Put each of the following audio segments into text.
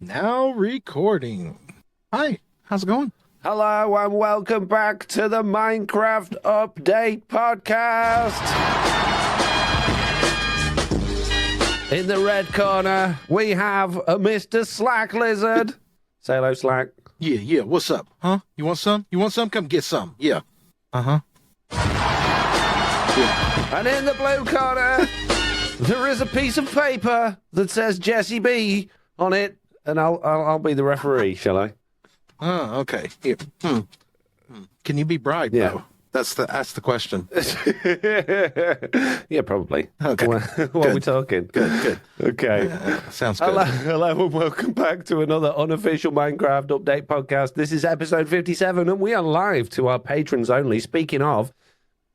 Now recording. Hi, how's it going? Hello and welcome back to the Minecraft Update Podcast. In the red corner, we have a Mr. Slack Lizard. Say hello, Slack. Yeah, what's up? Huh? You want some? Come get some. Yeah. Uh-huh. Yeah. And in the blue corner, there is a piece of paper that says Jesse B on it, and I'll be the referee, shall I? Oh, okay. Yeah. Can you be bribed, though? That's the question. Yeah, probably. Okay. What are we talking? Good. Okay. Sounds good. Hello and welcome back to another unofficial Minecraft Update Podcast. This is episode 57 and we are live to our patrons only. Speaking of,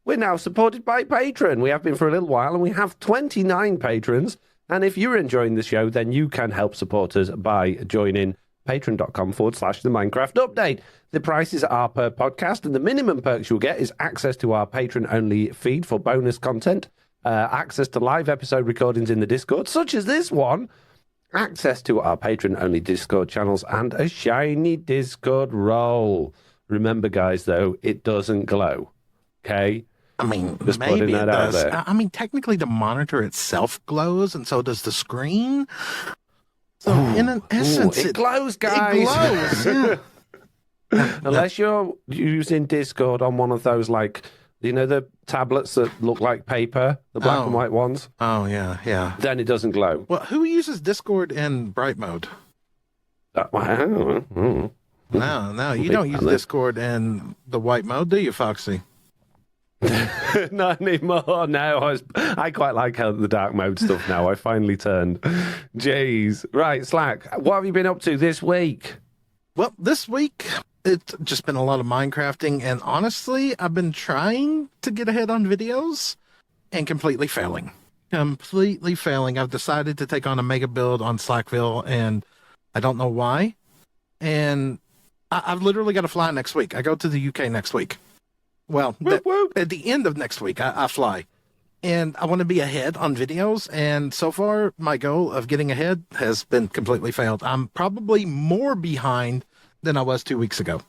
we're now supported by Patreon. We have been for a little while and we have 29 patrons. And if you're enjoying the show, then you can help support us by joining patreon.com/the Minecraft Update. The prices are per podcast, and the minimum perks you'll get is access to our patron-only feed for bonus content, access to live episode recordings in the Discord, such as this one, access to our patron-only Discord channels, and a shiny Discord role. Remember, guys, though, it doesn't glow, okay? I mean, just maybe that it does. out there. I mean, technically the monitor itself glows, and so does the screen. So, in an essence, it glows, guys. It glows, yeah. Unless you're using Discord on one of those, like, you know, the tablets that look like paper, the black and white ones? Oh, yeah. Then it doesn't glow. Well, who uses Discord in bright mode? No, you don't use Discord in the white mode, do you, Foxy? Not anymore. No, I quite like the dark mode stuff now. I finally turned. Jeez. Right, Slack, what have you been up to this week? Well, this week, it's just been a lot of Minecrafting, and honestly, I've been trying to get ahead on videos and completely failing. I've decided to take on a mega build on Slackville, and I don't know why. And I've literally got to fly next week. I go to the UK next week. Well, at the end of next week, I fly. And I want to be ahead on videos, and so far, my goal of getting ahead has been completely failed. I'm probably more behind than I was 2 weeks ago.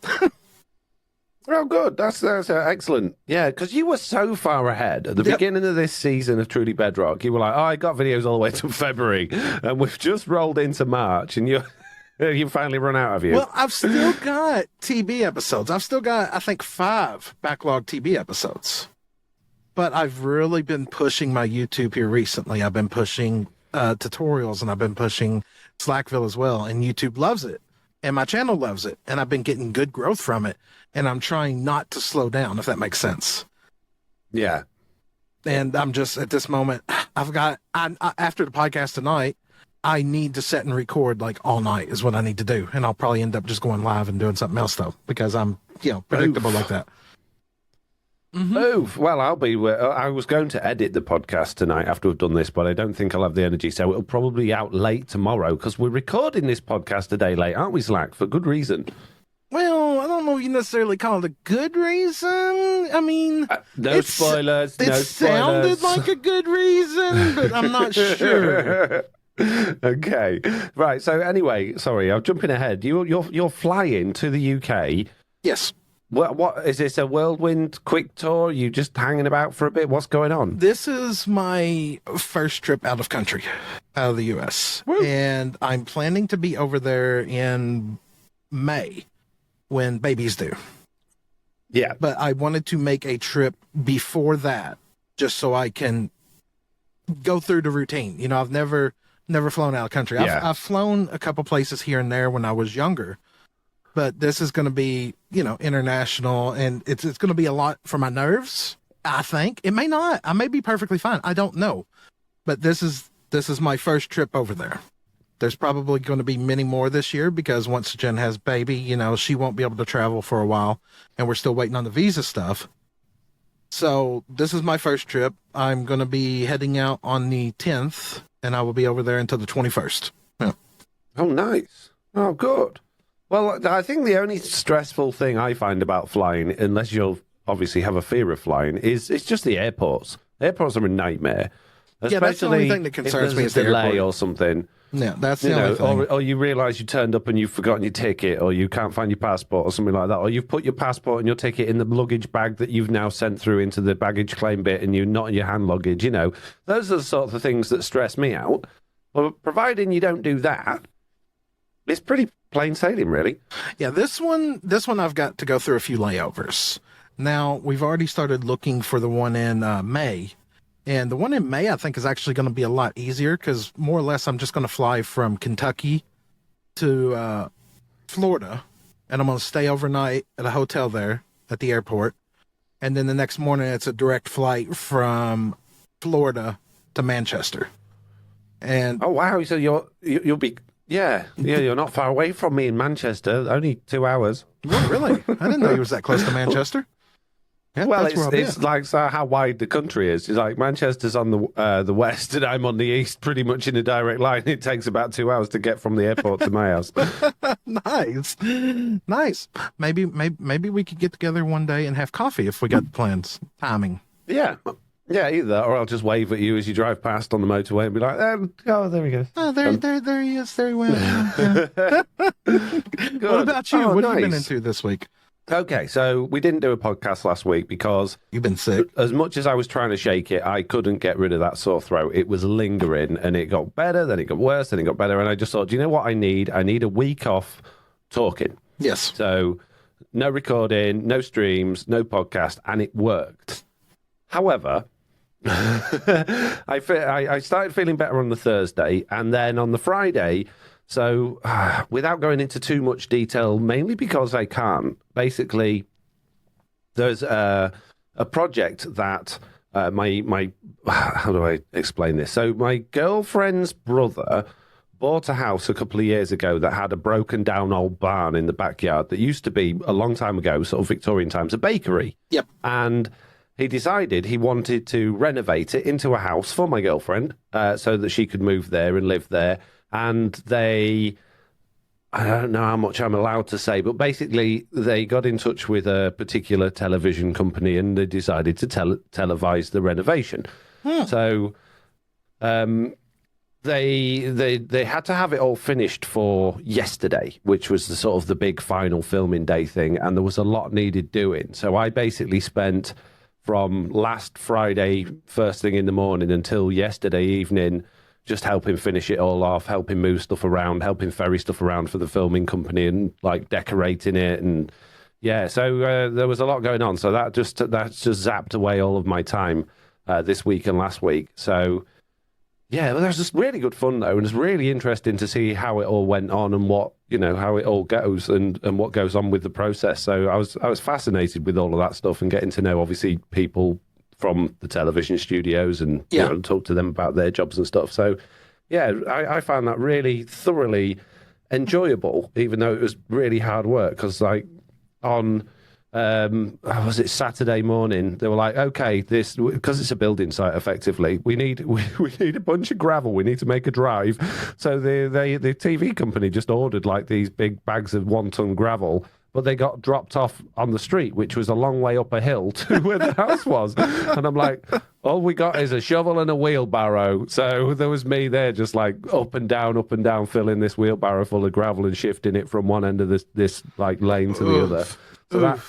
Oh, good. That's excellent. Yeah, because you were so far ahead at the beginning of this season of Truly Bedrock. You were like, I got videos all the way to February, and we've just rolled into March, and you finally run out of you. Well, I've still got TB episodes. I've still got, I think, 5 backlog TB episodes. But I've really been pushing my YouTube here recently. I've been pushing tutorials, and I've been pushing Slackville as well, and YouTube loves it. And my channel loves it, and I've been getting good growth from it, and I'm trying not to slow down, if that makes sense. Yeah. And I'm just, at this moment, after the podcast tonight, I need to set and record like all night is what I need to do. And I'll probably end up just going live and doing something else, though, because I'm, predictable like that. Mm-hmm. Oh, well, I was going to edit the podcast tonight after we've done this, but I don't think I'll have the energy, so it'll probably be out late tomorrow, because we're recording this podcast a day late, aren't we, Slack? For good reason. Well, I don't know if you necessarily call it a good reason. I mean... no spoilers. It sounded like a good reason, but I'm not sure. Okay. Right, so anyway, sorry, I'm jumping ahead. You're flying to the UK. Yes. What is this, a whirlwind quick tour? You just hanging about for a bit? What's going on? This is my first trip out of country, out of the U.S. Woo. And I'm planning to be over there in May when baby's due. Yeah. But I wanted to make a trip before that just so I can go through the routine. You know, I've never flown out of country. Yeah. I've flown a couple places here and there when I was younger. But this is going to be, international, and it's going to be a lot for my nerves, I think. It may not. I may be perfectly fine. I don't know. But this is my first trip over there. There's probably going to be many more this year because once Jen has baby, she won't be able to travel for a while, and we're still waiting on the visa stuff. So this is my first trip. I'm going to be heading out on the 10th, and I will be over there until the 21st. Yeah. Oh, nice. Oh, good. Well, I think the only stressful thing I find about flying, unless you'll obviously have a fear of flying, is it's just the airports. Airports are a nightmare. Yeah, that's the only thing that concerns me is the delay airport. or something. Yeah, that's You the know, only thing. or you realise you turned up and you've forgotten your ticket, or you can't find your passport, or something like that, or you've put your passport and your ticket in the luggage bag that you've now sent through into the baggage claim bit, and you're not in your hand luggage. You know, those are the sorts of things that stress me out. But providing you don't do that, it's pretty plain sailing, really. Yeah, this one I've got to go through a few layovers. Now, we've already started looking for the one in May. And the one in May, I think, is actually going to be a lot easier because more or less I'm just going to fly from Kentucky to Florida, and I'm going to stay overnight at a hotel there at the airport. And then the next morning, it's a direct flight from Florida to Manchester. And Oh wow! So you'll be you're not far away from me in Manchester. Only 2 hours. oh, really, I didn't know you was that close to Manchester. Yeah, Well, that's where I'll it's be. like how wide the country is. It's like Manchester's on the west, and I'm on the east, pretty much in a direct line. It takes about 2 hours to get from the airport to my house. Nice, nice. Maybe we could get together one day and have coffee if we got the plans. Timing. Yeah, either that, or I'll just wave at you as you drive past on the motorway and be like, "Oh, there we go." Oh, there he is. There he went. Yeah. What about you? Oh, What have you been nice. into this week? Okay, so we didn't do a podcast last week because You've been sick. as much as I was trying to shake it, I couldn't get rid of that sore throat. It was lingering, and it got better, then it got worse, then it got better, and I just thought, do you know what I need? I need a week off talking. Yes. So no recording, no streams, no podcast, and it worked. However, I started feeling better on the Thursday, and then on the Friday. So, without going into too much detail, mainly because I can't, basically, there's a project that my how do I explain this? So, my girlfriend's brother bought a house a couple of years ago that had a broken down old barn in the backyard that used to be, a long time ago, sort of Victorian times, a bakery. Yep. And he decided he wanted to renovate it into a house for my girlfriend so that she could move there and live there. And I don't know how much I'm allowed to say, but basically they got in touch with a particular television company and they decided to televise the renovation. So they had to have it all finished for yesterday, which was the sort of the big final filming day thing, and there was a lot needed doing. So I basically spent from last Friday, first thing in the morning, until yesterday evening, just helping finish it all off, helping move stuff around, helping ferry stuff around for the filming company, and like decorating it, and yeah. So there was a lot going on. So that just zapped away all of my time this week and last week. So yeah, but that was just really good fun though, and it's really interesting to see how it all went on and what how it all goes and what goes on with the process. So I was fascinated with all of that stuff and getting to know obviously people from the television studios and talk to them about their jobs and stuff. So, yeah, I found that really thoroughly enjoyable, even though it was really hard work. Because, like, on was it Saturday morning? They were like, "Okay, this because it's a building site. Effectively, we need a bunch of gravel. We need to make a drive." So the TV company just ordered like these big bags of 1 ton gravel. But they got dropped off on the street, which was a long way up a hill to where the house was. And I'm like, all we got is a shovel and a wheelbarrow. So there was me there just like up and down, filling this wheelbarrow full of gravel and shifting it from one end of this like lane to the other. So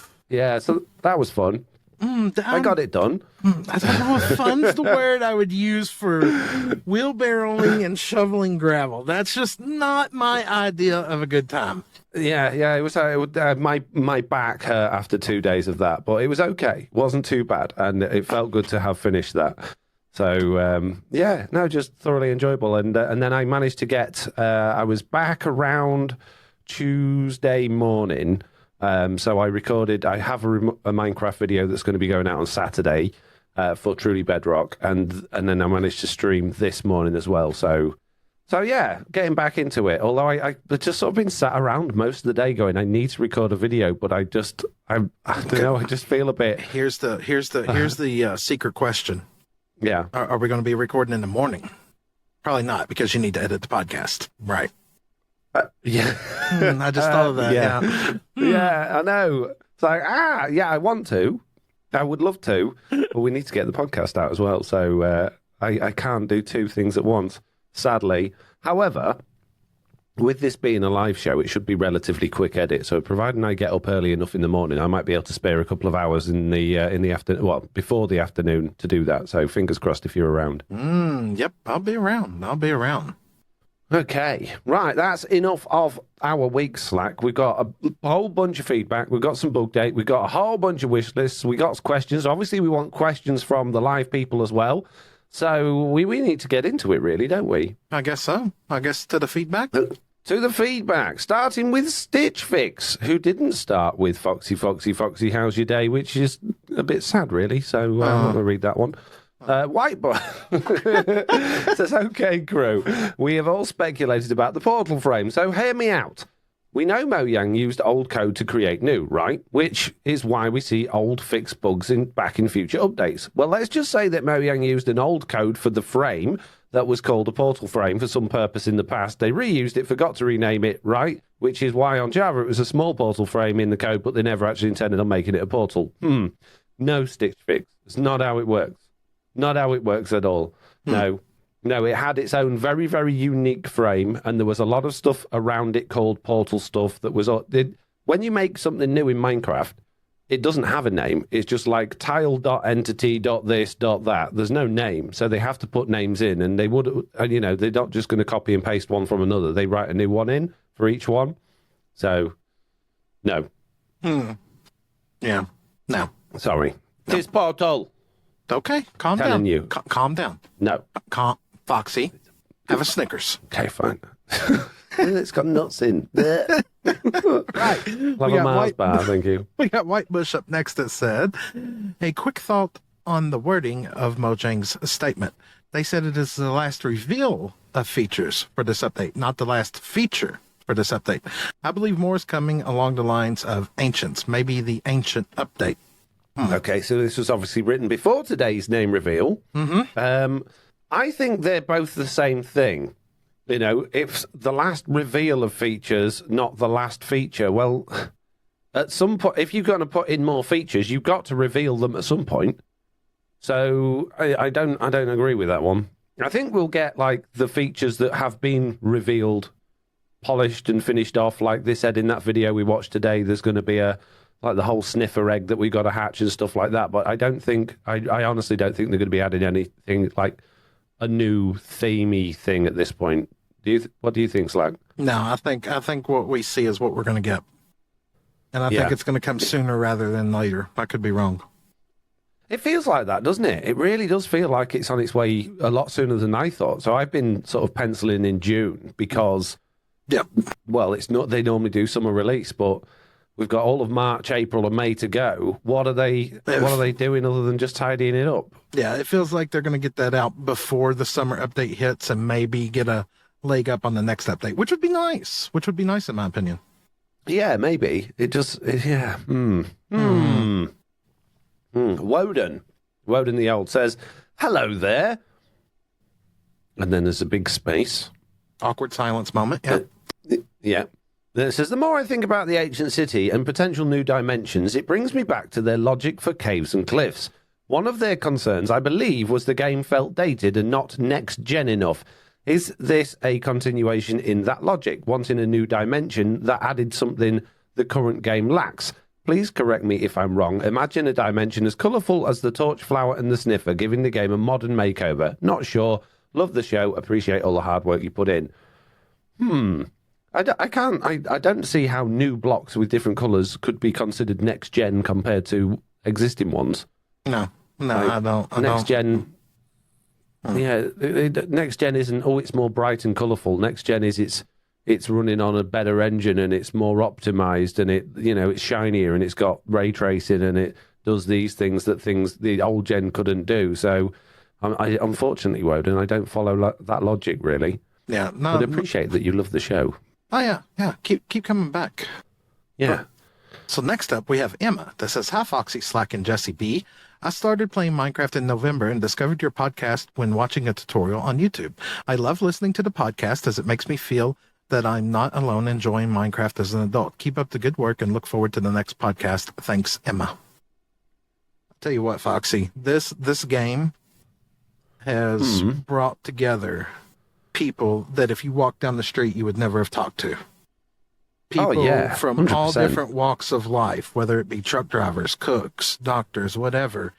so that was fun. I got it done. I don't know if fun's the word I would use for wheelbarrowing and shoveling gravel. That's just not my idea of a good time. Yeah, it was my back hurt after 2 days of that, but it was okay. It wasn't too bad, and it felt good to have finished that. So just thoroughly enjoyable. And then I managed to get. I was back around Tuesday morning. So I recorded. I have a Minecraft video that's going to be going out on Saturday for Truly Bedrock, and then I managed to stream this morning as well. So yeah, getting back into it. Although I've just sort of been sat around most of the day going, I need to record a video, but I don't know. I just feel a bit. Here's the secret question. Yeah. Are we going to be recording in the morning? Probably not, because you need to edit the podcast. Right. Yeah. I just thought of that. Yeah. Yeah, I know. It's like, I want to. I would love to, but we need to get the podcast out as well. So I can't do two things at once, sadly. However, with this being a live show, it should be relatively quick edit. So, providing I get up early enough in the morning, I might be able to spare a couple of hours in the afternoon, well, before the afternoon to do that. So, fingers crossed if you're around. Yep, I'll be around. Okay, right, that's enough of our week Slack. We've got a whole bunch of feedback. We've got some Bugdate. We've got a whole bunch of wish lists. We got questions. Obviously, we want questions from the live people as well. So we need to get into it, really, don't we? I guess so. I guess to the feedback. To the feedback, starting with Stitch Fix, who didn't start with Foxy, how's your day? Which is a bit sad, really. So I'm not going to read that one. Whiteboard says, okay, crew, we have all speculated about the portal frame, so hear me out. We know Mojang used old code to create new, right? Which is why we see old fixed bugs back in future updates. Well, let's just say that Mojang used an old code for the frame that was called a portal frame for some purpose in the past. They reused it, forgot to rename it, right? Which is why on Java it was a small portal frame in the code, but they never actually intended on making it a portal. No, Stitch Fix. It's not how it works. Not how it works at all. No, it had its own very, very unique frame, and there was a lot of stuff around it called portal stuff that was... When you make something new in Minecraft, it doesn't have a name. It's just like tile.entity.this.that. There's no name, so they have to put names in, and they would, they're not just going to copy and paste one from another. They write a new one in for each one. So, no. Yeah, no. Sorry. No. This portal... Okay, calm Telling down. You. Calm down. No. Foxy, have a Snickers. Okay, fine. It's got nuts in. Right. Love a Mars bar, thank you. We got Whitebush up next that said, a quick thought on the wording of Mojang's statement. They said it is the last reveal of features for this update, not the last feature for this update. I believe more is coming along the lines of Ancients, maybe the Ancient update. Okay, so this was obviously written before today's name reveal. I think they're both the same thing. If the last reveal of features, not the last feature, well, at some point, if you're going to put in more features, you've got to reveal them at some point. So I don't agree with that one. I think we'll get like the features that have been revealed, polished and finished off, like they said in that video we watched today. There's going to be like the whole sniffer egg that we got to hatch and stuff like that. But I honestly don't think they're going to be adding anything like a new themey thing at this point. What do you think, Slack? No, I think what we see is what we're going to get. And I think it's going to come sooner rather than later. I could be wrong. It feels like that, doesn't it? It really does feel like it's on its way a lot sooner than I thought. So I've been sort of penciling in June because, well, it's not, they normally do summer release, but we've got all of March, April, and May to go. What are they doing other than just tidying it up? Yeah, it feels like they're going to get that out before the summer update hits and maybe get a leg up on the next update, which would be nice. Which would be nice in my opinion. Yeah, maybe. Woden the Old says, hello there. And then there's a big space. Awkward silence moment. Yeah. Yeah. Then it says, the more I think about the ancient city and potential new dimensions, it brings me back to their logic for caves and cliffs. One of their concerns, I believe, was the game felt dated and not next-gen enough. Is this a continuation in that logic, wanting a new dimension that added something the current game lacks? Please correct me if I'm wrong. Imagine a dimension as colourful as the torch flower and the sniffer, giving the game a modern makeover. Not sure. Love the show. Appreciate all the hard work you put in. I don't see how new blocks with different colours could be considered next gen compared to existing ones. No, I don't. Next gen, yeah, next gen isn't. Oh, it's more bright and colourful. Next gen is it's running on a better engine and it's more optimised and it's shinier and it's got ray tracing and it does these things that the old gen couldn't do. So, unfortunately, Woden, I don't follow that logic really. Yeah, no. But appreciate that you love the show. Oh yeah. Keep coming back. Yeah. So next up we have Emma that says, hi Foxy, Slack, and Jesse B. I started playing Minecraft in November and discovered your podcast when watching a tutorial on YouTube. I love listening to the podcast as it makes me feel that I'm not alone enjoying Minecraft as an adult. Keep up the good work and look forward to the next podcast. Thanks, Emma. I'll tell you what, Foxy, this game has brought together people that if you walk down the street, you would never have talked to. People from 100%. all different walks of life, whether it be truck drivers, cooks, doctors, whatever.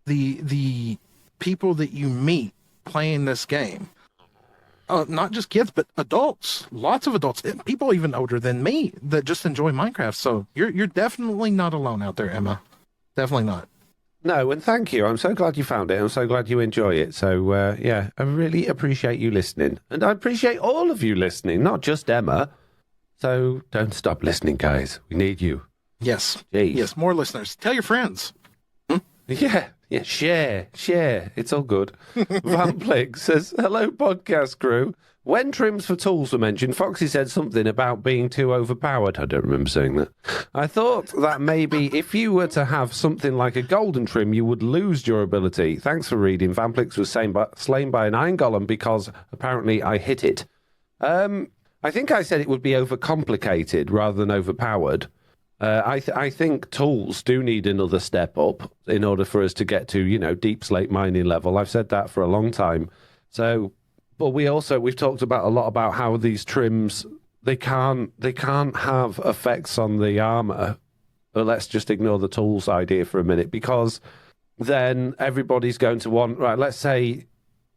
The people that you meet playing this game, not just kids, but adults, lots of adults, people even older than me that just enjoy Minecraft. So you're definitely not alone out there, Emma. Definitely not. No, and thank you. I'm so glad you found it. I'm so glad you enjoy it. So, I really appreciate you listening. And I appreciate all of you listening, not just Emma. So don't stop listening, guys. We need you. Yes. Jeez. Yes, more listeners. Tell your friends. Yeah, share. It's all good. Vamplix says, hello, podcast crew. When trims for tools were mentioned, Foxy said something about being too overpowered. I don't remember saying that. I thought that maybe if you were to have something like a golden trim, you would lose durability. Thanks for reading. Vamplix was slain by an iron golem because apparently I hit it. I think I said it would be overcomplicated rather than overpowered. I think tools do need another step up in order for us to get to, deep slate mining level. I've said that for a long time. So, but we've talked about a lot about how these trims, they can't have effects on the armor. But let's just ignore the tools idea for a minute, because then everybody's going to want, right, let's say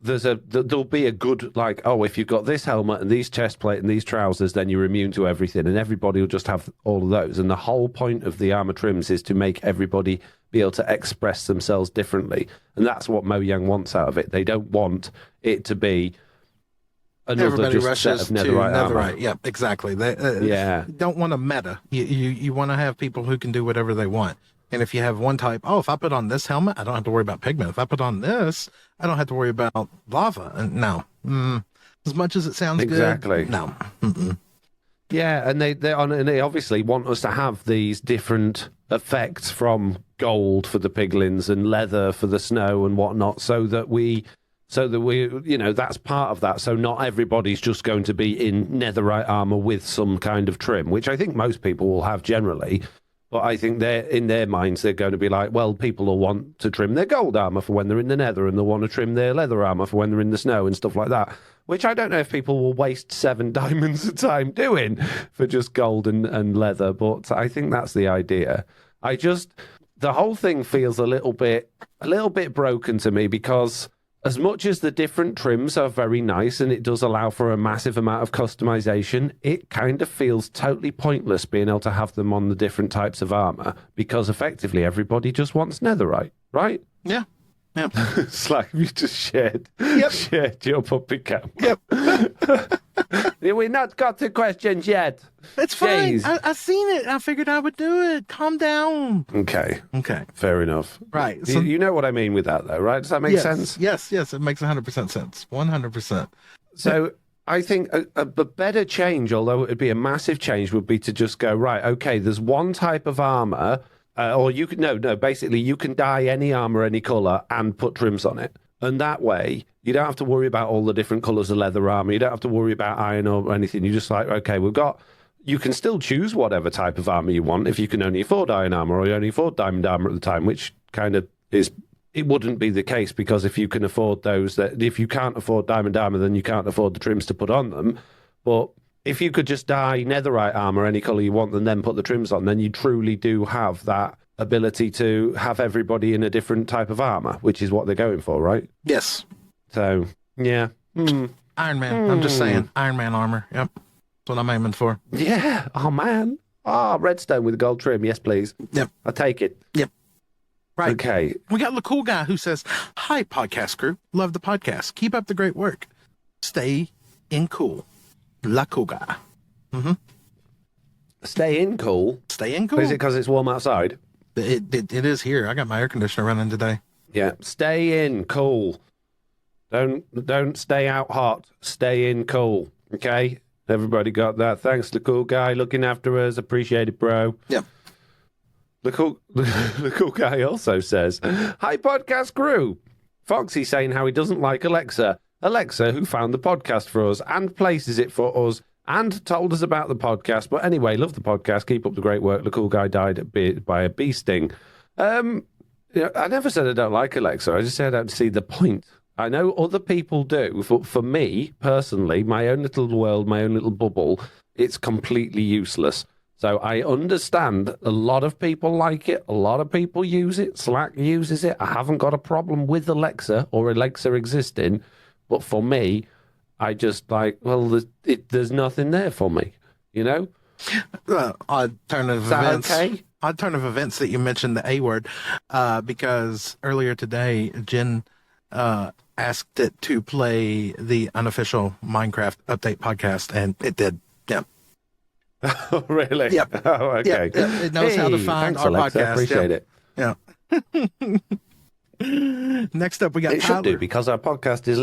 there'll be a good, if you've got this helmet and these chest plate and these trousers, then you're immune to everything, and everybody will just have all of those. And the whole point of the armor trims is to make everybody be able to express themselves differently. And that's what Mojang wants out of it. They don't want it to be another Everybody just set rushes of netherite armor. netherite. Yep, exactly. They don't want a meta. You want to have people who can do whatever they want. And if you have one type, if I put on this helmet, I don't have to worry about pigment. If I put on this, I don't have to worry about lava. And no, as much as it sounds exactly. good, no. Yeah, and they obviously want us to have these different effects from gold for the piglins and leather for the snow and whatnot, so that we, that's part of that. So not everybody's just going to be in netherite armor with some kind of trim, which I think most people will have generally. But I think in their minds, they're going to be like, well, people will want to trim their gold armor for when they're in the nether, and they'll want to trim their leather armor for when they're in the snow and stuff like that, which I don't know if people will waste 7 diamonds a time doing for just gold and leather. But I think that's the idea. The whole thing feels a little bit broken to me, because as much as the different trims are very nice and it does allow for a massive amount of customization, it kind of feels totally pointless being able to have them on the different types of armor, because effectively everybody just wants netherite, right? Yeah. Yep. It's like you just shared your puppy cam. Yep. We not got to questions yet. It's fine. Jeez. I seen it. I figured I would do it. Calm down. Okay. Fair enough. Right. So, you know what I mean with that, though, right? Does that make sense? Yes. It makes 100% sense. 100%. So I think a better change, although it would be a massive change, would be to just go, right, okay, there's one type of armor, or you can, basically you can dye any armor any color and put trims on it. And that way, you don't have to worry about all the different colors of leather armor. You don't have to worry about iron or anything. You just okay, you can still choose whatever type of armor you want if you can only afford iron armor or you only afford diamond armor at the time, which kind of is, it wouldn't be the case, because if you can afford if you can't afford diamond armor, then you can't afford the trims to put on them. But if you could just dye netherite armor any color you want and then put the trims on, then you truly do have that ability to have everybody in a different type of armor, which is what they're going for, right? Yes. So, yeah. Iron Man. I'm just saying. Iron Man armor. Yep. That's what I'm aiming for. Yeah. Oh, man. Redstone with a gold trim. Yes, please. Yep. I'll take it. Yep. Right. Okay. We got the cool guy who says, "Hi, podcast crew. Love the podcast. Keep up the great work. Stay in cool." La cool guy. Stay in cool? Stay in cool. Is it because it's warm outside? It is here. I got my air conditioner running today. Yeah. Stay in cool. Don't stay out hot. Stay in cool. Okay? Everybody got that? Thanks, the cool guy looking after us. Appreciate it, bro. Yep. The cool guy also says, "Hi, podcast crew. Foxy saying how he doesn't like Alexa. Alexa, who found the podcast for us and places it for us and told us about the podcast. But anyway, love the podcast. Keep up the great work. The cool guy died by a bee sting." I never said I don't like Alexa. I just said I don't see the point I know other people do. For me, personally, my own little world, my own little bubble, it's completely useless. So I understand a lot of people like it. A lot of people use it. Slack uses it. I haven't got a problem with Alexa or Alexa existing. But for me, I just like, well, there's nothing there for me, you know? Odd turn of events. Okay? Odd turn of events that you mentioned the A word, because earlier today, Jen asked it to play the unofficial Minecraft update podcast, and it did. Yeah. Oh, really? Yep. Oh, okay. Yep. It knows how to find thanks, our Alexa. podcast. Appreciate it. Yeah. Next up, we got It Tyler. should do, because our podcast is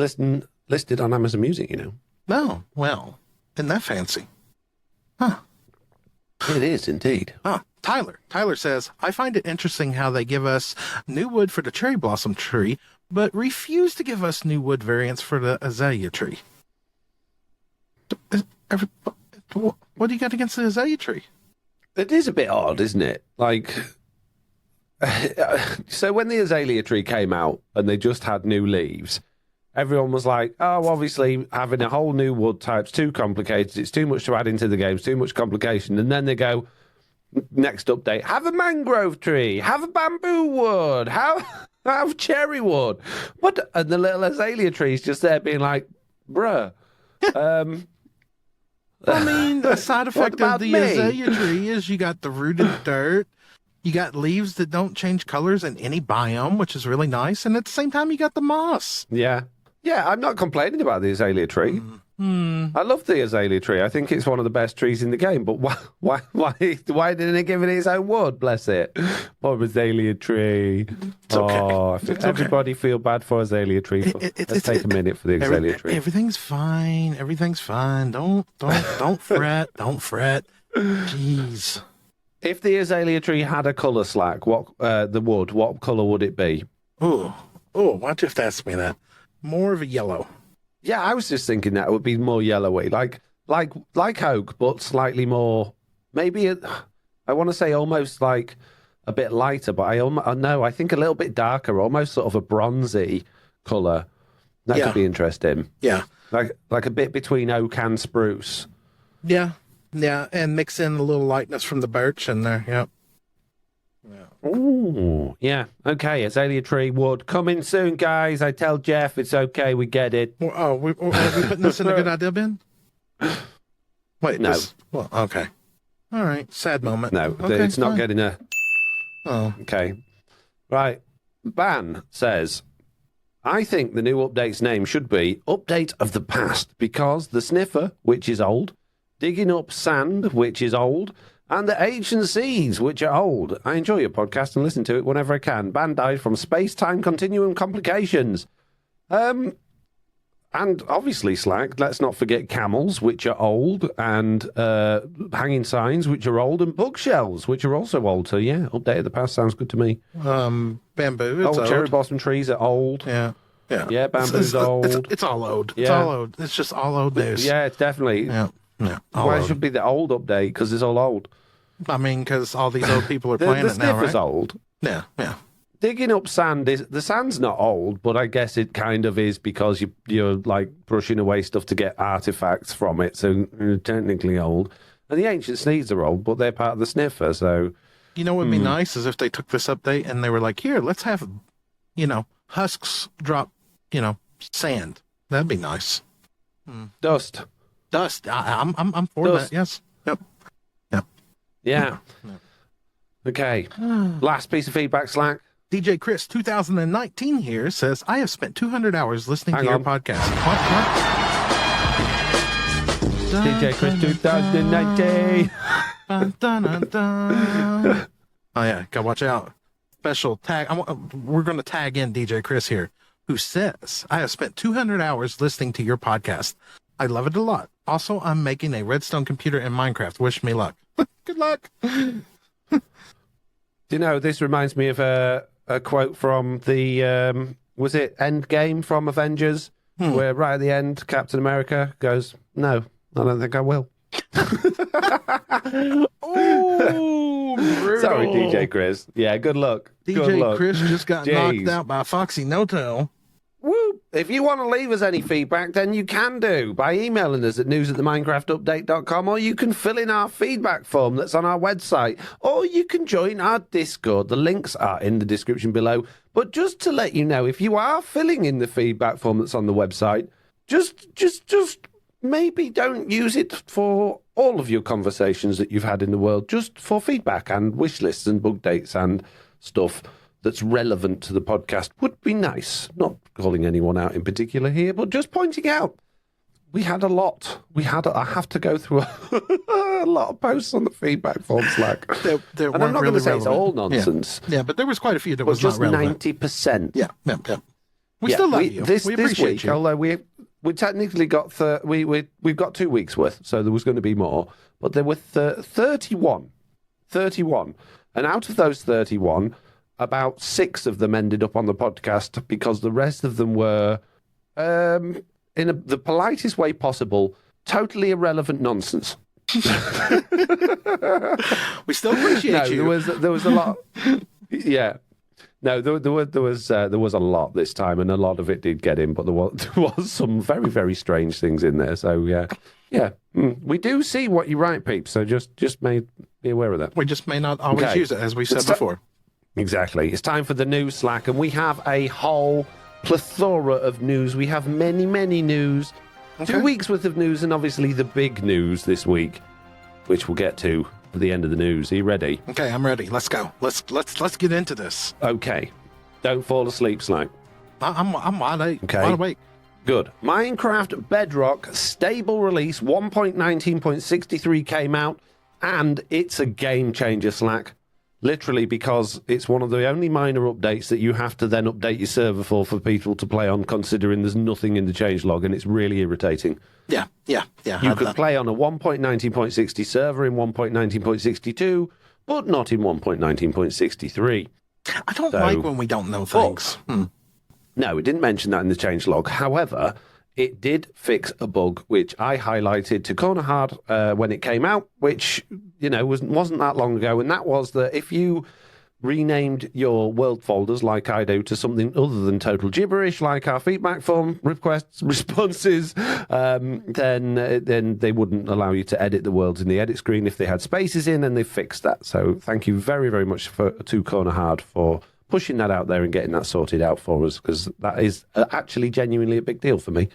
listed on Amazon Music, you know. Oh, well, isn't that fancy? Huh. It is, indeed. Oh, Tyler. Tyler says, I find it interesting how they give us new wood for the cherry blossom tree, but refuse to give us new wood variants for the azalea tree. What do you got against the azalea tree? It is a bit odd, isn't it? Like, so when the azalea tree came out and they just had new leaves, everyone was like, oh, obviously having a whole new wood type's too complicated. It's too much to add into the game. It's too much complication. And then they go, next update, have a mangrove tree, have a bamboo wood, have cherry wood. What? And the little azalea tree's just there being like, bruh. I mean, the side effect of the azalea tree is you got the rooted dirt, you got leaves that don't change colors in any biome, which is really nice, and at the same time, you got the moss. Yeah. Yeah, I'm not complaining about the azalea tree. I love the azalea tree. I think it's one of the best trees in the game, but why didn't it give it its own wood? Bless it. Poor azalea tree. It's okay. Oh, everybody feel bad for azalea tree. Let's take a minute for the azalea tree. Everything's fine. Everything's fine. Don't fret. Don't fret. Jeez. If the azalea tree had a colour, Slack, what colour would it be? Oh, why'd you have to ask me that? More of a yellow. Yeah, I was just thinking that it would be more yellowy, like oak, but slightly more. Maybe I want to say almost like a bit lighter, but I think a little bit darker, almost sort of a bronzy colour. That could be interesting. Yeah, like a bit between oak and spruce. Yeah, and mix in a little lightness from the birch in there. Yep. Yeah. Ooh, yeah. Okay, azalea tree wood coming soon, guys. I tell Jeff it's okay. We get it. Well, are we putting this in a good idea bin? Wait, no. Well, okay. All right. Sad moment. No, okay, it's not getting a. Oh. Okay. Right. Ban says, I think the new update's name should be Update of the Past, because the sniffer, which is old, digging up sand, which is old, and the ancient seas, which are old. I enjoy your podcast and listen to it whenever I can. Ban died from space-time continuum complications. And obviously, Slack, let's not forget camels, which are old, and hanging signs, which are old, and bookshelves, which are also old. So, yeah, Update of the Past sounds good to me. Bamboo, it's old. Cherry blossom trees are old. Yeah. Yeah, bamboo's old. It's all old. Yeah. It's all old. It's just all old news. Yeah, it's definitely. Yeah. Why it should be the old update? Because it's all old. I mean, because all these old people are playing it now, right? The sniffer's old. Yeah. Digging up sand the sand's not old, but I guess it kind of is because you're like brushing away stuff to get artifacts from it, so technically old. And the ancient seas are old, but they're part of the sniffer, so. You know what would be nice is if they took this update and they were like, here, let's have, husks drop, sand. That'd be nice. Dust. I'm for Dust. that. Yes. Yep. Yeah. Okay. Last piece of feedback, Slack. DJ Chris 2019 here says, I have spent 200 hours listening to your podcast. What? DJ Chris 2019. Oh, yeah. Gotta watch out. Special tag. We're going to tag in DJ Chris here, who says, I have spent 200 hours listening to your podcast. I love it a lot. Also, I'm making a redstone computer in Minecraft. Wish me luck. Good luck. This reminds me of a quote from the, was it Endgame from Avengers? Where right at the end, Captain America goes, no, I don't think I will. Oh, brutal. Sorry, DJ Chris. Yeah, good luck. DJ Chris just got knocked out by Foxy No-Tail. Whoop. if you want to leave us any feedback, then you can do by emailing us at news@theminecraftupdate.com, or you can fill in our feedback form that's on our website, or you can join our Discord. The links are in the description below. But just to let you know, if you are filling in the feedback form that's on the website, just maybe don't use it for all of your conversations that you've had in the world, just for feedback and wish lists and bug dates and stuff that's relevant to the podcast would be nice. Not calling anyone out in particular here, but just pointing out we had a lot. I have to go through a lot of posts on the feedback form Slack. There and I'm not really going to say relevant. it's all nonsense. Yeah, but there was quite a few that But was just not relevant. 90%. Yeah. We still love you. This we appreciate week, you. although we technically got we've got 2 weeks worth, so there was going to be more, but there were 31, and out of those 31, about 6 of them ended up on the podcast because the rest of them were, in the politest way possible, totally irrelevant nonsense. We still appreciate you. There was a lot. Yeah. No, there was a lot this time, and a lot of it did get in, but there was some very, very strange things in there. So yeah, we do see what you write, peeps. So just be aware of that. We just may not always use it, as we said before. Exactly. It's time for the news Slack, and we have a whole plethora of news. We have many, many news. Okay. 2 weeks worth of news, and obviously the big news this week, which we'll get to at the end of the news. Are you ready? Okay, I'm ready. Let's go. Let's get into this. Okay. Don't fall asleep, Slack. I'm wide awake. Okay. Wide awake. Good. Minecraft Bedrock stable release 1.19.63 came out, and it's a game changer, Slack. Literally, because it's one of the only minor updates that you have to then update your server for people to play on, considering there's nothing in the changelog, and it's really irritating. Yeah. You could play on a 1.19.60 server in 1.19.62, but not in 1.19.63. I don't like when we don't know things. No, it didn't mention that in the changelog. However, it did fix a bug which I highlighted to Corner Hard when it came out, which wasn't that long ago, and that was that if you renamed your world folders like I do to something other than total gibberish, like our feedback form requests, responses, then they wouldn't allow you to edit the worlds in the edit screen if they had spaces in, and they fixed that. So thank you very, very much to Corner Hard for pushing that out there and getting that sorted out for us, because that is actually genuinely a big deal for me.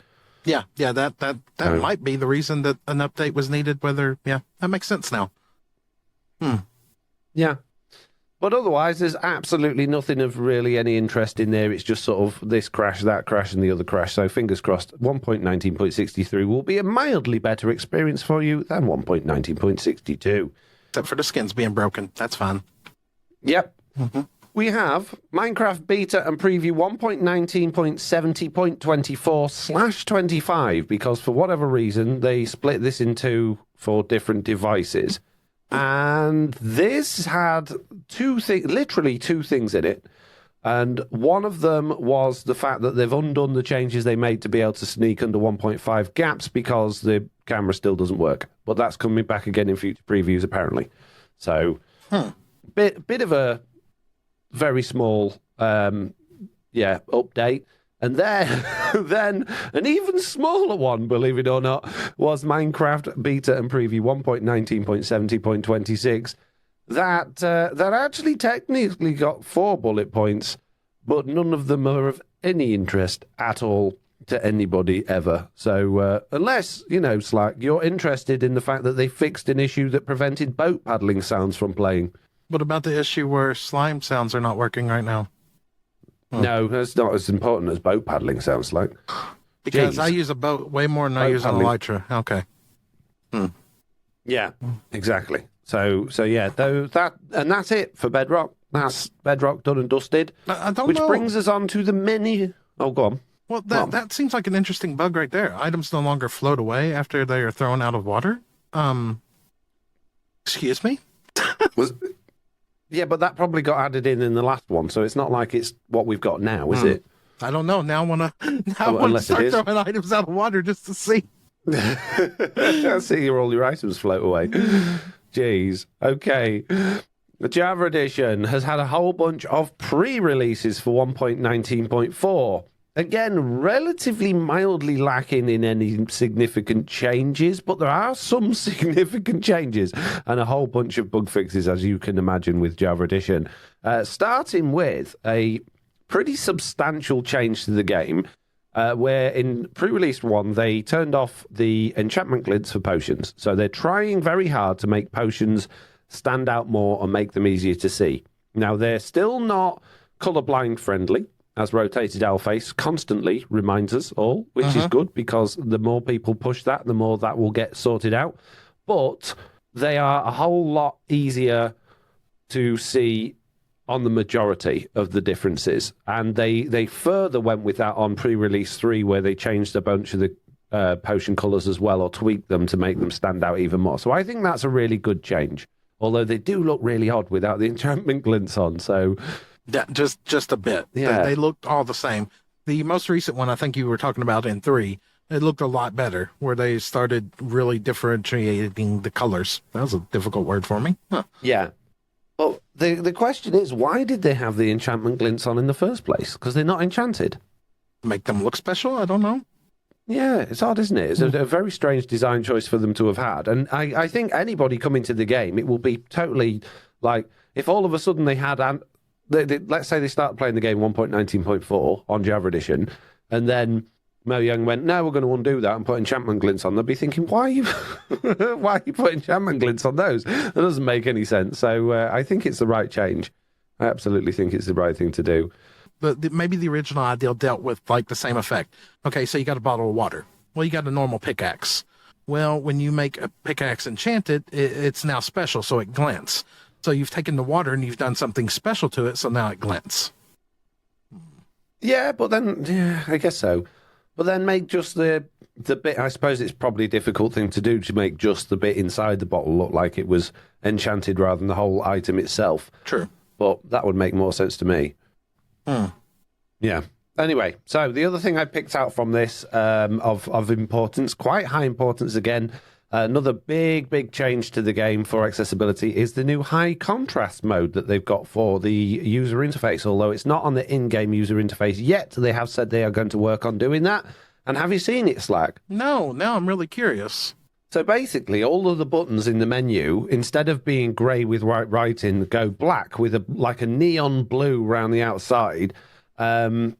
Yeah, that might be the reason that an update was needed. That makes sense now. Yeah. But otherwise, there's absolutely nothing of really any interest in there. It's just sort of this crash, that crash, and the other crash. So fingers crossed, 1.19.63 will be a mildly better experience for you than 1.19.62. Except for the skins being broken. That's fine. Yep. Mm-hmm. We have Minecraft Beta and Preview 1.19.70.24/25, because for whatever reason, they split this into 4 different devices. And this had literally two things in it. And one of them was the fact that they've undone the changes they made to be able to sneak under 1.5 gaps because the camera still doesn't work. But that's coming back again in future previews, apparently. So, bit of a very small, update. And then an even smaller one, believe it or not, was Minecraft Beta and Preview 1.19.70.26. That actually technically got 4 bullet points, but none of them are of any interest at all to anybody ever. So unless, Slack, you're interested in the fact that they fixed an issue that prevented boat paddling sounds from playing. What about the issue where slime sounds are not working right now? No, that's not as important as boat paddling sounds like. Because Jeez. I use a boat way more than I use an elytra. Okay. Yeah, exactly. So yeah, that's it for Bedrock. That's Bedrock done and dusted. I don't which know. brings us on to the many. Oh, go on. Well, that seems like an interesting bug right there. Items no longer float away after they are thrown out of water. Excuse me? Yeah, but that probably got added in the last one, so it's not like it's what we've got now, is it? I don't know. Now I want to start throwing items out of water just to see. See all your items float away. Jeez. Okay. The Java Edition has had a whole bunch of pre-releases for 1.19.4. Again, relatively mildly lacking in any significant changes, but there are some significant changes and a whole bunch of bug fixes, as you can imagine, with Java Edition. Starting with a pretty substantial change to the game, where in pre-release 1, they turned off the enchantment glints for potions. So they're trying very hard to make potions stand out more and make them easier to see. Now, they're still not colorblind friendly, as Rotated Owlface constantly reminds us all, which is good, because the more people push that, the more that will get sorted out. But they are a whole lot easier to see on the majority of the differences. And they further went with that on pre-release 3, where they changed a bunch of the potion colours as well, or tweaked them to make them stand out even more. So I think that's a really good change, although they do look really odd without the enchantment glints on. So... Yeah, just a bit. Yeah. They looked all the same. The most recent one, I think you were talking about in 3, it looked a lot better, where they started really differentiating the colors. That was a difficult word for me. Huh. Yeah. Well, the question is, why did they have the enchantment glints on in the first place? Because they're not enchanted. Make them look special? I don't know. Yeah, it's odd, isn't it? It's a very strange design choice for them to have had. And I think anybody coming to the game, it will be totally like, if all of a sudden they had... let's say they start playing the game 1.19.4 on Java Edition, and then Mojang went, no, we're going to undo that and put enchantment glints on. They'll be thinking, why are you putting enchantment glints on those? That doesn't make any sense. So I think it's the right change. I absolutely think it's the right thing to do. But maybe the original idea dealt with like the same effect. Okay, so you got a bottle of water. Well, you got a normal pickaxe. Well, when you make a pickaxe enchanted, it's now special, so it glints. So you've taken the water and you've done something special to it, so now it glints. Yeah, but then, yeah, I guess so. But then make just the bit, I suppose it's probably a difficult thing to do, to make just the bit inside the bottle look like it was enchanted rather than the whole item itself. True. But that would make more sense to me. Yeah. Anyway, so the other thing I picked out from this of importance, quite high importance again, another big change to the game for accessibility is the new high contrast mode that they've got for the user interface. Although it's not on the in-game user interface yet, they have said they are going to work on doing that. And have you seen it, Slack? No, now I'm really curious. So basically, all of the buttons in the menu, instead of being grey with white writing, go black with a neon blue around the outside. And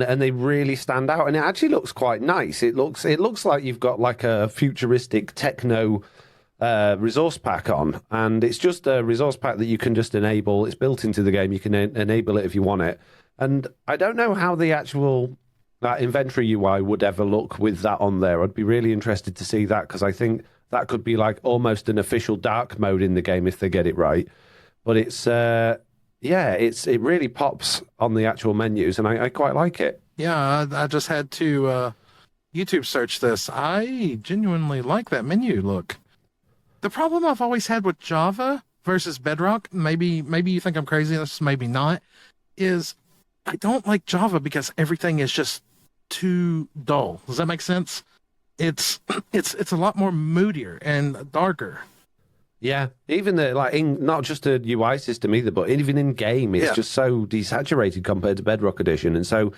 they really stand out, and it actually looks quite nice. It looks like you've got like a futuristic techno resource pack on, and it's just a resource pack that you can just enable. It's built into the game. You can enable it if you want it. And I don't know how the actual inventory UI would ever look with that on there. I'd be really interested to see that, because I think that could be like almost an official dark mode in the game if they get it right. But it's... it really pops on the actual menus, and I quite like it. Yeah, I just had to YouTube search this. I genuinely like that menu look. The problem I've always had with Java versus Bedrock, maybe you think I'm crazy, this maybe not, is I don't like Java because everything is just too dull. Does that make sense? It's a lot more moodier and darker. Yeah, even not just a UI system either, but even in game, it's just so desaturated compared to Bedrock Edition. And so,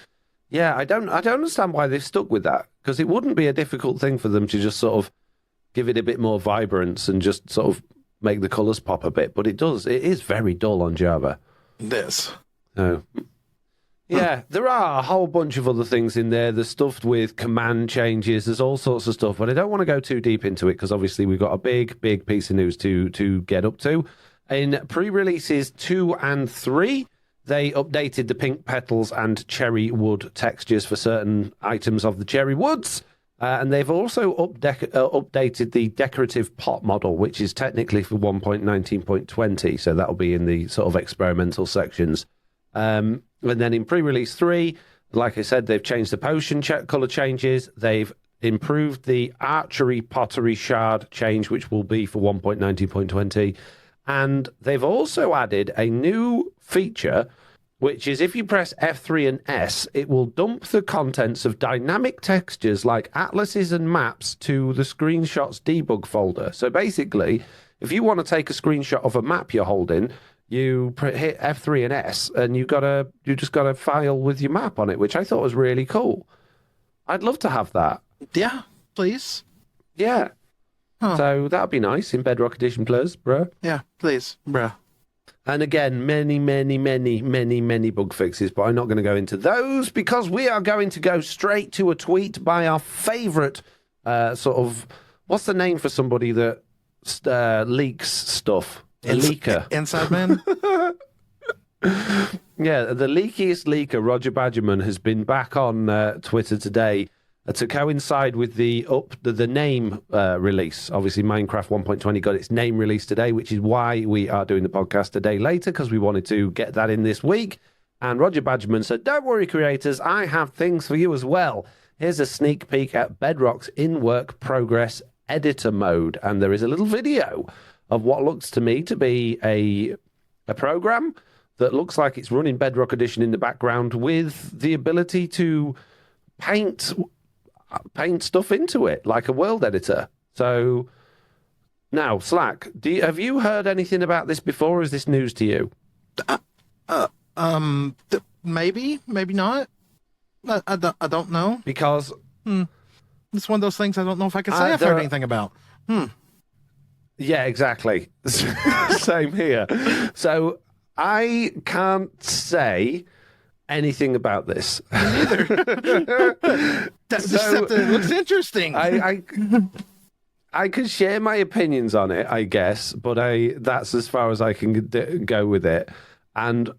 yeah, I don't understand why they've stuck with that, because it wouldn't be a difficult thing for them to just sort of give it a bit more vibrance and just sort of make the colours pop a bit. But it is very dull on Java. This. So, yeah, there are a whole bunch of other things in there. There's stuff with command changes. There's all sorts of stuff, but I don't want to go too deep into it because obviously we've got a big piece of news to get up to. In pre-releases 2 and 3, they updated the pink petals and cherry wood textures for certain items of the cherry woods. And they've also updated the decorative pot model, which is technically for 1.19.20. So that'll be in the sort of experimental sections. And then in pre-release 3, like I said, they've changed the potion colour changes. They've improved the archery pottery shard change, which will be for 1.19.20. And they've also added a new feature, which is if you press F3 and S, it will dump the contents of dynamic textures like atlases and maps to the screenshots debug folder. So basically, if you want to take a screenshot of a map you're holding, you hit F3 and S, and you just got a file with your map on it, which I thought was really cool. I'd love to have that. Yeah, please. Yeah. Huh. So that'd be nice in Bedrock Edition Plus, bruh. Yeah, please, bruh. And again, many, many, many, many, many bug fixes, but I'm not going to go into those because we are going to go straight to a tweet by our favourite sort of, what's the name for somebody that leaks stuff? A leaker. Inside man? Yeah, the leakiest leaker, Roger Badgerman, has been back on Twitter today to coincide with the name release. Obviously, Minecraft 1.20 got its name release today, which is why we are doing the podcast a day later, because we wanted to get that in this week. And Roger Badgerman said, "Don't worry, creators, I have things for you as well. Here's a sneak peek at Bedrock's in-work progress editor mode." And there is a little video of what looks to me to be a program that looks like it's running Bedrock Edition in the background with the ability to paint stuff into it like a world editor. So now, Slack, have you heard anything about this before, or is this news to you? Maybe not. I don't know. Because It's one of those things I don't know if I can say I've heard anything about. Yeah, exactly. Same here. So I can't say anything about this. Neither. It looks interesting. I could share my opinions on it, I guess, but that's as far as I can go with it. And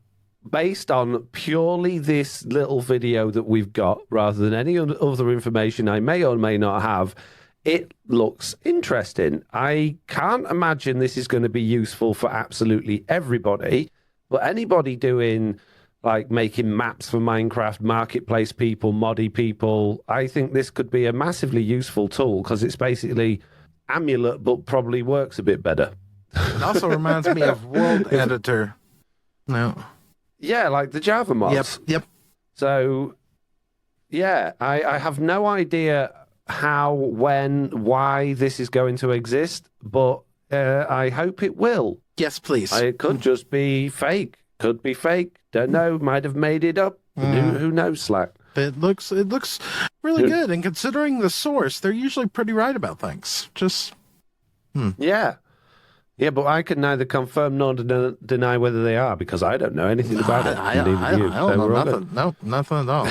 based on purely this little video that we've got, rather than any other information I may or may not have, it looks interesting. I can't imagine this is going to be useful for absolutely everybody, but anybody doing, like, making maps for Minecraft, marketplace people, moddy people, I think this could be a massively useful tool because it's basically Amulet, but probably works a bit better. It also reminds me of World Editor. No. Yeah, like the Java mods. Yep. So, yeah, I have no idea how, when, why this is going to exist, but I hope it will. Yes, please. It could just be fake. Could be fake. Don't know. Might have made it up. Who knows, Slack? It looks really good, and considering the source, they're usually pretty right about things. Yeah, but I can neither confirm nor deny whether they are because I don't know anything about it. I don't know nothing. No, nothing at all.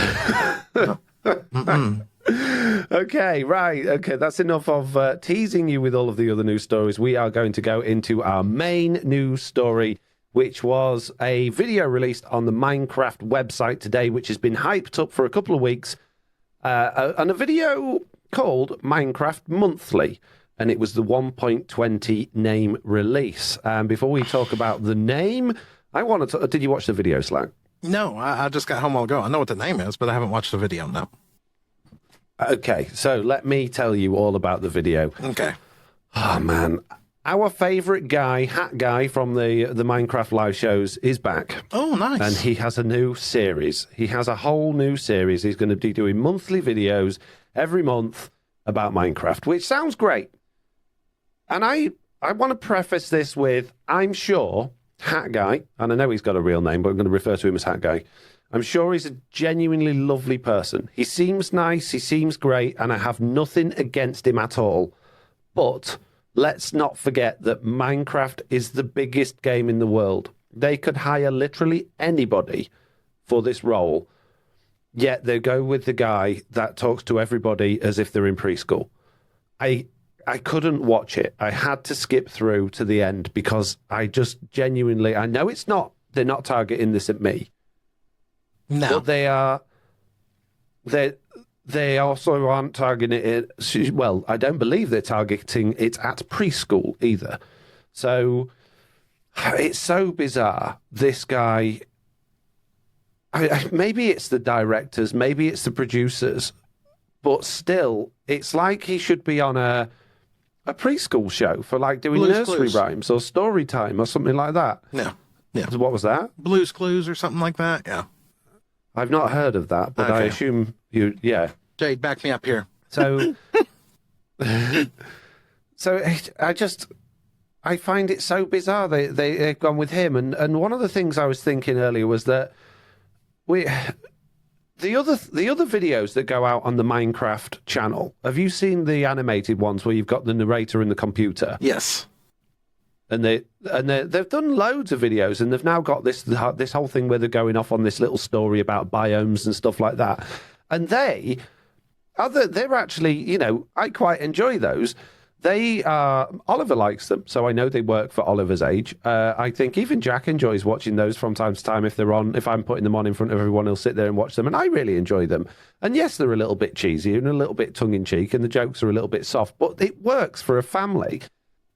Okay, right. Okay, that's enough of teasing you with all of the other news stories. We are going to go into our main news story, which was a video released on the Minecraft website today, which has been hyped up for a couple of weeks, and a video called Minecraft Monthly, and it was the 1.20 name release. And before we talk about the name, I want to... Did you watch the video, Slack? No, I just got home a while ago. I know what the name is, but I haven't watched the video, no. Okay, so let me tell you all about the video. Okay. Oh, man. Our favourite guy, Hat Guy from the Minecraft live shows, is back. Oh, nice. And he has a new series. He has a whole new series. He's going to be doing monthly videos every month about Minecraft, which sounds great. And I want to preface this with, I'm sure Hat Guy, and I know he's got a real name, but I'm going to refer to him as Hat Guy. I'm sure he's a genuinely lovely person. He seems nice, he seems great, and I have nothing against him at all. But let's not forget that Minecraft is the biggest game in the world. They could hire literally anybody for this role, yet they go with the guy that talks to everybody as if they're in preschool. I couldn't watch it. I had to skip through to the end because I just genuinely... I know they're not targeting this at me. No. But they also aren't targeting it... Well, I don't believe they're targeting it at preschool either. So it's so bizarre. This guy... maybe it's the directors, maybe it's the producers, but still, it's like he should be on a preschool show for like doing nursery rhymes or story time or something like that. Yeah. So what was that? Blue's Clues or something like that. Yeah. I've not heard of that, but I assume you, yeah. Jade, back me up here. So, I I find it so bizarre they've gone with him. And one of the things I was thinking earlier was that the other videos that go out on the Minecraft channel, have you seen the animated ones where you've got the narrator in the computer? Yes. And they've done loads of videos, and they've now got this whole thing where they're going off on this little story about biomes and stuff like that. And they're actually, I quite enjoy those. Oliver likes them, so I know they work for Oliver's age. I think even Jack enjoys watching those from time to time if they're on. If I'm putting them on in front of everyone, he'll sit there and watch them, and I really enjoy them. And yes, they're a little bit cheesy and a little bit tongue-in-cheek, and the jokes are a little bit soft, but it works for a family.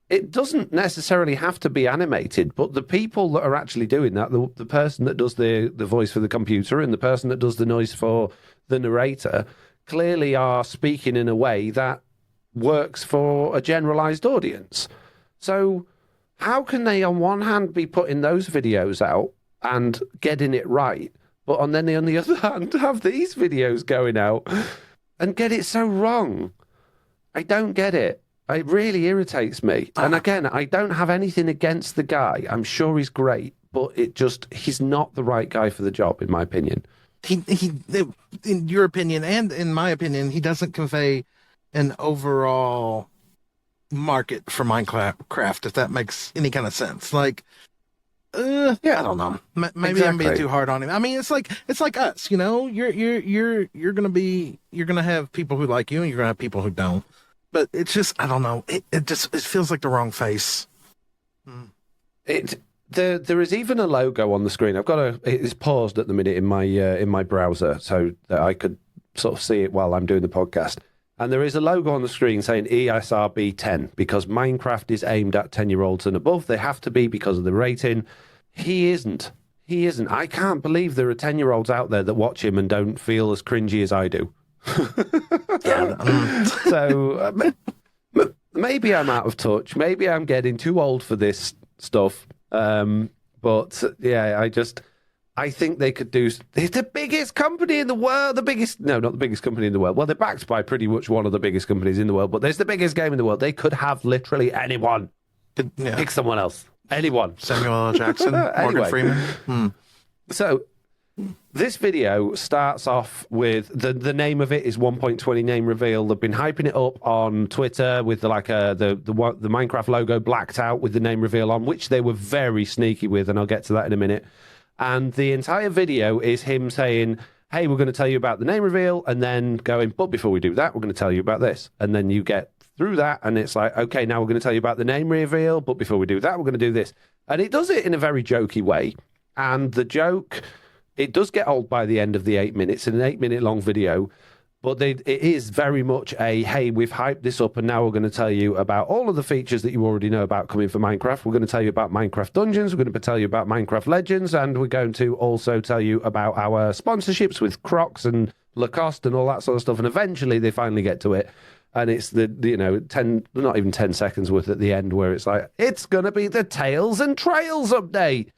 It doesn't necessarily have to be animated, but the people that are actually doing that, the person that does the voice for the computer and the person that does the noise for the narrator, clearly are speaking in a way that works for a generalized audience. So how can they on one hand be putting those videos out and getting it right, but on the other hand have these videos going out and get it so wrong? I don't get it. It really irritates me. And again, I don't have anything against the guy. I'm sure he's great, but he's not the right guy for the job, in my opinion. He in your opinion and in my opinion, he doesn't convey an overall market for Minecraft, if that makes any kind of sense. Like, I don't know. Maybe exactly. I'm being too hard on him. I mean, it's like us, you're gonna have people who like you, and you're gonna have people who don't. But it's just, I don't know. It feels like the wrong face. There is even a logo on the screen. It's paused at the minute in my browser so that I could sort of see it while I'm doing the podcast. And there is a logo on the screen saying ESRB 10 because Minecraft is aimed at 10-year-olds and above. They have to be because of the rating. He isn't. I can't believe there are 10-year-olds out there that watch him and don't feel as cringy as I do. So maybe I'm out of touch. Maybe I'm getting too old for this stuff. But yeah, I think they could do. It's the biggest company in the world. Not the biggest company in the world. Well, they're backed by pretty much one of the biggest companies in the world. But there's the biggest game in the world. They could have literally anyone. Pick someone else. Anyone. Samuel L. Jackson. Morgan Freeman. So this video starts off with the name of it is 1.20 name reveal. They've been hyping it up on Twitter with the Minecraft logo blacked out with the name reveal on, which they were very sneaky with, and I'll get to that in a minute. And the entire video is him saying, hey, we're going to tell you about the name reveal, and then going, but before we do that, we're going to tell you about this. And then you get through that, and it's like, okay, now we're going to tell you about the name reveal, but before we do that, we're going to do this. And it does it in a very jokey way. And the joke, it does get old by the end of the 8 minutes, an 8-minute long video, but it is very much hey, we've hyped this up, and now we're going to tell you about all of the features that you already know about coming for Minecraft. We're going to tell you about Minecraft Dungeons, we're going to tell you about Minecraft Legends, and we're going to also tell you about our sponsorships with Crocs and Lacoste and all that sort of stuff. And eventually they finally get to it, and it's the 10, not even 10 seconds worth at the end, where it's like, it's going to be the Tales and Trails update,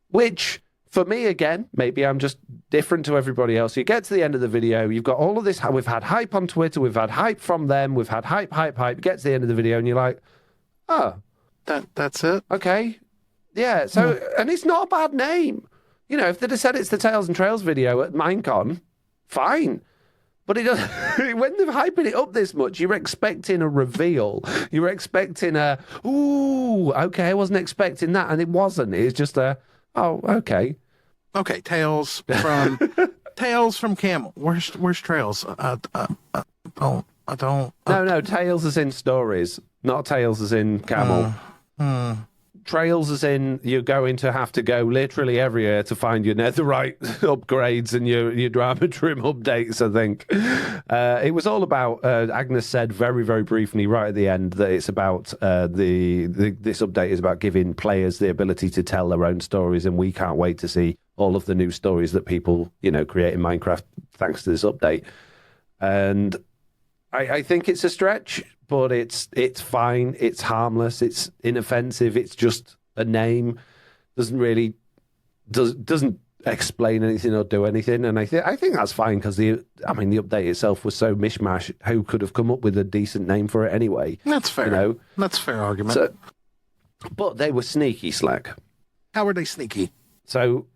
which, for me, again, maybe I'm just different to everybody else. You get to the end of the video, you've got all of this. We've had hype on Twitter, we've had hype from them, we've had hype. You get to the end of the video and you're like, oh. That's it? Okay. Yeah, so, and it's not a bad name. If they'd have said it's the Tales and Trails video at Minecon, fine. But it doesn't, when they're hyping it up this much, you're expecting a reveal. You're expecting ooh, okay, I wasn't expecting that. And it wasn't. It's just oh, okay. Okay, Tales from Camel. Where's Trails? I don't. No, Tales as in stories, not Tales as in camel. Trails as in you're going to have to go literally everywhere to find your netherite upgrades and your drama trim updates, I think. It was all about, Agnes said very, very briefly right at the end that it's about, this update is about giving players the ability to tell their own stories, and we can't wait to see all of the new stories that people, create in Minecraft thanks to this update. And I think it's a stretch, but it's fine. It's harmless. It's inoffensive. It's just a name. Doesn't explain anything or do anything. And I think that's fine because the update itself was so mishmash. Who could have come up with a decent name for it anyway? That's fair. That's a fair argument. But they were sneaky, Slack. How are they sneaky? So,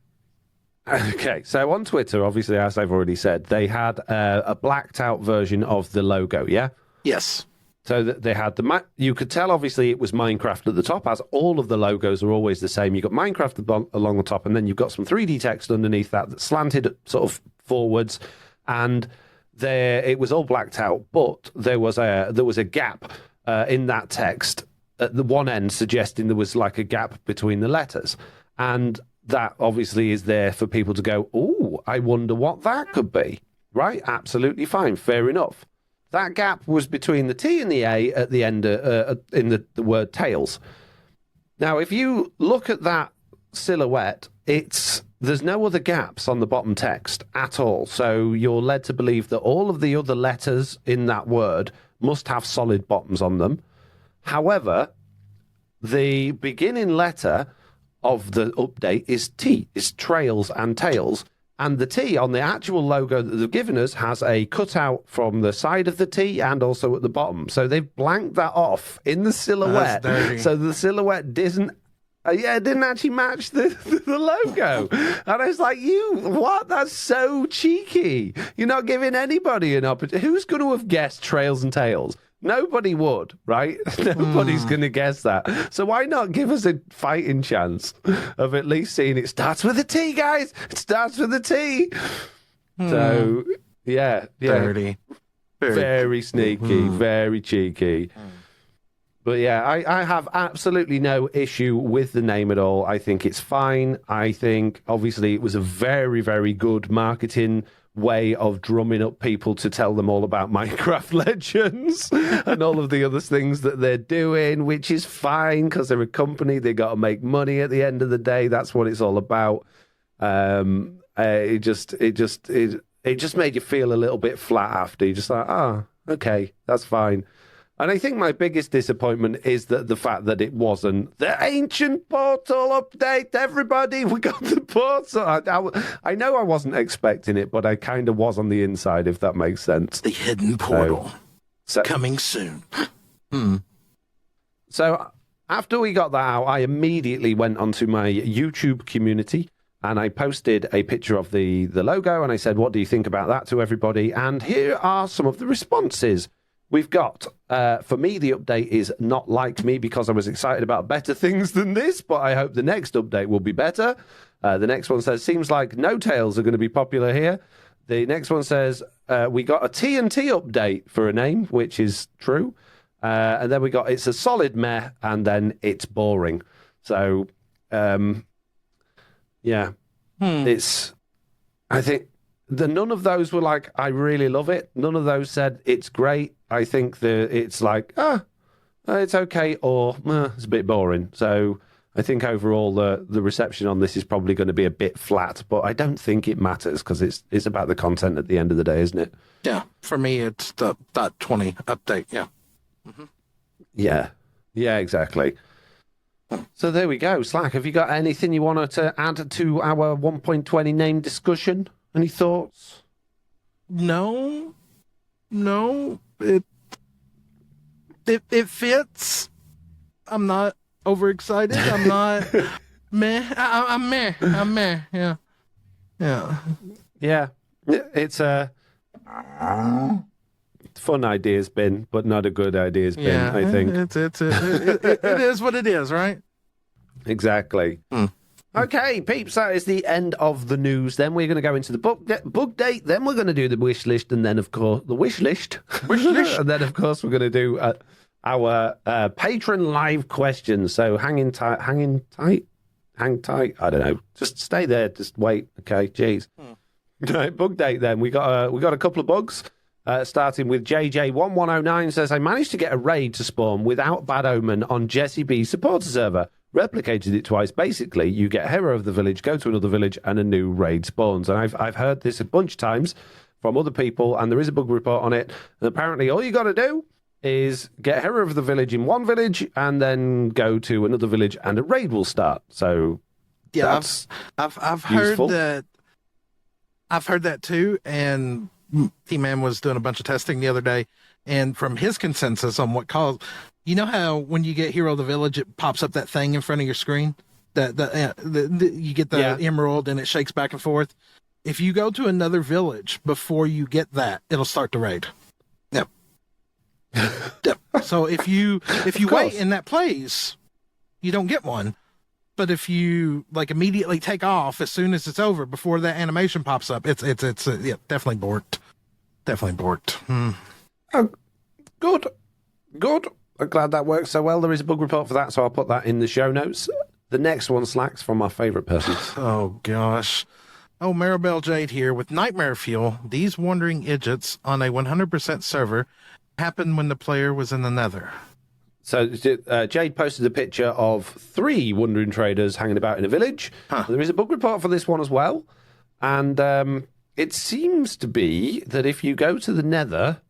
okay. So on Twitter, obviously, as I've already said, they had a blacked out version of the logo, yeah? Yes. So that they had you could tell, obviously, it was Minecraft at the top, as all of the logos are always the same. You've got Minecraft along the top, and then you've got some 3D text underneath that slanted sort of forwards, and it was all blacked out, but there was a gap in that text at the one end, suggesting there was like a gap between the letters, and that obviously is there for people to go, "Oh, I wonder what that could be." Right? Absolutely fine, fair enough. That gap was between the T and the A at the end in the word tails. Now, if you look at that silhouette, there's no other gaps on the bottom text at all. So you're led to believe that all of the other letters in that word must have solid bottoms on them. However, the beginning letter of the update is T, is trails and tails. And the T on the actual logo that they've given us has a cutout from the side of the T and also at the bottom. So they've blanked that off in the silhouette. So the silhouette didn't actually match the logo. And I was like, what? That's so cheeky. You're not giving anybody an opportunity. Who's going to have guessed trails and tails? Nobody would, right? Nobody's going to guess that. So why not give us a fighting chance of at least seeing it starts with a T, guys? It starts with a T. So, yeah. Dirty. Very sneaky, very cheeky. But yeah, I have absolutely no issue with the name at all. I think it's fine. I think, obviously, it was a very, very good marketing way of drumming up people to tell them all about Minecraft Legends and all of the other things that they're doing, which is fine because they're a company. They got to make money at the end of the day. That's what it's all about. It just made you feel a little bit flat after. You're just like, okay, that's fine. And I think my biggest disappointment is that the fact that it wasn't the ancient portal update. Everybody, we got the portal. I know I wasn't expecting it, but I kind of was on the inside, if that makes sense. The hidden portal. Coming soon. So after we got that out, I immediately went onto my YouTube community and I posted a picture of the logo and I said, what do you think about that to everybody? And here are some of the responses. We've got, for me, the update is not like me because I was excited about better things than this, but I hope the next update will be better. The next one says, seems like no tails are going to be popular here. The next one says, we got a TNT update for a name, which is true. And then we got, it's a solid meh, and then it's boring. So, yeah, it's, I think, none of those were like, I really love it. None of those said, it's great. I think it's like, it's okay, or it's a bit boring. So I think overall the reception on this is probably going to be a bit flat, but I don't think it matters because it's about the content at the end of the day, isn't it? Yeah, for me, it's the .20 update, yeah. Mm-hmm. Yeah, exactly. So there we go. Slack, have you got anything you wanted to add to our 1.20 name discussion? Any thoughts? No. It fits. I'm not overexcited. I'm not meh. I'm meh. Yeah. It's a fun idea's bin, but not a good idea's bin. I think it is what it is, right? Exactly. Okay, peeps, that is the end of the news. Then we're going to go into the bug date. Then we're going to do the wish list, and then, of course, the wish list. And then, of course, we're going to do our patron live questions. So hang tight. I don't know. Just stay there. Just wait. Okay, jeez. Right, bug date. Then we got a couple of bugs. Starting with JJ1109 says, I managed to get a raid to spawn without bad omen on Jesse B's supporter server. Replicated it twice. Basically, you get hero of the village, go to another village, and a new raid spawns. And I've heard this a bunch of times from other people, and there is a bug report on it. And apparently, all you got to do is get hero of the village in one village, and then go to another village, and a raid will start. So, yeah, that's I've heard that. I've heard that too, and T-Man was doing a bunch of testing the other day, And from his consensus on what caused, you know how when you get Hero of the Village, it pops up that thing in front of your screen? You get the emerald and it shakes back and forth. If you go to another village before you get that, it'll start the raid. Yep. Yep. So if you wait and that plays, you don't get one. But if you like immediately take off as soon as it's over before that animation pops up, it's definitely borked. Definitely borked. Oh, good. I'm glad that works so well. There is a bug report for that, so I'll put that in the show notes. The next one, Slacks, from our favourite person. Oh, gosh. Oh, Maribel Jade here. With Nightmare Fuel, these wandering idiots on a 100% server happened when the player was in the Nether. So Jade posted a picture of 3 wandering traders hanging about in a village. Huh. There is a bug report for this one as well. And it seems to be that if you go to the Nether,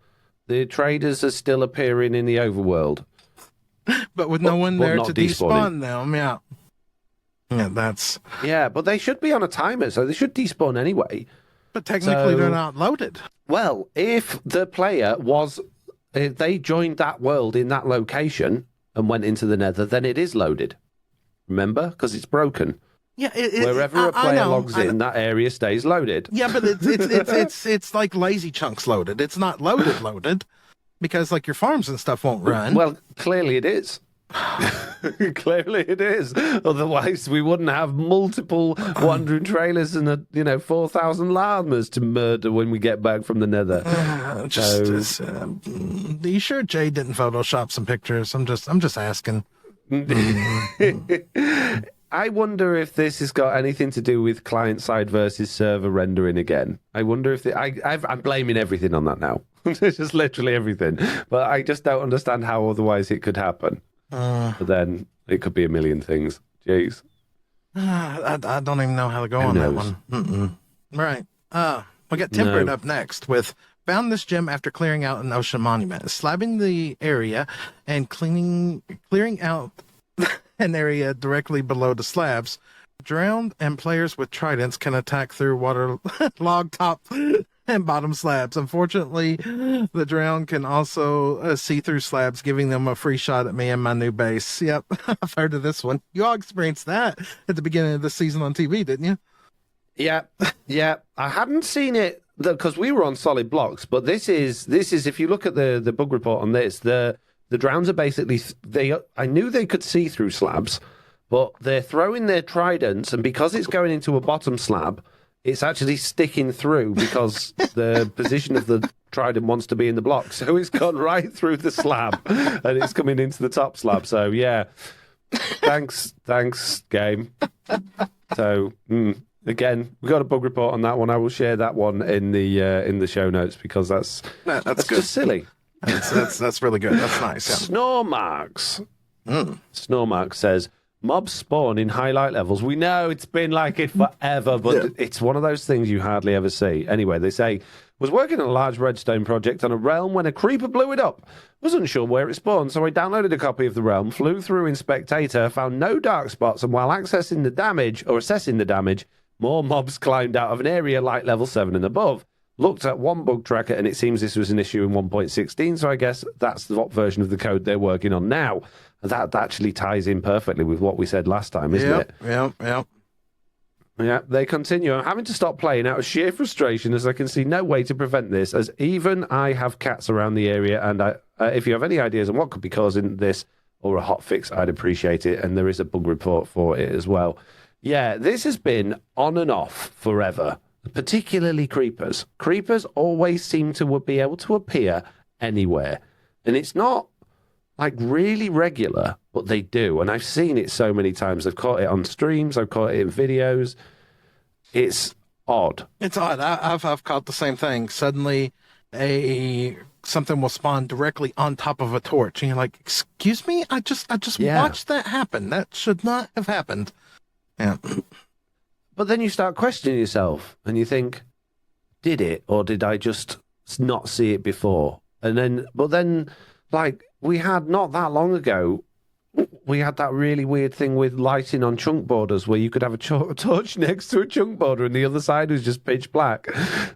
the traders are still appearing in the overworld. But with no one there to despawn them, yeah. Yeah, that's... Yeah, but they should be on a timer, so they should despawn anyway. But technically they're not loaded. Well, if the player was... If they joined that world in that location and went into the Nether, then it is loaded. Remember? Because it's broken. Yeah, wherever a player logs in, that area stays loaded. Yeah, but it's like lazy chunks loaded. It's not loaded because like your farms and stuff won't run. Well, clearly it is. Clearly it is. Otherwise, we wouldn't have multiple wandering trailers and 4,000 llamas to murder when we get back from the Nether. Are you sure Jay didn't Photoshop some pictures? I'm just asking. I wonder if this has got anything to do with client-side versus server rendering again. I wonder if... I'm blaming everything on that now. It's just literally everything. But I just don't understand how otherwise it could happen. But then it could be a million things. Jeez. I don't even know how to go on that one. Right. We got Temperate up next with... Found this gem after clearing out an ocean monument. Slabbing the area and clearing out... an area directly below the slabs. Drowned and players with tridents can attack through waterlogged top and bottom slabs. Unfortunately, the drowned can also see through slabs, giving them a free shot at me and my new base. Yep, I've heard of this one. You all experienced that at the beginning of the season on TV, didn't you? Yeah. I hadn't seen it because we were on solid blocks, but this is if you look at the bug report on this, the drowns are basically, I knew they could see through slabs, but they're throwing their tridents, and because it's going into a bottom slab, it's actually sticking through because the position of the trident wants to be in the block. So it's gone right through the slab, and it's coming into the top slab. So, yeah. Thanks, game. So, again, we got a bug report on that one. I will share that one in the show notes because that's good. Just silly. That's really good. That's nice. Yeah. Snormarks. Snormarks says, mobs spawn in highlight levels. We know it's been like it forever, but it's one of those things you hardly ever see. Anyway, they say, was working on a large redstone project on a realm when a creeper blew it up. Wasn't sure where it spawned, so I downloaded a copy of the realm, flew through in Spectator, found no dark spots, and while assessing the damage, more mobs climbed out of an area light level 7 and above. Looked at one bug tracker, and it seems this was an issue in 1.16, so I guess that's the version of the code they're working on now. That actually ties in perfectly with what we said last time, isn't it? Yep. Yeah, they continue. I'm having to stop playing out of sheer frustration as I can see no way to prevent this, as even I have cats around the area, and if you have any ideas on what could be causing this or a hot fix, I'd appreciate it, and there is a bug report for it as well. Yeah, this has been on and off forever. Particularly creepers. Creepers always seem to be able to appear anywhere. And it's not like really regular, but they do. And I've seen it so many times. I've caught it on streams. I've caught it in videos. It's odd. It's odd. I've caught the same thing. Suddenly something will spawn directly on top of a torch. And you're like, excuse me? I just watched that happen. That should not have happened. Yeah. But then you start questioning yourself and you think, did it, or did I just not see it before? But then, like, we had not that long ago, we had that really weird thing with lighting on chunk borders where you could have a torch next to a chunk border and the other side was just pitch black.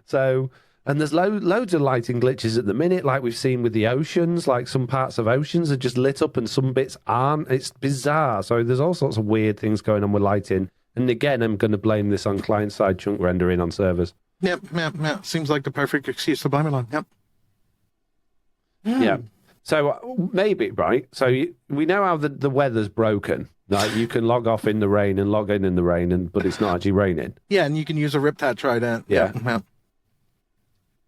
So And there's loads of lighting glitches at the minute, like we've seen with the oceans. Like some parts of oceans are just lit up and some bits aren't. It's bizarre. So there's all sorts of weird things going on with lighting. And again, I'm going to blame this on client-side chunk rendering on servers. Yep. Seems like the perfect excuse to blame it on. Yep. Yeah. So maybe, right? So we know how the weather's broken. Like you can log off in the rain and log in the rain, but it's not actually raining. Yeah, and you can use a Riptide Trident. Yeah.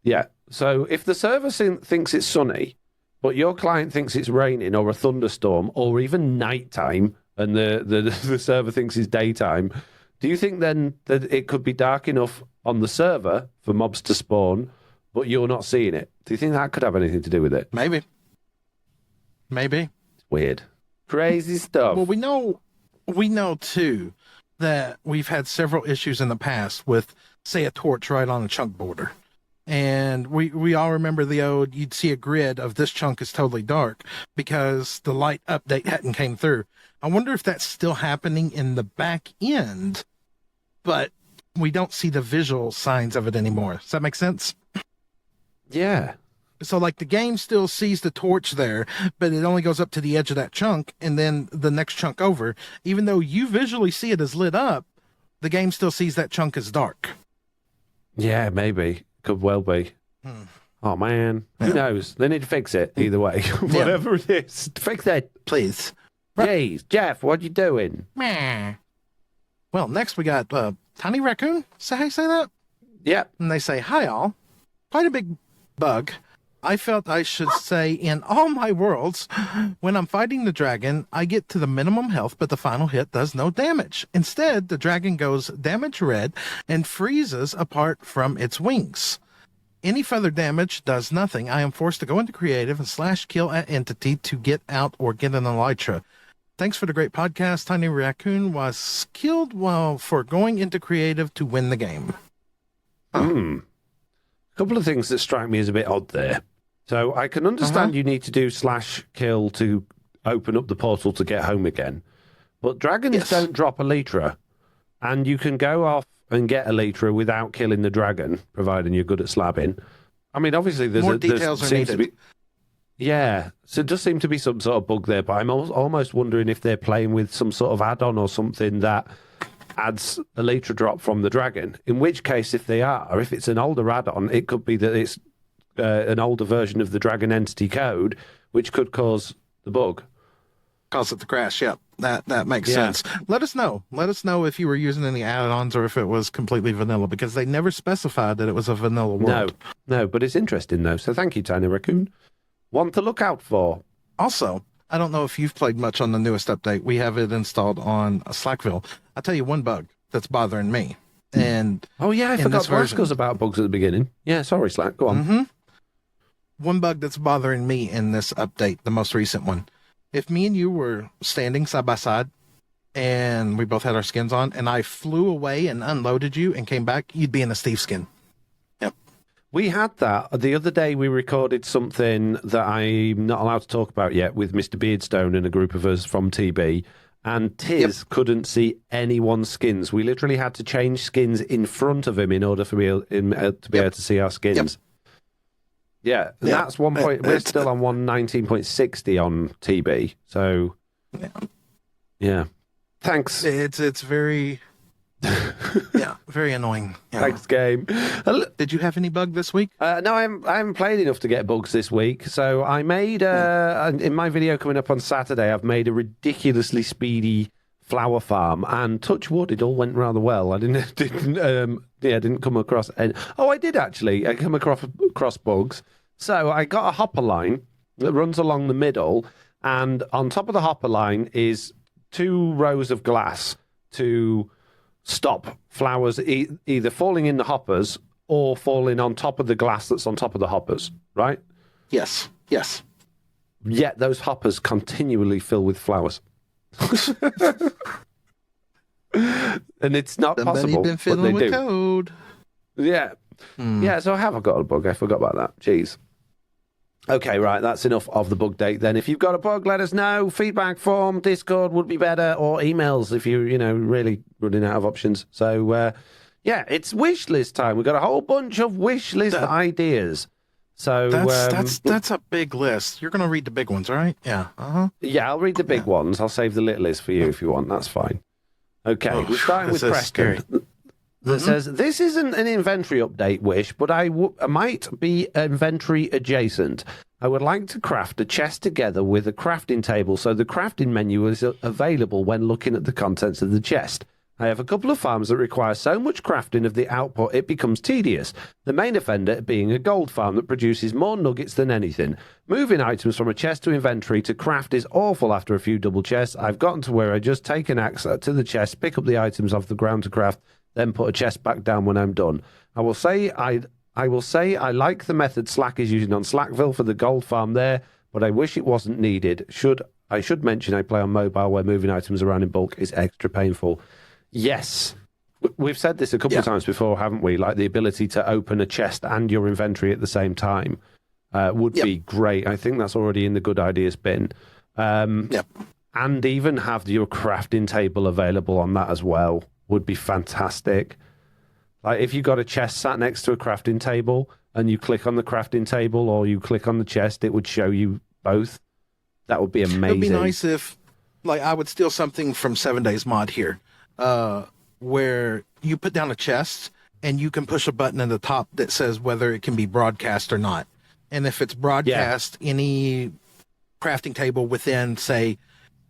Yeah. So if the server thinks it's sunny, but your client thinks it's raining or a thunderstorm or even nighttime, and the server thinks it's daytime, do you think then that it could be dark enough on the server for mobs to spawn, but you're not seeing it? Do you think that could have anything to do with it? Maybe. It's weird. Crazy stuff. Well, we know too that we've had several issues in the past with, say, a torch right on a chunk border. And we all remember you'd see a grid of this chunk is totally dark because the light update hadn't came through. I wonder if that's still happening in the back end, but we don't see the visual signs of it anymore. Does that make sense? Yeah. So, like, the game still sees the torch there, but it only goes up to the edge of that chunk and then the next chunk over. Even though you visually see it as lit up, the game still sees that chunk as dark. Yeah, maybe. Could well be. Oh, man. Who knows? They need to fix it either way. Whatever it is. Fix it. Please. Jeez, Jeff, what you doing? Meh. Well, next we got Tiny Raccoon. Say that? Yep. And they say, hi, all. Quite a big bug. I felt I should say in all my worlds, when I'm fighting the dragon, I get to the minimum health, but the final hit does no damage. Instead, the dragon goes damage red and freezes apart from its wings. Any further damage does nothing. I am forced to go into creative and /kill an entity to get out or get an elytra. Thanks for the great podcast. Tiny Raccoon was killed while for going into creative to win the game. A couple of things that strike me as a bit odd there. So I can understand you need to do /kill to open up the portal to get home again. But dragons don't drop elytra. And you can go off and get elytra without killing the dragon, providing you're good at slabbing. I mean, obviously, there's more details are needed. Yeah, so it does seem to be some sort of bug there, but I'm almost wondering if they're playing with some sort of add-on or something that adds elytra drop from the dragon. In which case, if they are, or if it's an older add-on, it could be that it's an older version of the dragon entity code, which could cause the bug. Cause it to crash, yep. That makes sense. Let us know. Let us know if you were using any add-ons or if it was completely vanilla, because they never specified that it was a vanilla world. No, but it's interesting, though. So thank you, Tiny Raccoon. One to look out for. Also, I don't know if you've played much on the newest update. We have it installed on Slackville. I'll tell you one bug that's bothering me. And oh, yeah, I forgot to ask us about bugs at the beginning. Yeah, sorry, Slack. Go on. One bug that's bothering me in this update, the most recent one. If me and you were standing side by side and we both had our skins on and I flew away and unloaded you and came back, you'd be in a Steve skin. Yep. We had that. The other day we recorded something that I'm not allowed to talk about yet with Mr. Beardstone and a group of us from TB. And Tiz couldn't see anyone's skins. We literally had to change skins in front of him in order for me to be able to see our skins. Yeah, that's one point. We're still on 119.60 on TB. So, yeah. Thanks. It's very, very annoying. Yeah. Thanks, game. Did you have any bug this week? No, I haven't played enough to get bugs this week. So I made in my video coming up on Saturday, I've made a ridiculously speedy flower farm, and touch wood, it all went rather well. I didn't come across any. Oh, I did actually. I come across bugs. So I got a hopper line that runs along the middle, and on top of the hopper line is 2 rows of glass to stop flowers either falling in the hoppers or falling on top of the glass that's on top of the hoppers, right? Yes. Yet those hoppers continually fill with flowers. And it's not possible. Been fiddling with code. Yeah. Yeah, so have I got a bug? I forgot about that. Jeez. Okay, right, that's enough of the bug date then. If you've got a bug, let us know. Feedback form, Discord would be better, or emails if you're, really running out of options. So, Yeah, it's wish list time. We've got a whole bunch of wish list ideas. So that's a big list. You're going to read the big ones, right? Yeah. Yeah, I'll read the big ones. I'll save the little list for you if you want. That's fine. Okay, we're starting with Preston. That says, this isn't an inventory update wish, but I might be inventory adjacent. I would like to craft a chest together with a crafting table so the crafting menu is available when looking at the contents of the chest. I have a couple of farms that require so much crafting of the output it becomes tedious. The main offender being a gold farm that produces more nuggets than anything. Moving items from a chest to inventory to craft is awful after a few double chests. I've gotten to where I just take an axe to the chest, pick up the items off the ground to craft, then put a chest back down when I'm done. I will say I like the method Slack is using on Slackville for the gold farm there, but I wish it wasn't needed. I should mention I play on mobile where moving items around in bulk is extra painful. Yes, we've said this a couple of times before, haven't we? Like the ability to open a chest and your inventory at the same time would be great. I think that's already in the good ideas bin. And even have your crafting table available on that as well would be fantastic. Like if you got a chest sat next to a crafting table and you click on the crafting table or you click on the chest, it would show you both. That would be amazing. It would be nice if, like, I would steal something from 7 Days Mod here. Where you put down a chest and you can push a button in the top that says whether it can be broadcast or not. And if it's broadcast, any crafting table within, say,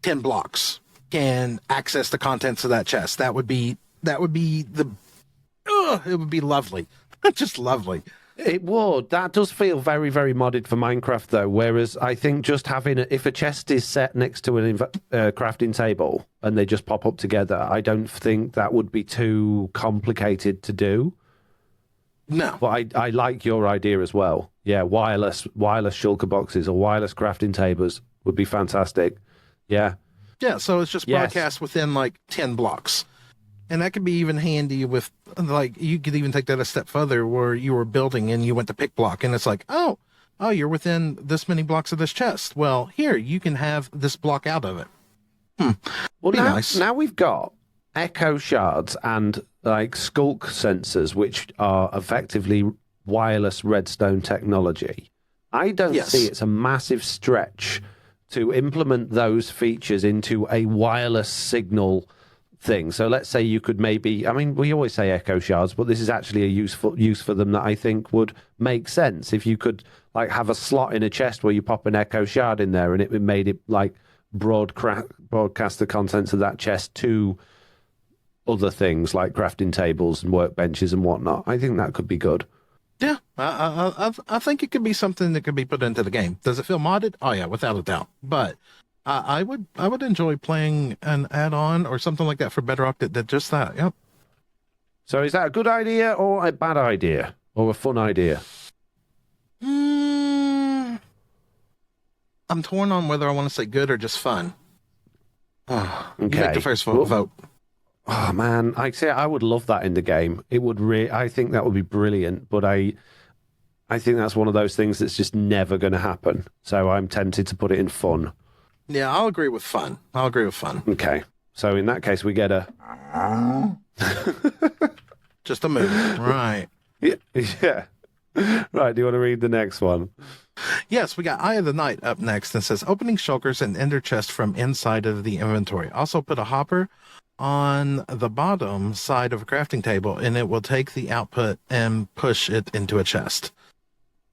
10 blocks can access the contents of that chest. It would be lovely. Just lovely. It would. That does feel very, very modded for Minecraft, though. Whereas I think just having if a chest is set next to an crafting table and they just pop up together, I don't think that would be too complicated to do. No, but I like your idea as well. Yeah, wireless shulker boxes or wireless crafting tables would be fantastic. Yeah. Yeah. So it's just broadcast within like 10 blocks. And that could be even handy with, like, you could even take that a step further where you were building and you went to pick block and it's like, oh, you're within this many blocks of this chest. Well, here, you can have this block out of it. Well, now we've got echo shards and, like, skulk sensors, which are effectively wireless redstone technology. I don't see it's a massive stretch to implement those features into a wireless signal thing. So let's say you could maybe, I mean, we always say echo shards, but this is actually a useful use for them that I think would make sense. If you could like have a slot in a chest where you pop an echo shard in there and it made it like broadcast the contents of that chest to other things like crafting tables and workbenches and whatnot. I think that could be good. Yeah, I think it could be something that could be put into the game. Does it feel modded? Oh yeah, without a doubt. But I would enjoy playing an add-on or something like that for Bedrock that did just that. Yep. So is that a good idea or a bad idea or a fun idea? I'm torn on whether I want to say good or just fun. Okay. You make the first vote. Oh man, I would love that in the game. It would I think that would be brilliant, but I think that's one of those things that's just never going to happen. So I'm tempted to put it in fun. Yeah, I'll agree with fun. Okay. So in that case, we get a... Just a move. Right. Yeah. Right, do you want to read the next one? Yes, we got Eye of the Night up next and says, opening shulkers and ender chest from inside of the inventory. Also put a hopper on the bottom side of a crafting table, and it will take the output and push it into a chest.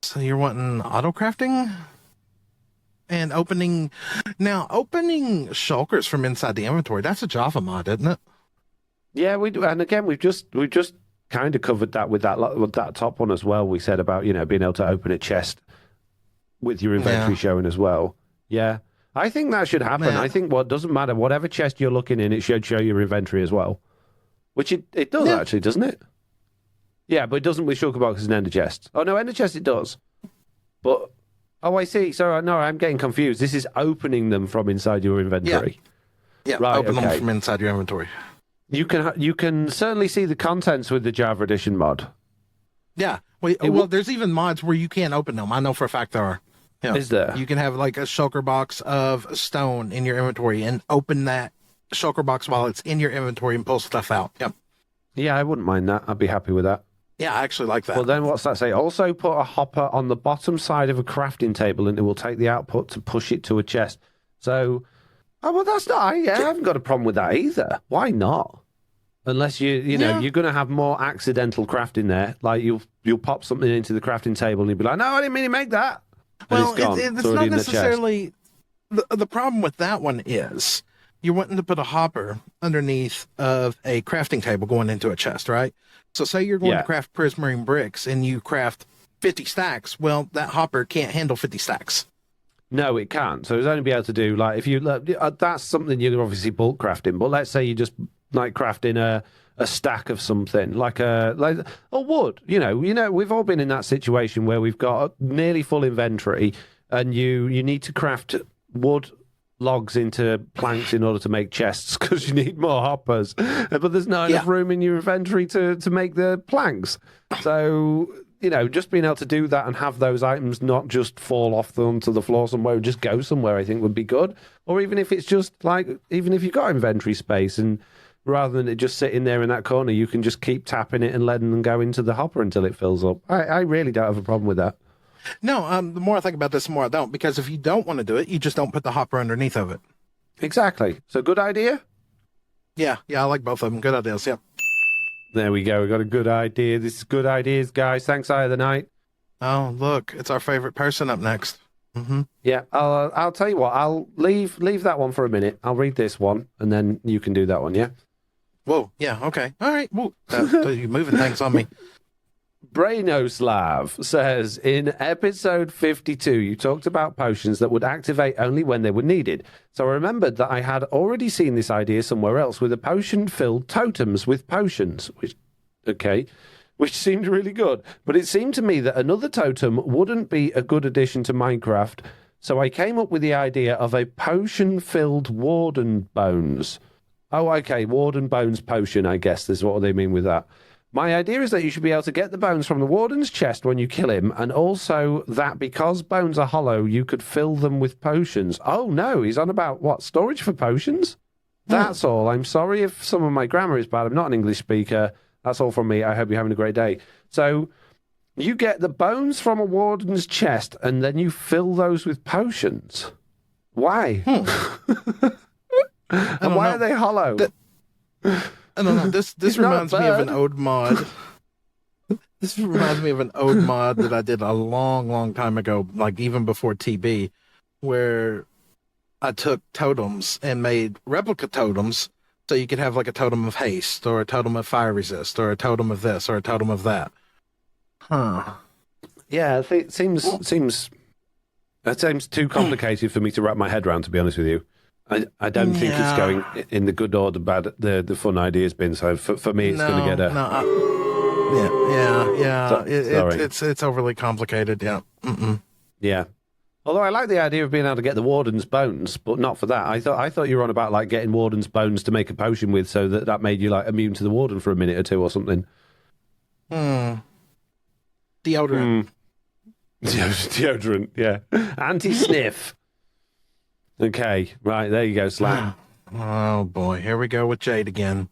So you're wanting auto crafting? And opening shulkers from inside the inventory, that's a Java mod, isn't it? Yeah, we do. And again, we've just kind of covered that with that top one as well. We said about, being able to open a chest with your inventory showing as well. Yeah. I think that should happen. I think doesn't matter, whatever chest you're looking in, it should show your inventory as well. Which it does actually, doesn't it? Yeah, but it doesn't with shulker boxes and ender chests. Oh no, ender chest it does. But oh, I see. So, no, I'm getting confused. This is opening them from inside your inventory. Yeah, right, open them from inside your inventory. You can certainly see the contents with the Java Edition mod. Yeah. Well, there's even mods where you can't open them. I know for a fact there are. Yeah. Is there? You can have like a shulker box of stone in your inventory and open that shulker box while it's in your inventory and pull stuff out. Yep. Yeah, I wouldn't mind that. I'd be happy with that. Yeah, I actually like that. Well, then what's that say? Also put a hopper on the bottom side of a crafting table and it will take the output to push it to a chest. So, well, that's not... I haven't got a problem with that either. Why not? Unless you're going to have more accidental crafting there. Like you'll pop something into the crafting table and you'll be like, no, I didn't mean to make that. And well, it's gone. it's not necessarily... The problem with that one is you're wanting to put a hopper underneath of a crafting table going into a chest, right? So say you're going to craft prismarine bricks and you craft 50 stacks. Well, that hopper can't handle 50 stacks. No, it can't. So it's only be able to do, like, if you... that's something you're obviously bulk crafting, but let's say you just, like, crafting a stack of something, like wood. You know, we've all been in that situation where we've got nearly full inventory and you need to craft wood logs into planks in order to make chests because you need more hoppers, but there's not enough room in your inventory to make the planks. So, just being able to do that and have those items not just fall off onto the floor somewhere, just go somewhere, I think would be good. Or even if it's just like, even if you've got inventory space and rather than it just sitting there in that corner, you can just keep tapping it and letting them go into the hopper until it fills up. I really don't have a problem with that. No, the more I think about this, the more I don't. Because if you don't want to do it, you just don't put the hopper underneath of it. Exactly. So good idea? Yeah, I like both of them. Good ideas, yeah. There we go. We got a good idea. This is good ideas, guys. Thanks, Eye of the Night. Oh, look, it's our favorite person up next. Mm-hmm. Yeah, I'll tell you what. I'll leave that one for a minute. I'll read this one, and then you can do that one, yeah? Whoa, yeah, okay. All right. Whoa, you're moving things on me. Brainoslav says, in episode 52, you talked about potions that would activate only when they were needed. So I remembered that I had already seen this idea somewhere else with a potion-filled totems with potions, which seemed really good. But it seemed to me that another totem wouldn't be a good addition to Minecraft, so I came up with the idea of a potion-filled Warden Bones. Oh, okay, Warden Bones potion, I guess is what they mean with that. My idea is that you should be able to get the bones from the Warden's chest when you kill him, and also that because bones are hollow, you could fill them with potions. Oh, no, he's on about, what, storage for potions? That's all. I'm sorry if some of my grammar is bad. I'm not an English speaker. That's all from me. I hope you're having a great day. So you get the bones from a Warden's chest, and then you fill those with potions. Why? And why are they hollow? I don't know. This reminds me of an old mod. This reminds me of an old mod that I did a long, long time ago, like even before TB, where I took totems and made replica totems so you could have like a totem of haste or a totem of fire resist or a totem of this or a totem of that. Huh. Yeah, it seems too complicated for me to wrap my head around, to be honest with you. I don't think it's going in the good or the bad, the fun ideas bin. So for me, it's going to get a... It's overly complicated, yeah. Mm-mm. Yeah. Although I like the idea of being able to get the Warden's bones, but not for that. I thought you were on about like getting Warden's bones to make a potion with, so that made you like immune to the Warden for a minute or two or something. Deodorant. Deodorant, yeah. Anti-sniff. Okay, right, there you go, Slack. Oh, boy, here we go with Jade again.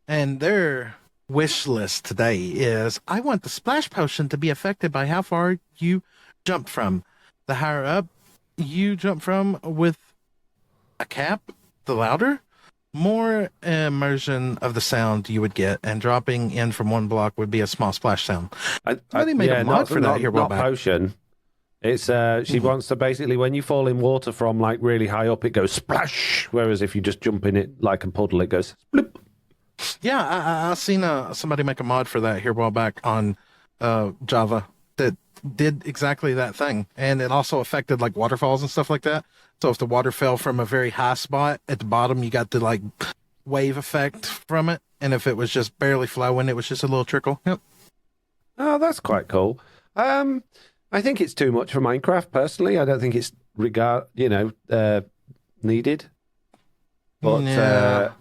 And their wish list today is, I want the splash potion to be affected by how far you jumped from. The higher up you jump from with a cap, the louder, more immersion of the sound you would get, and dropping in from one block would be a small splash sound. I made a mod for that here. Not potion. It's she wants to basically, when you fall in water from like really high up, it goes splash. Whereas if you just jump in it like a puddle, it goes splip. Yeah, I seen somebody make a mod for that here a while back on Java that did exactly that thing, and it also affected like waterfalls and stuff like that. So if the water fell from a very high spot at the bottom, you got the like wave effect from it, and if it was just barely flowing, it was just a little trickle. Yep. Oh, that's quite cool. I think it's too much for Minecraft, personally. I don't think it's needed. But,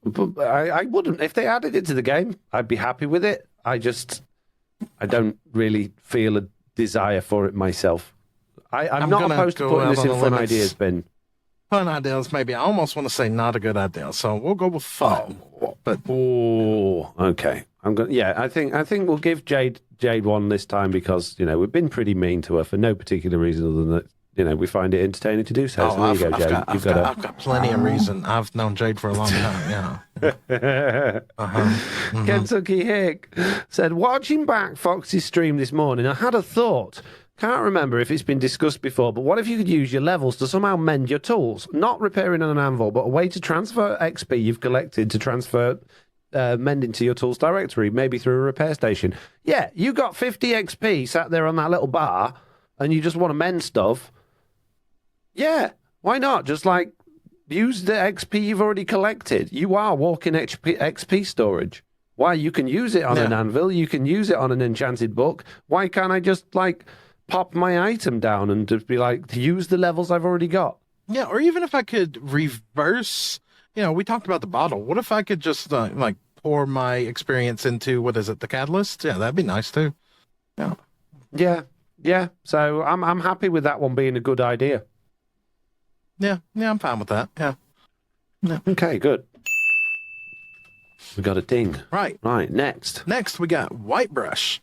but I wouldn't. If they added it to the game, I'd be happy with it. I don't really feel a desire for it myself. I'm not opposed to putting this in fun ideas bin. Fun ideas, maybe. I almost want to say not a good idea, so we'll go with fun. But oh, okay. I'm going. Yeah, I think we'll give Jade one this time because we've been pretty mean to her for no particular reason other than that we find it entertaining to do so. So there you go, Jade. I've got plenty of reason. I've known Jade for a long time. Kentucky Hick said, watching back Foxy's stream this morning, I had a thought. Can't remember if it's been discussed before, but what if you could use your levels to somehow mend your tools? Not repairing on an anvil, but a way to transfer XP you've collected to transfer mending to your tools directory, maybe through a repair station. Yeah, you got 50 XP sat there on that little bar, and you just want to mend stuff. Yeah, why not? Just use the XP you've already collected. You are walking XP storage. Why? You can use it on an anvil. You can use it on an enchanted book. Why can't I just pop my item down and just be to use the levels I've already got? Yeah, or even if I could reverse, we talked about the bottle. What if I could just pour my experience into, what is it, the catalyst? Yeah, that'd be nice too. Yeah. Yeah. So I'm happy with that one being a good idea. Yeah, I'm fine with that. Yeah. Okay, good. We got a ding. Right. Next. Next, we got white brush.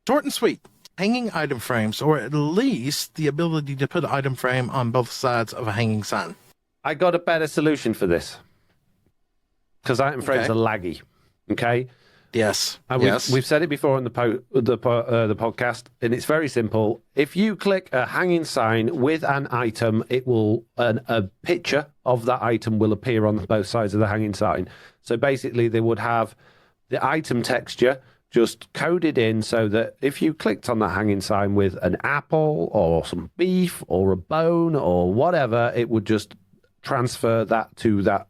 Short and sweet. Hanging item frames, or at least the ability to put an item frame on both sides of a hanging sign. I got a better solution for this. Because item frames are laggy. Okay? Yes. We've said it before on the podcast, and it's very simple. If you click a hanging sign with an item, it will a picture of that item will appear on both sides of the hanging sign. So basically, they would have the item texture just coded in so that if you clicked on that hanging sign with an apple or some beef or a bone or whatever, it would just transfer that to that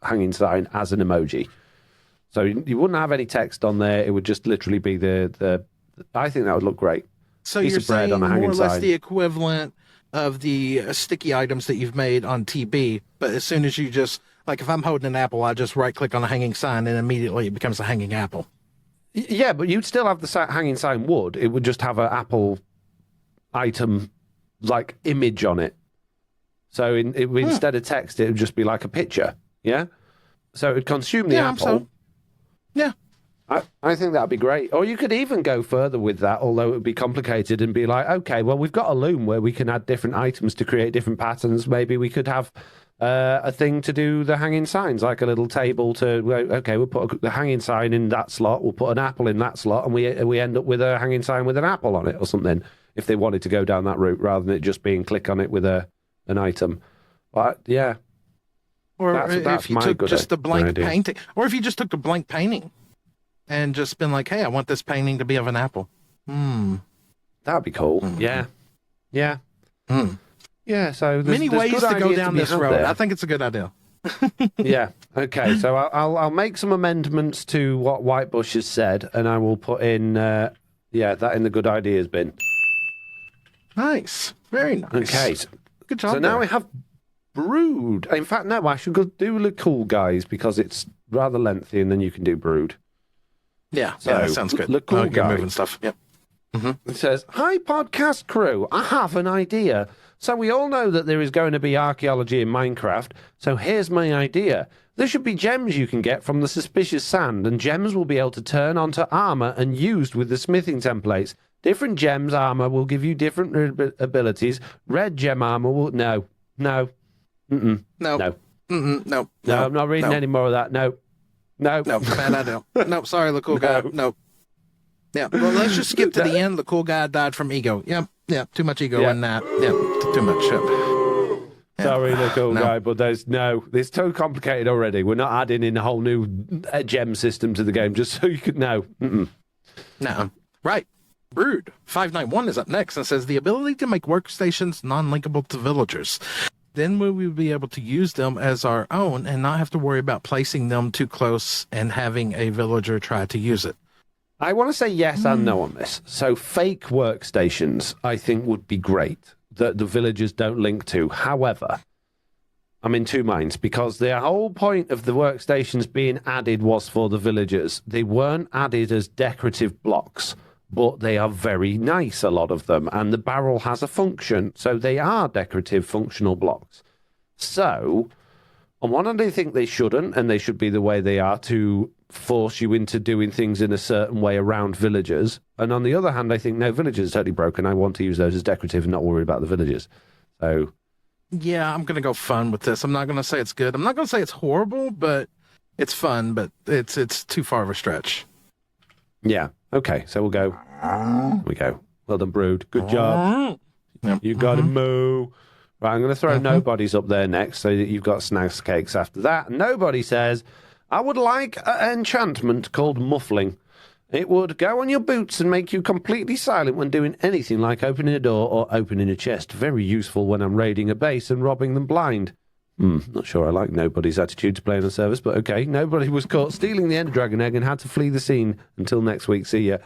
hanging sign as an emoji. So you wouldn't have any text on there. It would just literally be the I think that would look great. So you're saying more or less the equivalent of the sticky items that you've made on TB, but as soon as you just, if I'm holding an apple, I just right-click on a hanging sign and immediately it becomes a hanging apple. Yeah, but you'd still have the hanging sign would. It would just have an apple item, image on it. So instead of text, it would just be like a picture, yeah? So it would consume the apple. Yeah. I think that'd be great. Or you could even go further with that, although it would be complicated, and be okay, well, we've got a loom where we can add different items to create different patterns. Maybe we could have a thing to do the hanging signs, like a little table to, we'll put the hanging sign in that slot, we'll put an apple in that slot, and we end up with a hanging sign with an apple on it or something, if they wanted to go down that route, rather than it just being click on it with an item. But, yeah. Or if you took just the blank painting, or if you just took the blank painting and just been hey, I want this painting to be of an apple. That'd be cool. Yeah. Yeah. Yeah, so there's many ways to go down this road. I think it's a good idea. Yeah. Okay, so I'll make some amendments to what Whitebush has said, and I will put in that in the good ideas bin. Nice. Very nice. Okay. Good job. So now we have Brood. In fact, no, I should go do the Cool Guys because it's rather lengthy, and then you can do Brood. Yeah, that sounds good. The Cool Guy moving stuff. Yep. It says, "Hi, podcast crew. I have an idea. So we all know that there is going to be archaeology in Minecraft. So here's my idea. There should be gems you can get from the suspicious sand, and gems will be able to turn onto armor and used with the smithing templates. Different gems armor will give you different abilities. Red gem armor will no. I'm not reading any more of that. No, bad idea. No, sorry, the cool guy. No. Yeah, well, let's just skip to the end. The cool guy died from ego. Yeah, too much ego in that. Yeah, too much. Sorry, the cool guy, but it's too complicated already. We're not adding in a whole new gem system to the game just so you could know. No. Right. Brood 591 is up next and says the ability to make workstations non-linkable to villagers. Then we will be able to use them as our own and not have to worry about placing them too close and having a villager try to use it. I want to say yes and no on this. So fake workstations, I think, would be great that the villagers don't link to. However, I'm in two minds because the whole point of the workstations being added was for the villagers. They weren't added as decorative blocks, but they are very nice, a lot of them, and the barrel has a function, so they are decorative functional blocks. So On one hand, I think they shouldn't, and they should be the way they are to force you into doing things in a certain way around villagers. And on the other hand, I think, no, villagers are totally broken. I want to use those as decorative and not worry about the villagers. So, yeah, I'm going to go fun with this. I'm not going to say it's good. I'm not going to say it's horrible, but it's fun, but it's too far of a stretch. yeah. Okay, so we'll go. Here we go. Well done, Brood. Good job. Yep. You got to moo. Right, I'm going to throw Nobody's up there next, so that you've got Snags Cakes after that. Nobody says, I would like an enchantment called muffling. It would go on your boots and make you completely silent when doing anything like opening a door or opening a chest. Very useful when I'm raiding a base and robbing them blind. Not sure I like Nobody's attitude to playing on service, but okay. Nobody was caught stealing the Ender Dragon egg and had to flee the scene. Until next week, see ya.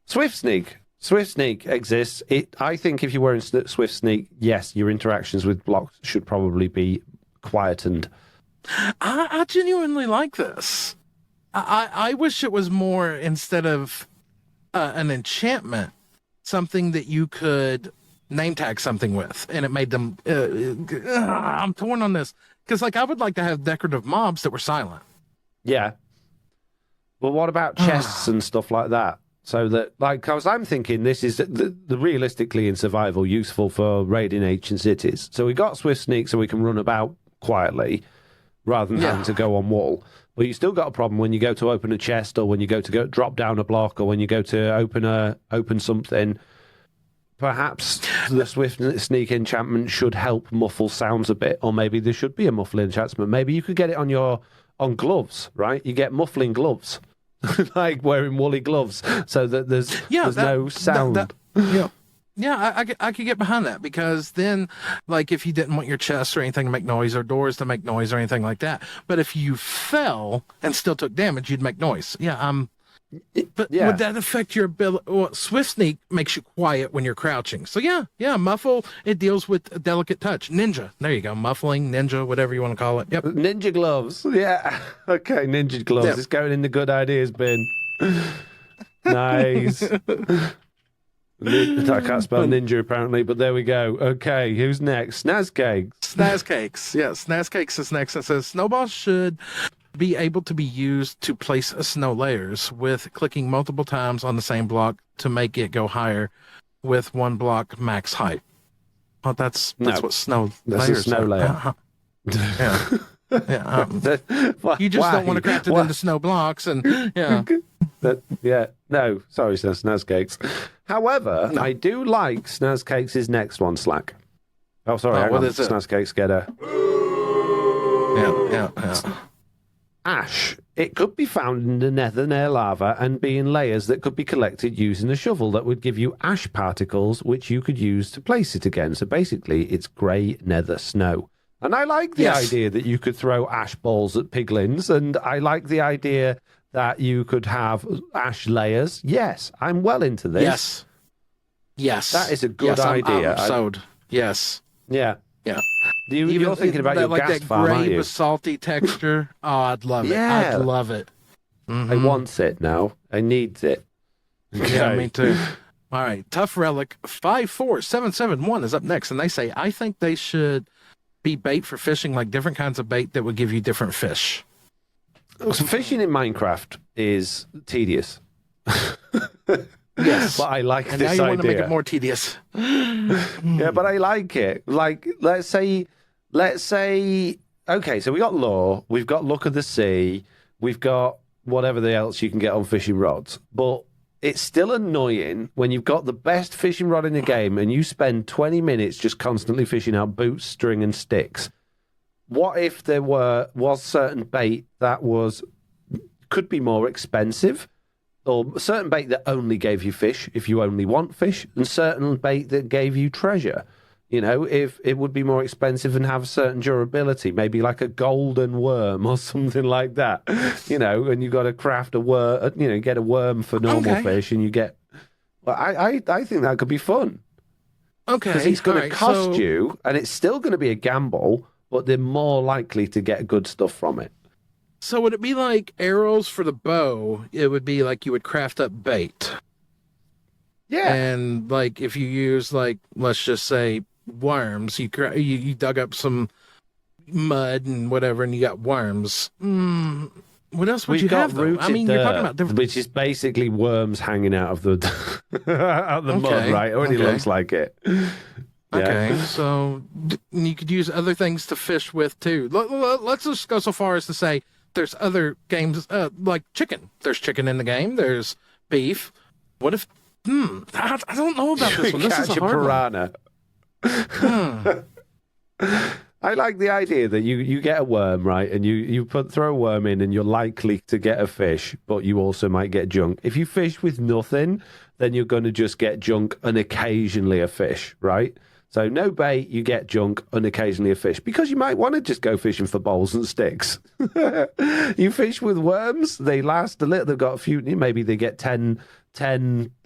Swift Sneak. Swift Sneak exists. I think if you were in Swift Sneak, yes, your interactions with blocks should probably be quietened. I genuinely like this. I wish it was more, instead of an enchantment, something that you could name tag something with, and it made them. I'm torn on this because, like, I would like to have decorative mobs that were silent. Yeah. Well, what about chests and stuff like that? So that, like, because I'm thinking this is the realistically in survival useful for raiding ancient cities. So we got Swift Sneak so we can run about quietly rather than having to go on wall. But you still got a problem when you go to open a chest, or when you go drop down a block, or when you go to open something. Perhaps the Swift Sneak enchantment should help muffle sounds a bit, or maybe there should be a muffling enchantment. Maybe you could get it on gloves, right? You get muffling gloves. Like wearing woolly gloves, so that there's no sound. I could get behind that, because then, like, if you didn't want your chests or anything to make noise, or doors to make noise, or anything like that, but if you fell and still took damage, you'd make noise. But would that affect your ability? Well, Swift Sneak makes you quiet when you're crouching. So muffle, it deals with a delicate touch. Ninja, there you go. Muffling, ninja, whatever you want to call it. Yep. Ninja gloves. Yeah. Okay, ninja gloves. Yep. It's going in the good ideas bin. Nice. I can't spell ninja apparently, but there we go. Okay, who's next? Snazcakes. Snazcakes. Yeah, Snazcakes is next. It says snowballs should be able to be used to place snow layers with clicking multiple times on the same block to make it go higher with one block max height. Oh, that's what snow that's layers a snow are. layer. You just don't want to craft it into snow blocks, and no, sorry, Snazcakes. However, I do like Snazcakes' next one, Slack. Oh, sorry, hang on. Snazcakes get a... Yeah. Ash. It could be found in the nether near lava and be in layers that could be collected using a shovel that would give you ash particles, which you could use to place it again. So basically, it's grey nether snow. And I like the idea that you could throw ash balls at piglins, and I like the idea that you could have ash layers. Yes, I'm well into this. Yes. That is a good idea. I'm sold. Yes. Yeah. Yeah. You're thinking about your gas farm, aren't you? Gray basalty texture. Oh, I'd love it. Yeah. I'd love it. Mm-hmm. I want it now. I need it. Okay. Yeah, me too. All right. Tough Relic 54771 is up next, and they say, I think they should be bait for fishing, like different kinds of bait that would give you different fish. So fishing in Minecraft is tedious. Yes. But I like and this idea. And now you want to make it more tedious. Yeah, but I like it. Like, let's say, okay, so we got lore, we've got look of the sea, we've got whatever else you can get on fishing rods, but it's still annoying when you've got the best fishing rod in the game and you spend 20 minutes just constantly fishing out boots, string, and sticks. What if there was certain bait that could be more expensive, or certain bait that only gave you fish if you only want fish, and certain bait that gave you treasure? You know, if it would be more expensive and have certain durability, maybe like a golden worm or something like that. You know, and you've got to craft a worm, you get a worm for normal fish, and you get... Well, I think that could be fun. Okay. Because it's going to cost you, and it's still going to be a gamble, but they're more likely to get good stuff from it. So would it be like arrows for the bow? It would be like you would craft up bait. Yeah. And like if you use, like, let's just say worms, you dug up some mud and whatever, and you got worms. What else would We've you got have, though? rooted I mean, you're talking dirt, about different... which is basically worms hanging out of the out of the mud, Okay, right? It already okay. looks like it. Yeah. Okay, so you could use other things to fish with, too. Let's just go so far as to say there's other games, like chicken. There's chicken in the game. There's beef. What if... I don't know about this one. This is Catch a a hard piranha. I like the idea that you get a worm, right, and you throw a worm in and you're likely to get a fish, but you also might get junk. If you fish with nothing, then you're going to just get junk and occasionally a fish, right? So no bait, you get junk and occasionally a fish, because you might want to just go fishing for bowls and sticks. You fish with worms, they last a little, they've got a few, maybe they get 10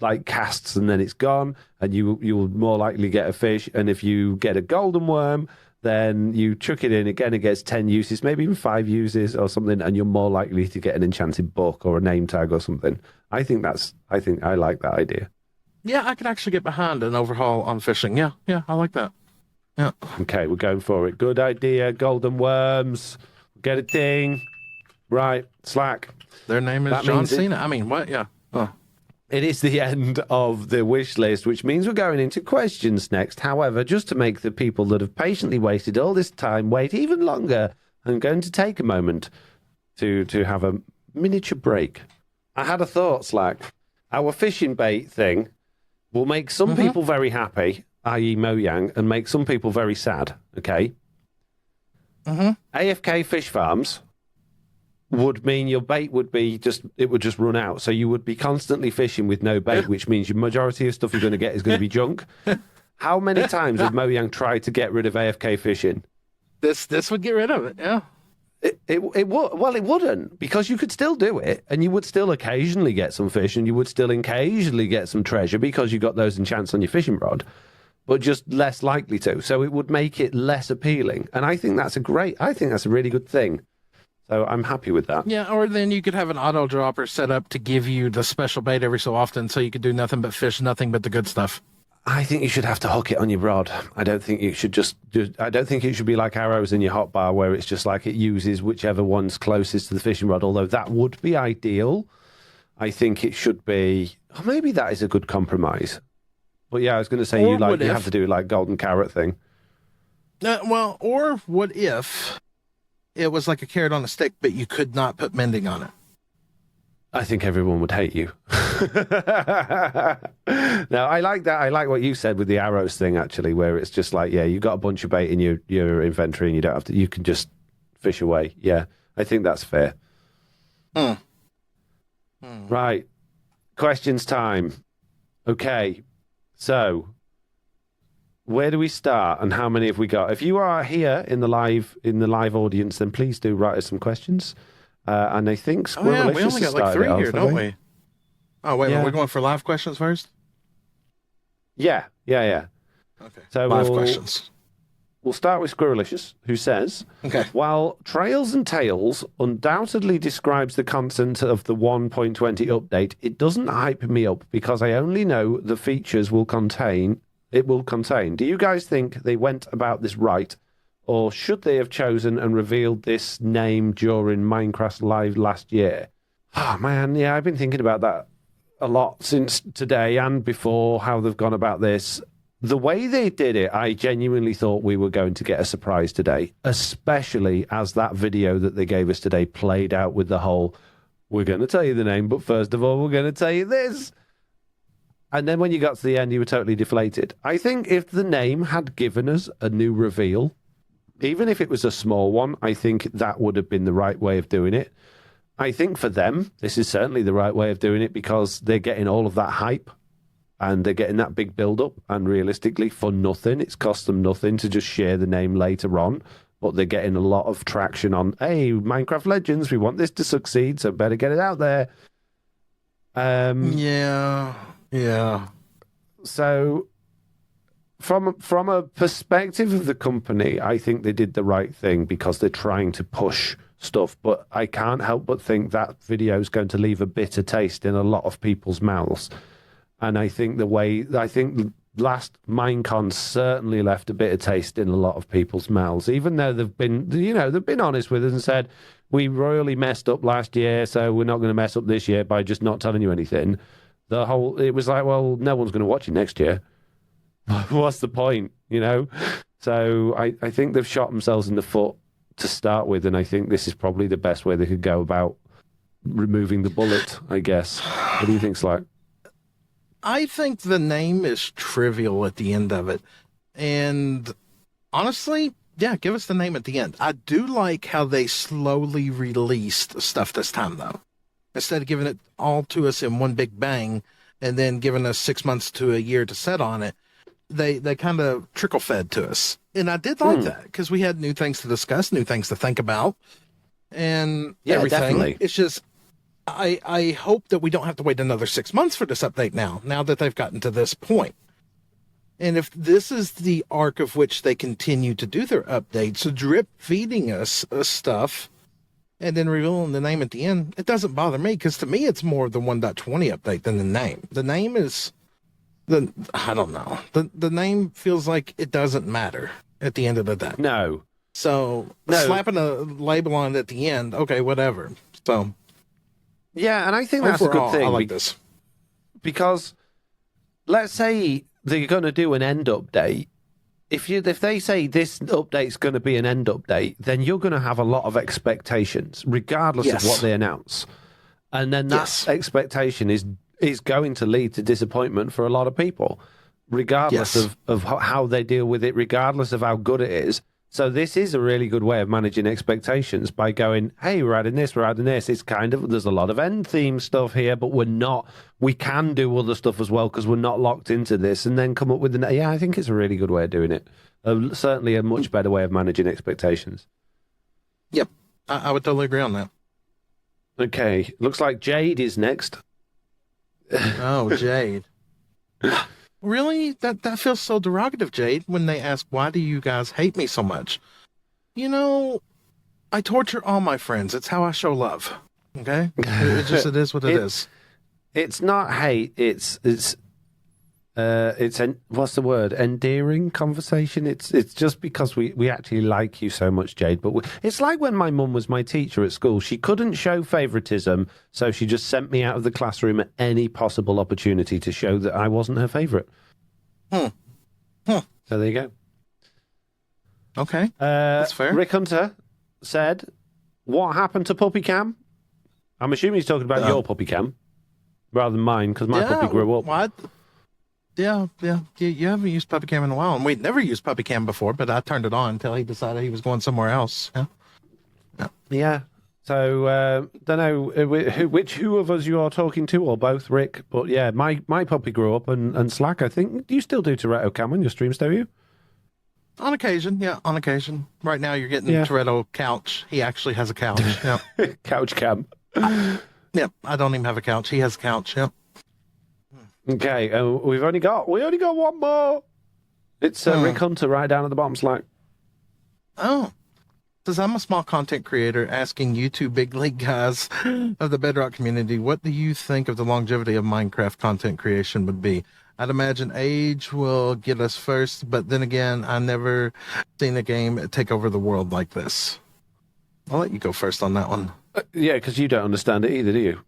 like casts and then it's gone, and you'll more likely get a fish. And if you get a golden worm, then you chuck it in again, it gets 10 uses, maybe even 5 uses or something, and you're more likely to get an enchanted book or a name tag or something. I think I like that idea. Yeah, I could actually get behind an overhaul on fishing. Yeah, I like that. Yeah. Okay, we're going for it. Good idea. Golden worms. Get a thing. Right, Slack. Their name is That John means it- Cena. I mean, what? Yeah. Oh. It is the end of the wish list, which means we're going into questions next. However, just to make the people that have patiently waited all this time wait even longer, I'm going to take a moment to have a miniature break. I had a thought, Slack. Our fishing bait thing will make some people very happy, i.e. Mojang, and make some people very sad, okay? AFK fish farms would mean your bait would just run out. So you would be constantly fishing with no bait, which means your majority of stuff you're going to get is going to be junk. How many times have Mojang tried to get rid of AFK fishing? This would get rid of it, yeah. It would. Well, it wouldn't, because you could still do it, and you would still occasionally get some fish, and you would still occasionally get some treasure because you got those enchants on your fishing rod, but just less likely to. So it would make it less appealing, and I think that's a really good thing. So I'm happy with that. Yeah, or then you could have an auto dropper set up to give you the special bait every so often, so you could do nothing but fish, nothing but the good stuff. I think you should have to hook it on your rod. I don't think you should I don't think it should be like arrows in your hotbar where it's just like it uses whichever one's closest to the fishing rod, although that would be ideal. I think it should be, or maybe that is a good compromise. But yeah, I was going to say you have to do like golden carrot thing. Or what if it was like a carrot on a stick, but you could not put mending on it? I think everyone would hate you. No, I like that. I like what you said with the arrows thing, actually, where it's just like, yeah, you've got a bunch of bait in your inventory and you can just fish away. Yeah, I think that's fair. Right. Questions time. Okay. So, where do we start and how many have we got? If you are here in the live audience, then please do write us some questions. And I think Squirrelicious we only got like 3 here, don't we? Oh, wait, Yeah. we're going for live questions first? Yeah. Okay. So live questions. We'll start with Squirrelicious, who says, Okay. while Trails and Tales undoubtedly describes the content of the 1.20 update, it doesn't hype me up because I only know the features it will contain. Do you guys think they went about this right? Or should they have chosen and revealed this name during Minecraft Live last year? Oh, man, yeah, I've been thinking about that a lot since today and before, how they've gone about this. The way they did it, I genuinely thought we were going to get a surprise today, especially as that video that they gave us today played out with the whole, we're going to tell you the name, but first of all, we're going to tell you this. And then when you got to the end, you were totally deflated. I think if the name had given us a new reveal, even if it was a small one, I think that would have been the right way of doing it. I think for them, this is certainly the right way of doing it because they're getting all of that hype and they're getting that big build-up. And realistically, for nothing, it's cost them nothing to just share the name later on. But they're getting a lot of traction on, hey, Minecraft Legends, we want this to succeed, so better get it out there. Yeah. So from a perspective of the company, I think they did the right thing because they're trying to push stuff. But I can't help but think that video is going to leave a bitter taste in a lot of people's mouths. And I think last Minecon certainly left a bitter taste in a lot of people's mouths, even though they've been honest with us and said, we royally messed up last year, so we're not going to mess up this year by just not telling you anything. It was like, well, no one's going to watch it next year. What's the point, So I think they've shot themselves in the foot to start with, and I think this is probably the best way they could go about removing the bullet, I guess. What do you think, Slack? I think the name is trivial at the end of it. And honestly, yeah, give us the name at the end. I do like how they slowly released stuff this time, though. Instead of giving it all to us in one big bang and then giving us 6 months to a year to set on it, they kind of trickle fed to us. And I did like that because we had new things to discuss, new things to think about, and everything. Definitely. It's just, I hope that we don't have to wait another 6 months for this update now that they've gotten to this point. And if this is the arc of which they continue to do their updates, drip feeding us stuff, and then revealing the name at the end, it doesn't bother me, because to me it's more the 1.20 update than the name. The name is, I don't know. The name feels like it doesn't matter at the end of the day. No. So slapping a label on it at the end, okay, whatever. So yeah, and I think that's a good thing. I like this. Because let's say they're going to do an end update. If they say this update's going to be an end update, then you're going to have a lot of expectations, regardless of what they announce. And then that expectation is going to lead to disappointment for a lot of people, regardless of how they deal with it, regardless of how good it is. So this is a really good way of managing expectations by going, hey, we're adding this. It's there's a lot of end theme stuff here, but we can do other stuff as well because we're not locked into this, and then come up with I think it's a really good way of doing it. Certainly a much better way of managing expectations. Yep. I would totally agree on that. Okay. Looks like Jade is next. Oh, Jade. Really? That feels so derogative, Jade, when they ask, why do you guys hate me so much? I torture all my friends. It's how I show love. Okay? It is what it is. It's not hate. It's what's the word? Endearing conversation. It's just because we actually like you so much, Jade. But it's like when my mum was my teacher at school. She couldn't show favoritism, so she just sent me out of the classroom at any possible opportunity to show that I wasn't her favorite. So there you go. Okay, that's fair. Rick Hunter said, "What happened to Puppy Cam?" I'm assuming he's talking about your Puppy Cam rather than mine, because my puppy grew up. What? Yeah. You haven't used Puppy Cam in a while, and we'd never used Puppy Cam before, but I turned it on until he decided he was going somewhere else. Yeah. So, don't know who of us you are talking to, or both, Rick. But yeah, my puppy grew up, and Slack, I think, you still do Toretto Cam on your streams, don't you? On occasion, yeah, on occasion. Right now you're getting Toretto Couch. He actually has a couch. Yeah. Couch Cam. Yeah, I don't even have a couch. He has a couch, yep. Okay, we only got one more. It's Rick Hunter right down at the bottom, Slack. Oh. Says, I'm a small content creator asking you two big league guys of the Bedrock community, what do you think of the longevity of Minecraft content creation would be? I'd imagine age will get us first, but then again, I've never seen a game take over the world like this. I'll let you go first on that one. Yeah, because you don't understand it either, do you?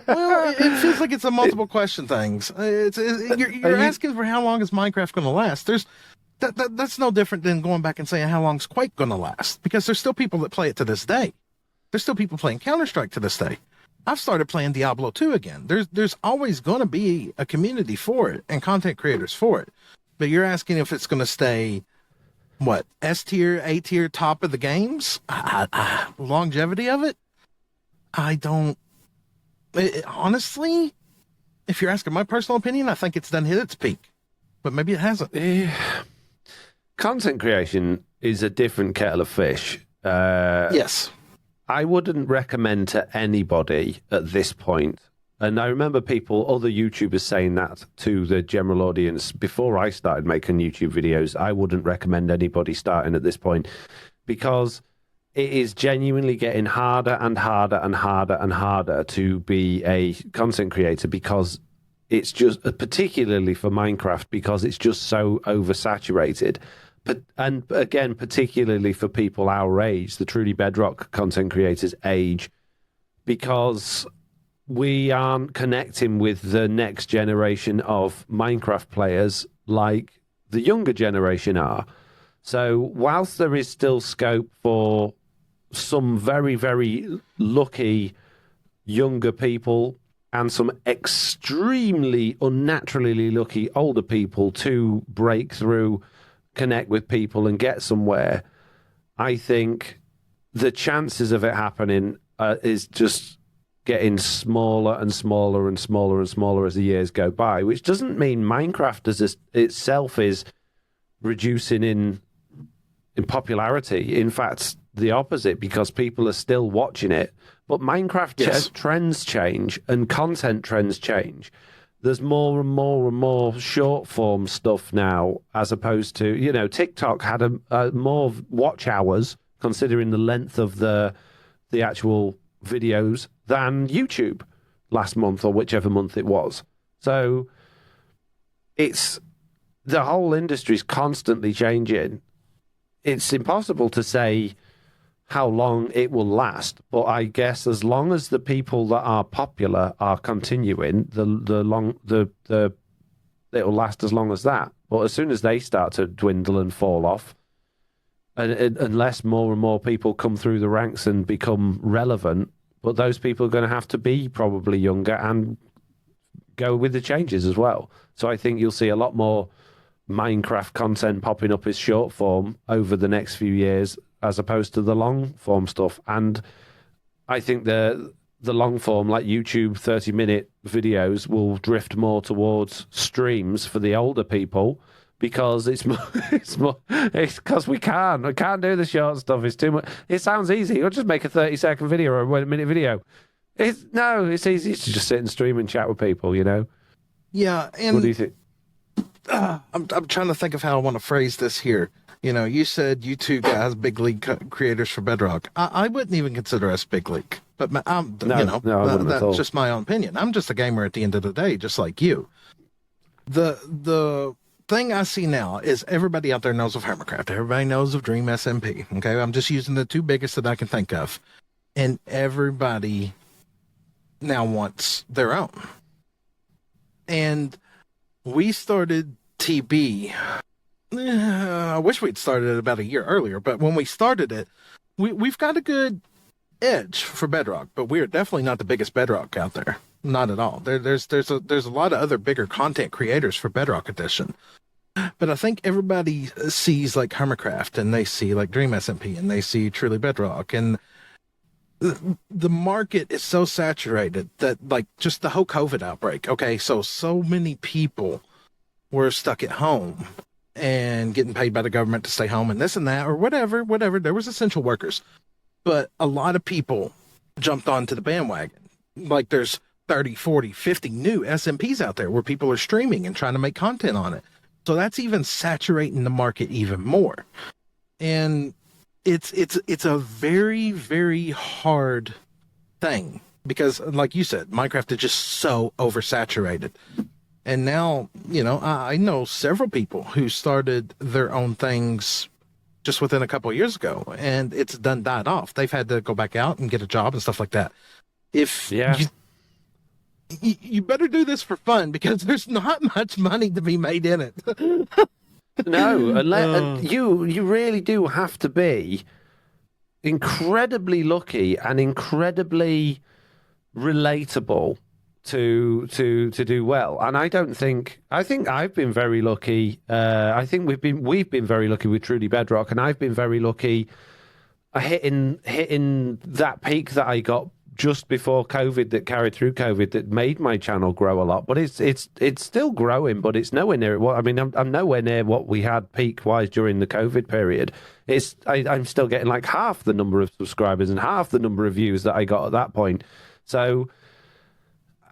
Well, it feels like it's a multiple question things. You're asking for how long is Minecraft going to last. That's no different than going back and saying how long's Quake going to last, because there's still people that play it to this day. There's still people playing Counter-Strike to this day. I've started playing Diablo 2 again. There's always going to be a community for it and content creators for it. But you're asking if it's going to stay, what, S tier, A tier, top of the games? Longevity of it? I don't. Honestly, if you're asking my personal opinion, I think it's done hit its peak. But maybe it hasn't. Content creation is a different kettle of fish. Yes. I wouldn't recommend to anybody at this point. And I remember other YouTubers saying that to the general audience before I started making YouTube videos. I wouldn't recommend anybody starting at this point, because it is genuinely getting harder and harder and harder and harder to be a content creator, because it's just particularly for Minecraft because it's just so oversaturated. But and again, particularly for people our age, the truly Bedrock content creators age, because we aren't connecting with the next generation of Minecraft players like the younger generation are. So whilst there is still scope for some very, very lucky younger people and some extremely unnaturally lucky older people to break through, connect with people and get somewhere, I think the chances of it happening is just getting smaller and smaller and smaller and smaller as the years go by, which doesn't mean Minecraft itself is reducing in popularity. In fact, the opposite, because people are still watching it. But Minecraft trends change and content trends change. There's more and more and more short form stuff now, as opposed to, TikTok had a more watch hours, considering the length of the actual videos, than YouTube last month or whichever month it was. So the whole industry's constantly changing. It's impossible to say how long it will last, but I guess as long as the people that are popular are continuing, it'll last as long as that. But as soon as they start to dwindle and fall off, unless more and more people come through the ranks and become relevant, but those people are going to have to be probably younger and go with the changes as well. So I think you'll see a lot more Minecraft content popping up as short form over the next few years, as opposed to the long form stuff. And I think the long form, like YouTube 30-minute videos, will drift more towards streams for the older people, because it's because we can't do the short stuff. It's too much. It sounds easy. You'll just make a 30-second video or a 1-minute video. It's easy to just sit and stream and chat with people, Yeah, and what do you think? I'm trying to think of how I want to phrase this here. You said you two guys, big league creators for Bedrock. I wouldn't even consider us big league, but I wouldn't at all. That's just my own opinion. I'm just a gamer at the end of the day, just like you. The thing I see now is everybody out there knows of Hermitcraft. Everybody knows of Dream SMP. Okay, I'm just using the two biggest that I can think of, and everybody now wants their own. And we started TB. I wish we'd started it about a year earlier, but when we started it, we've got a good edge for Bedrock, but we are definitely not the biggest Bedrock out there. Not at all. There's a lot of other bigger content creators for Bedrock Edition. But I think everybody sees like Hermitcraft, and they see like Dream SMP, and they see Truly Bedrock, and the market is so saturated that, like, just the whole COVID outbreak. Okay, so many people were stuck at home and getting paid by the government to stay home and this and that, or whatever. There was essential workers, but a lot of people jumped onto the bandwagon. Like, there's 30, 40, 50 new SMPs out there where people are streaming and trying to make content on it. So that's even saturating the market even more. And it's a very, very hard thing, because like you said, Minecraft is just so oversaturated. And now, I know several people who started their own things just within a couple of years ago, and it's died off. They've had to go back out and get a job and stuff like that. You better do this for fun, because there's not much money to be made in it. No, unless you really do have to be incredibly lucky and incredibly relatable to do well. And I think I've been very lucky. I think we've been very lucky with Truly Bedrock, and I've been very lucky hitting that peak that I got just before COVID, that carried through COVID, that made my channel grow a lot. But it's still growing, but it's nowhere near what, I mean, I'm nowhere near what we had peak wise during the COVID period. I'm still getting like half the number of subscribers and half the number of views that I got at that point. So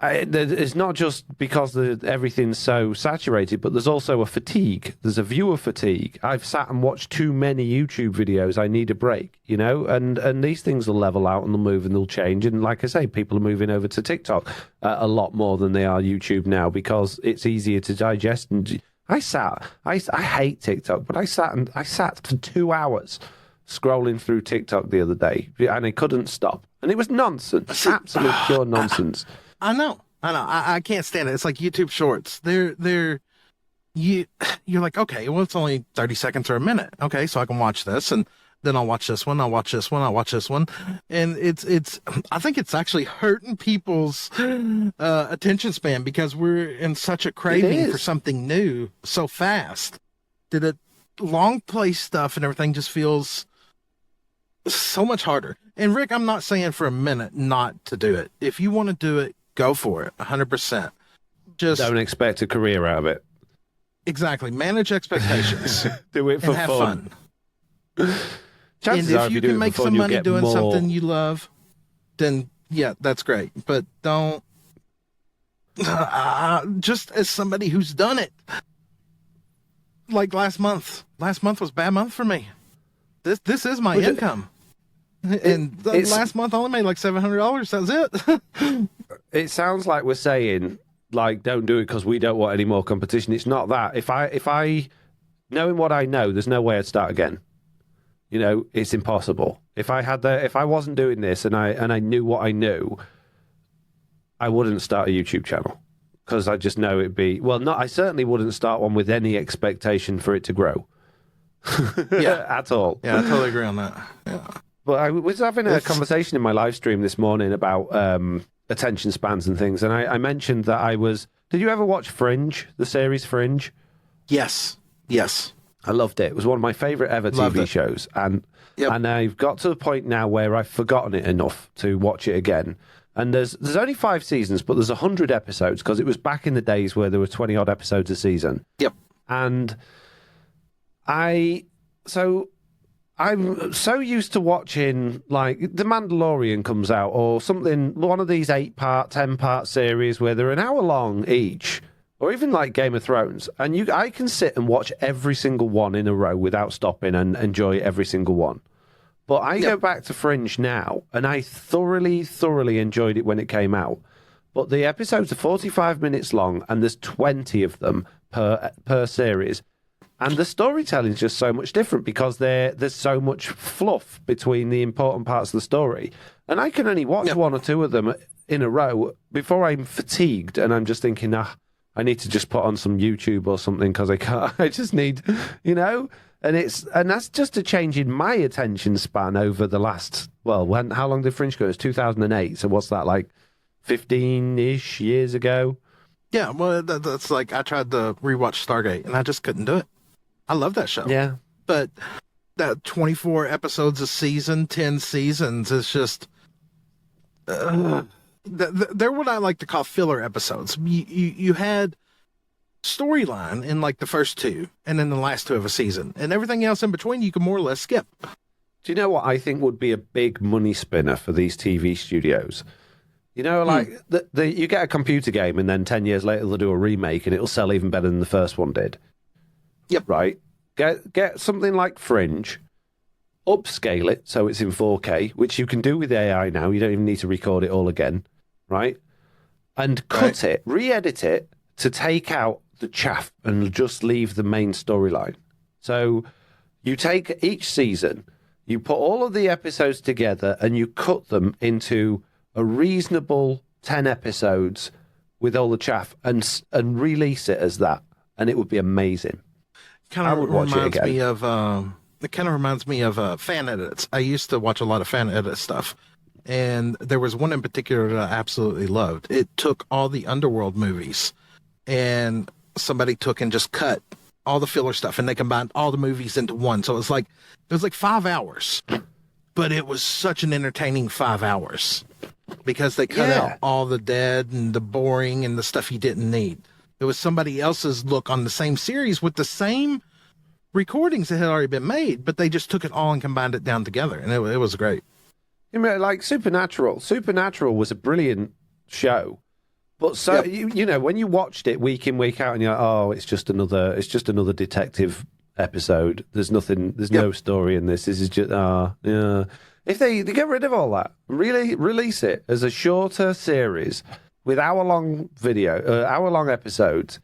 It's not just because everything's so saturated, but there's also a fatigue. There's a viewer fatigue. I've sat and watched too many YouTube videos. I need a break, and these things will level out and they'll move and they'll change. And like I say, people are moving over to TikTok a lot more than they are YouTube now because it's easier to digest. And I hate TikTok, but I sat for 2 hours scrolling through TikTok the other day and I couldn't stop. And it was nonsense, absolute pure nonsense. I know. I can't stand it. It's like YouTube Shorts. You're like, okay, well, it's only 30 seconds or a minute. Okay, so I can watch this, and then I'll watch this one. I'll watch this one. I'll watch this one, and I think it's actually hurting people's attention span because we're in such a craving for something new so fast that it long play stuff and everything just feels so much harder. And Rick, I'm not saying for a minute not to do it. If you want to do it, go for it, 100%. Just don't expect a career out of it. Exactly. Manage expectations. Do it for and have fun. Chances and are, if you can make some money doing something you love, then yeah, that's great. But don't. Just as somebody who's done it, like last month was a bad month for me. This is my income. And last month I only made like $700. That's it. It sounds like we're saying, like, don't do it because we don't want any more competition. It's not that. If I knowing what I know, there's no way I'd start again. It's impossible. If I wasn't doing this and I knew what I knew, I wouldn't start a YouTube channel because I just know it'd be I certainly wouldn't start one with any expectation for it to grow. Yeah, at all. Yeah, I totally agree on that. Yeah. But I was having a conversation in my live stream this morning about attention spans and things, and I mentioned that I was... Did you ever watch Fringe, the series Fringe? Yes. I loved it. It was one of my favourite ever TV shows, and I've got to the point now where I've forgotten it enough to watch it again. And there's only 5 seasons, but there's 100 episodes, because it was back in the days where there were 20-odd episodes a season. Yep. And I'm so used to watching, like, The Mandalorian comes out or something, one of these 8-part, 10-part series where they're an hour long each, or even like Game of Thrones, and I can sit and watch every single one in a row without stopping and enjoy every single one. But I go back to Fringe now, and I thoroughly, thoroughly enjoyed it when it came out. But the episodes are 45 minutes long, and there's 20 of them per series. And the storytelling is just so much different because there's so much fluff between the important parts of the story. And I can only watch one or two of them in a row before I'm fatigued and I'm just thinking, I need to just put on some YouTube or something because I just need, and that's just a change in my attention span over the last, how long did Fringe go? It's 2008. So what's that, like 15-ish years ago? Yeah, well, that's like I tried to rewatch Stargate and I just couldn't do it. I love that show. Yeah. But that 24 episodes a season, 10 seasons is just... they're what I like to call filler episodes. You had storyline in like the first 2 and then the last 2 of a season. And everything else in between you can more or less skip. Do you know what I think would be a big money spinner for these TV studios? Like you get a computer game and then 10 years later they'll do a remake and it'll sell even better than the first one did. Yep. Right. Get something like Fringe, upscale it so it's in 4K, which you can do with AI now. You don't even need to record it all again, right? And cut it, re-edit it to take out the chaff and just leave the main storyline. So you take each season, you put all of the episodes together and you cut them into a reasonable 10 episodes with all the chaff and release it as that, and it would be amazing. Kind of reminds me of fan edits. I used to watch a lot of fan edit stuff, and there was one in particular that I absolutely loved. It took all the Underworld movies, and somebody took and just cut all the filler stuff, and they combined all the movies into one. So it was like 5 hours, but it was such an entertaining 5 hours because they cut out all the dead and the boring and the stuff you didn't need. It was somebody else's look on the same series with the same recordings that had already been made, but they just took it all and combined it down together, and it was great. Like Supernatural. Supernatural was a brilliant show, But so you know, when you watched it week in, week out, and you're like, oh, it's just another detective episode. There's nothing. There's no story in this. This is just yeah. If they get rid of all that, really release it as a shorter series with hour-long episodes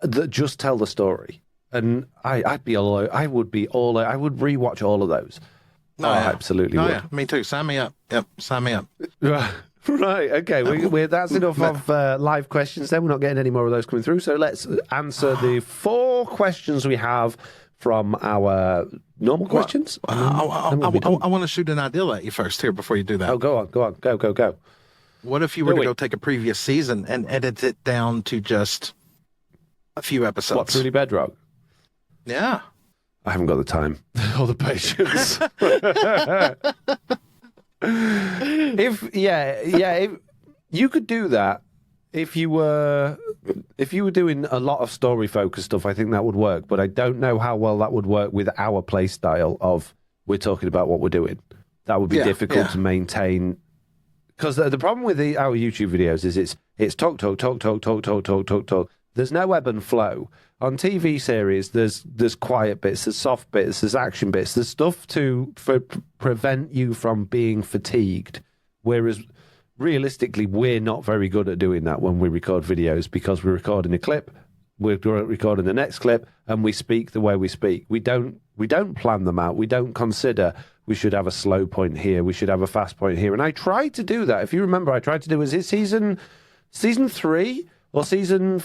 that just tell the story, and I would rewatch all of those. Absolutely would. Yeah, me too. Sign me up. Yep, sign me up. Right, okay. That's enough of live questions then. We're not getting any more of those coming through. So let's answer the 4 questions we have from our normal questions. I want to shoot an idea at you first here before you do that. Oh, go on. Go. What if you were to go take a previous season and edit it down to just a few episodes? What, truly Bedrock? Yeah. I haven't got the time or the patience. If you could do that, if you were doing a lot of story focused stuff, I think that would work. But I don't know how well that would work with our play style of we're talking about what we're doing. That would be difficult to maintain. Because the problem with our YouTube videos is it's talk. There's no ebb and flow. On TV series, there's quiet bits, there's soft bits, there's action bits, there's stuff to prevent you from being fatigued. Whereas realistically, we're not very good at doing that when we record videos, because we're recording a clip, we're recording the next clip, and we speak the way we speak. We don't plan them out. We don't consider we should have a slow point here, we should have a fast point here. And I tried to do that. If you remember, I tried to do, was it season 3 or season?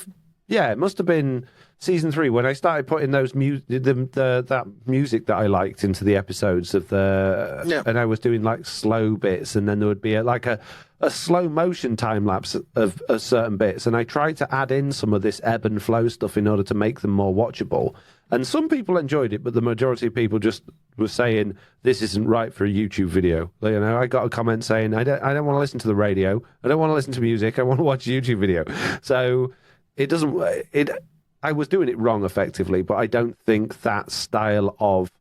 Yeah, it must have been season 3 when I started putting those that music that I liked into the episodes of and I was doing like slow bits, and then there would be a slow motion time lapse of certain bits, and I tried to add in some of this ebb and flow stuff in order to make them more watchable. And some people enjoyed it, but the majority of people just were saying this isn't right for a YouTube video. You know, I got a comment saying I don't want to listen to the radio, I don't want to listen to music, I want to watch a YouTube video. So I was doing it wrong effectively, but I don't think that style of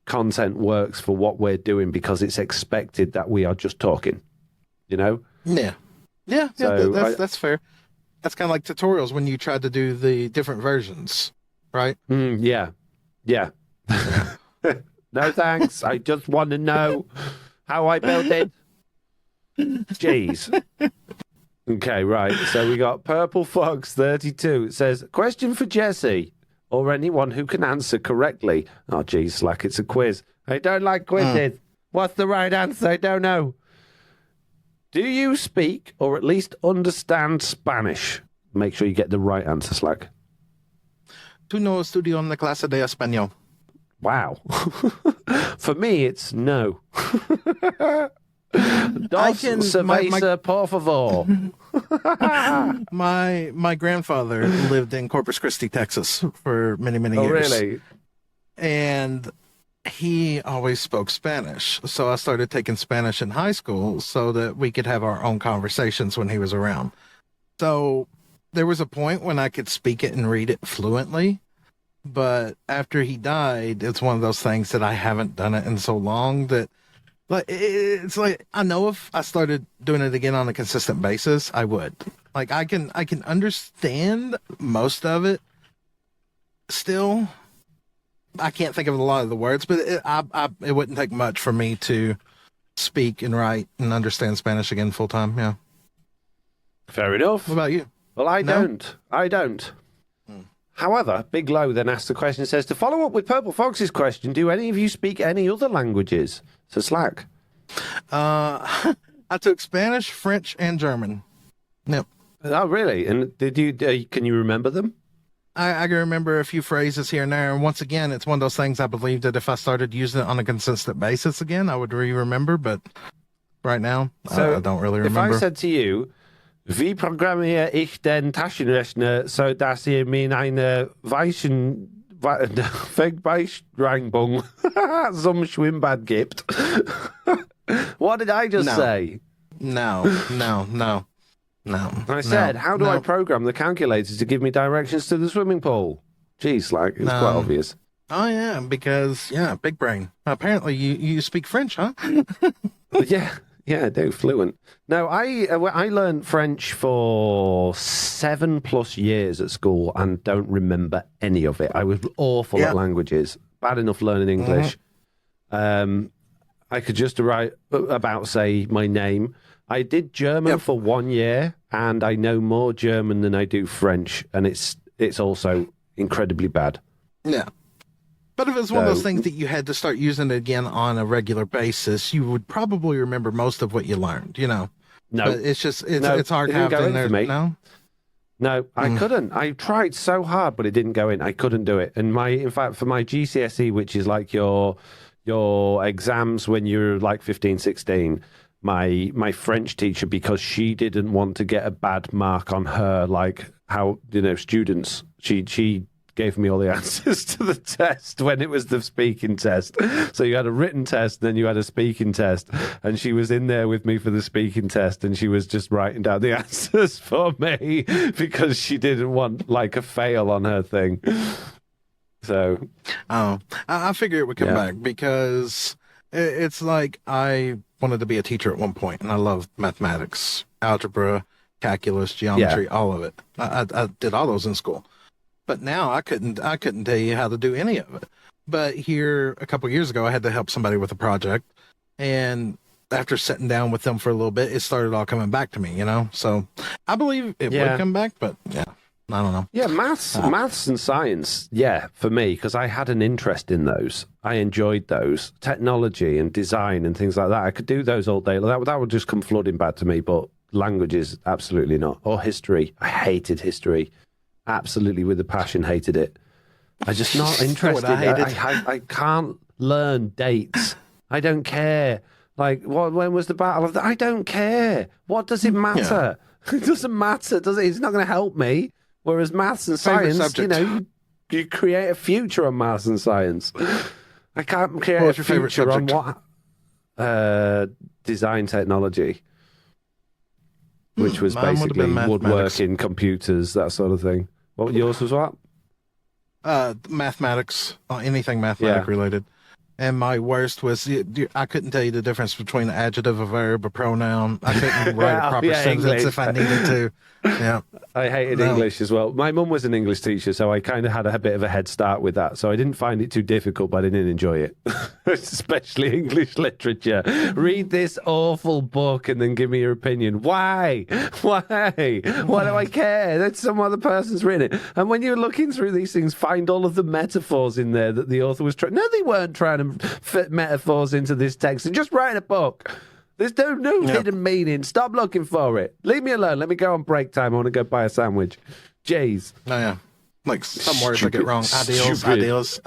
content works for what we're doing, because it's expected that we are just talking, you know? Yeah. So that's fair. That's kind of like tutorials when you tried to do the different versions, right? Yeah. No thanks. I just want to know how I built it. Jeez. Okay, right. So we got Purple Fox 32. It says, question for Jesse, or anyone who can answer correctly. Oh, geez, Slack, it's a quiz. I don't like quizzes. What's the right answer? I don't know. Do you speak, or at least understand, Spanish? Make sure you get the right answer, Slack. Tu no estudio en la clase de español. Wow. For me, it's no. Dos cerveza, por favor. My grandfather lived in Corpus Christi, Texas for many years. Oh, really? And he always spoke Spanish. So I started taking Spanish in high school so that we could have our own conversations when he was around. So there was a point when I could speak it and read it fluently. But after he died, it's one of those things that I haven't done it in so long that, like, it's like, I know if I started doing it again on a consistent basis, I would. Like, I can understand most of it still. I can't think of a lot of the words, but it wouldn't take much for me to speak and write and understand Spanish again full time. Yeah. Fair enough. What about you? Well, I don't. However, Big Low then asks the question, says, to follow up with Purple Fox's question, do any of you speak any other languages? So Slack. I took Spanish, French, and German. Yep. Oh, really? And did you? Can you remember them? I can remember a few phrases here and there. And once again, it's one of those things I believe that if I started using it on a consistent basis again, I would remember. But right now, I don't really remember. If I said to you, wie programmiere ich den Taschenrechner, so dass ihr mir eine Vergleichsreinigung zum Schwimmbad gibt? What did I just say? No. I said, how do I program the calculator to give me directions to the swimming pool? Jeez, like, it's quite obvious. Oh, yeah, because, big brain. Apparently, you speak French, huh? Yeah, I do. Fluent. No, I learned French for 7+ years at school and don't remember any of it. I was awful at languages. Bad enough learning English. I could just write about, say, my name. I did German for 1 year, and I know more German than I do French, and it's also incredibly bad. Yeah. But if it was one of those things that you had to start using it again on a regular basis, you would probably remember most of what you learned, you know? No. But it's just, it's archived in there. No, I couldn't. I tried so hard, but it didn't go in. I couldn't do it. And in fact, for my GCSE, which is like your exams when you're like 15, 16, my French teacher, because she didn't want to get a bad mark on her, like how, students, she gave me all the answers to the test when it was the speaking test. So you had a written test, then you had a speaking test, and she was in there with me for the speaking test, and she was just writing down the answers for me because she didn't want like a fail on her thing. So, I figure it would come back because it's like I wanted to be a teacher at one point, and I loved mathematics, algebra, calculus, geometry, all of it. I did all those in school. But now I couldn't tell you how to do any of it. But here a couple of years ago, I had to help somebody with a project, and after sitting down with them for a little bit, it started all coming back to me, So I believe it would come back, but I don't know. Yeah, maths and science, for me, because I had an interest in those. I enjoyed those. Technology and design and things like that. I could do those all day. That would just come flooding back to me, but languages, absolutely not. Or history. I hated history. Absolutely, with a passion, hated it. I'm just not interested. I can't learn dates. I don't care. Like, when was the battle of that? I don't care. What does it matter? It doesn't matter, does it? It's not going to help me. Whereas maths and science, you create a future on maths and science. I can't create a future on what? Design technology, which was basically woodworking, computers, that sort of thing. What yours was what? Mathematics, anything mathematic related. And my worst was I couldn't tell you the difference between an adjective, a verb, a pronoun. I couldn't write a proper sentence English. If I needed to. Yeah, I hated English as well. My mum was an English teacher, so I kind of had a bit of a head start with that. So I didn't find it too difficult, but I didn't enjoy it, especially English literature. Read this awful book and then give me your opinion. Why? Why? Why do I care? That's some other person's written it. And when you're looking through these things, find all of the metaphors in there that the author was trying. No, they weren't trying to fit metaphors into this text and just write a book. There's no hidden meaning. Stop looking for it. Leave me alone. Let me go on break time. I want to go buy a sandwich. Jeez. Oh, yeah. Like some words I get wrong. Ideals.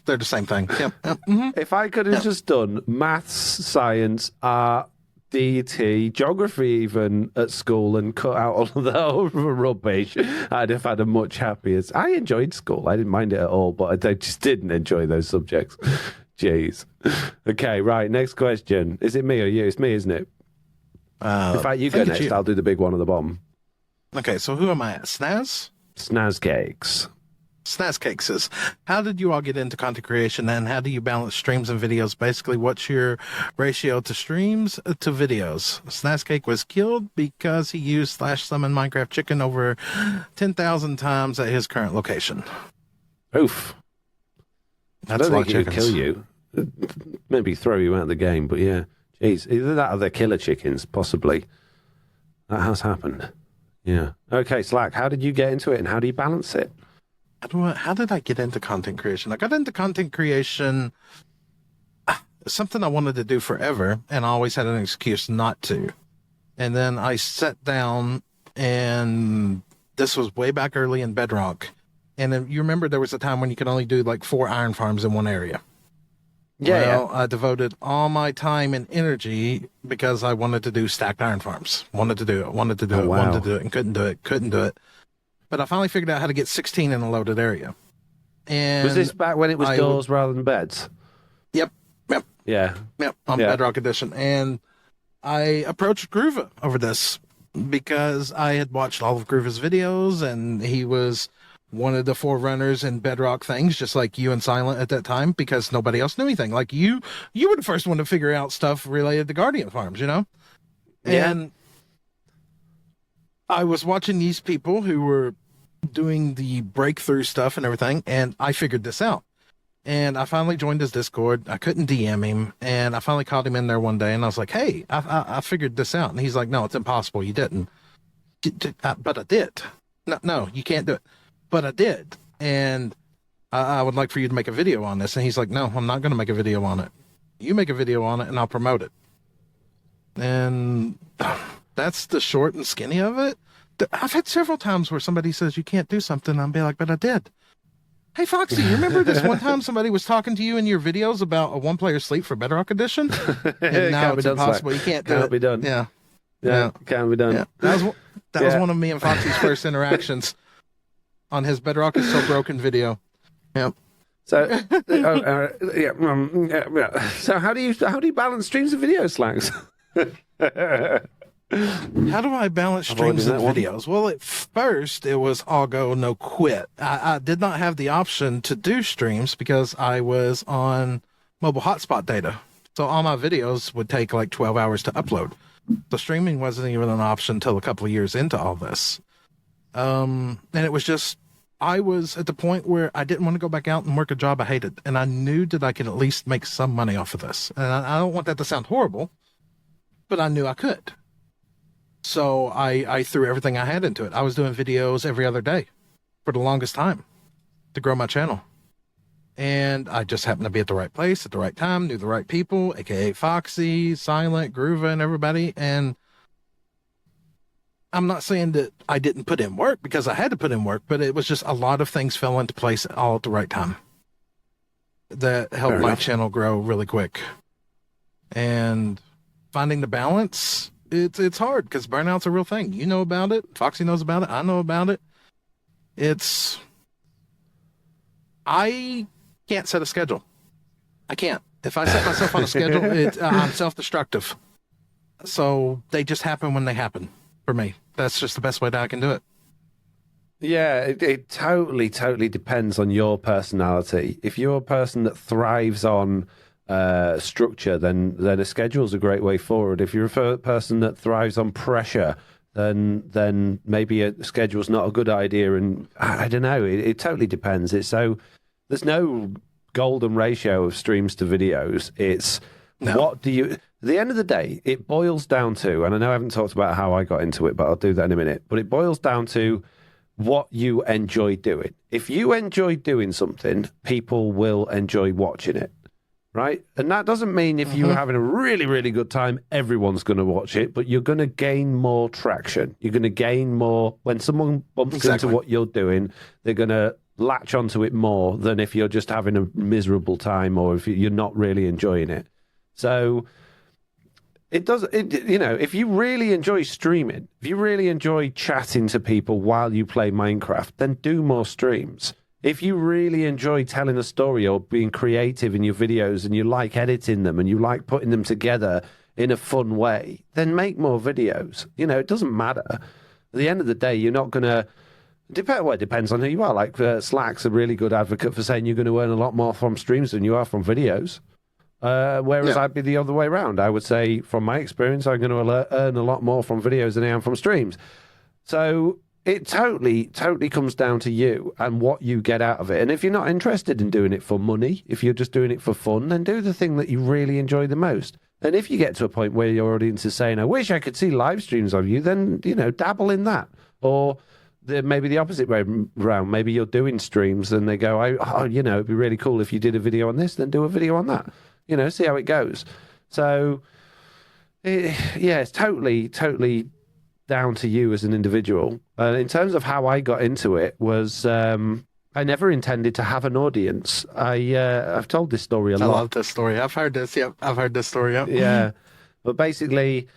They're the same thing. Yep. Mm-hmm. If I could have just done maths, science, art, DT, geography even at school and cut out all of the rubbish, I'd have had a much happier... I enjoyed school. I didn't mind it at all, but I just didn't enjoy those subjects. Jeez. Okay, right. Next question. Is it me or you? It's me, isn't it? In fact, you go next. I'll do the big one at the bottom. Okay, so who am I at? Snaz? Snazcakes. Snazcakes says, how did you all get into content creation, and how do you balance streams and videos? Basically, what's your ratio to streams to videos? Snazcake was killed because he used /summon Minecraft chicken over 10,000 times at his current location. Oof. I don't think it would kill you. Maybe throw you out of the game, but yeah. Jeez, either that or they're killer chickens, possibly. That has happened. Yeah. Okay, Slack, how did you get into it and how do you balance it? How did I get into content creation? I got into content creation, something I wanted to do forever, and I always had an excuse not to. And then I sat down, and this was way back early in Bedrock. And then you remember there was a time when you could only do like 4 iron farms in one area. Yeah. I devoted all my time and energy because I wanted to do stacked iron farms. Wanted to do it, wanted to do it, and couldn't do it. But I finally figured out how to get 16 in a loaded area. And was this back when it was doors rather than beds? Yep. Yeah. Yep, on Bedrock Edition. And I approached Groova over this because I had watched all of Groova's videos, and he was one of the forerunners in Bedrock things, just like you and Silent at that time, because nobody else knew anything. Like you were the first one to figure out stuff related to Guardian Farms, Yeah. And I was watching these people who were doing the breakthrough stuff and everything, and I figured this out. And I finally joined his Discord. I couldn't DM him, and I finally called him in there one day, and I was like, "Hey, I figured this out." And he's like, "No, it's impossible. You didn't." But I did. No, you can't do it. But I did, and I would like for you to make a video on this. And he's like, "No, I'm not going to make a video on it. You make a video on it, and I'll promote it." And that's the short and skinny of it. I've had several times where somebody says you can't do something. I'll be like, "But I did." Hey, Foxy, you remember this one time somebody was talking to you in your videos about a one-player sleep for Bedrock Edition? And now it's impossible. You can't do it. Can't be done. Yeah. Can't be done. Yeah. That was one of me and Foxy's first interactions on his Bedrock is So Broken video. Yep. So, So how do you balance streams and video slacks? How do I balance streams and videos? Well, at first it was all go, no quit. I did not have the option to do streams because I was on mobile hotspot data. So all my videos would take like 12 hours to upload. So streaming wasn't even an option until a couple of years into all this. And it was just, I was at the point where I didn't want to go back out and work a job I hated. And I knew that I could at least make some money off of this. And I don't want that to sound horrible, but I knew I could. So I threw everything I had into it. I was doing videos every other day for the longest time to grow my channel. And I just happened to be at the right place at the right time, knew the right people, aka Foxy, Silent, Groova, and everybody. And I'm not saying that I didn't put in work because I had to put in work, but it was just a lot of things fell into place all at the right time that helped my channel grow really quick. And finding the balance, it's hard because burnout's a real thing. You know about it. Foxy knows about it. I know about it. I can't set a schedule. I can't. If I set myself on a schedule, I'm self-destructive. So they just happen when they happen for me. That's just the best way that I can do it. Yeah, it totally depends on your personality. If you're a person that thrives on structure, then a schedule's a great way forward. If you're a person that thrives on pressure, then maybe a schedule's not a good idea. And I don't know. It totally depends. There's no golden ratio of streams to videos. It's what do you... At the end of the day, it boils down to, and I know I haven't talked about how I got into it, but I'll do that in a minute. But it boils down to what you enjoy doing. If you enjoy doing something, people will enjoy watching it, right? And that doesn't mean if you're having a really, really good time, everyone's going to watch it, but you're going to gain more traction. You're going to gain more... When someone bumps into what you're doing, they're going to latch onto it more than if you're just having a miserable time or if you're not really enjoying it. So if you really enjoy streaming, if you really enjoy chatting to people while you play Minecraft, then do more streams. If you really enjoy telling a story or being creative in your videos and you like editing them and you like putting them together in a fun way, then make more videos. It doesn't matter. At the end of the day, you're not going to... Well, it depends on who you are. Like Slack's a really good advocate for saying you're going to earn a lot more from streams than you are from videos. Whereas I'd be the other way around. I would say, from my experience, I'm going to earn a lot more from videos than I am from streams. So it totally comes down to you and what you get out of it. And if you're not interested in doing it for money, if you're just doing it for fun, then do the thing that you really enjoy the most. And if you get to a point where your audience is saying, I wish I could see live streams of you, then, dabble in that. Or... maybe the opposite way around. Maybe you're doing streams and they go, it'd be really cool if you did a video on this, then do a video on that. See how it goes. So, it's totally down to you as an individual. In terms of how I got into it was I never intended to have an audience. I've told this story a lot. I love this story. I've heard this. Yep, I've heard this story. Yep. Yeah. But basically...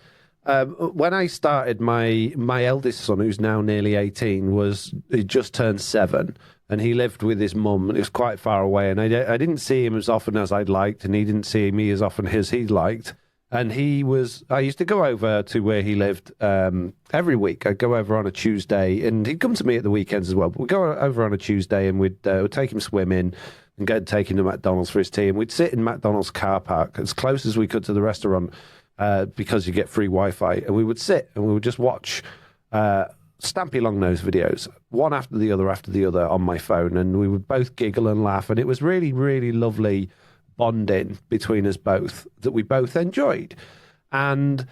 when I started, my eldest son, who's now nearly 18, he just turned 7, and he lived with his mum, and it was quite far away, and I didn't see him as often as I'd liked, and he didn't see me as often as he'd liked. And I used to go over to where he lived every week. I'd go over on a Tuesday, and he'd come to me at the weekends as well. But we'd go over on a Tuesday, and we'd take him swimming and take him to McDonald's for his tea, and we'd sit in McDonald's car park as close as we could to the restaurant. because you get free Wi-Fi, and we would sit and we would just watch Stampy Longnose videos, one after the other on my phone, and we would both giggle and laugh, and it was really, really lovely bonding between us both that we both enjoyed. And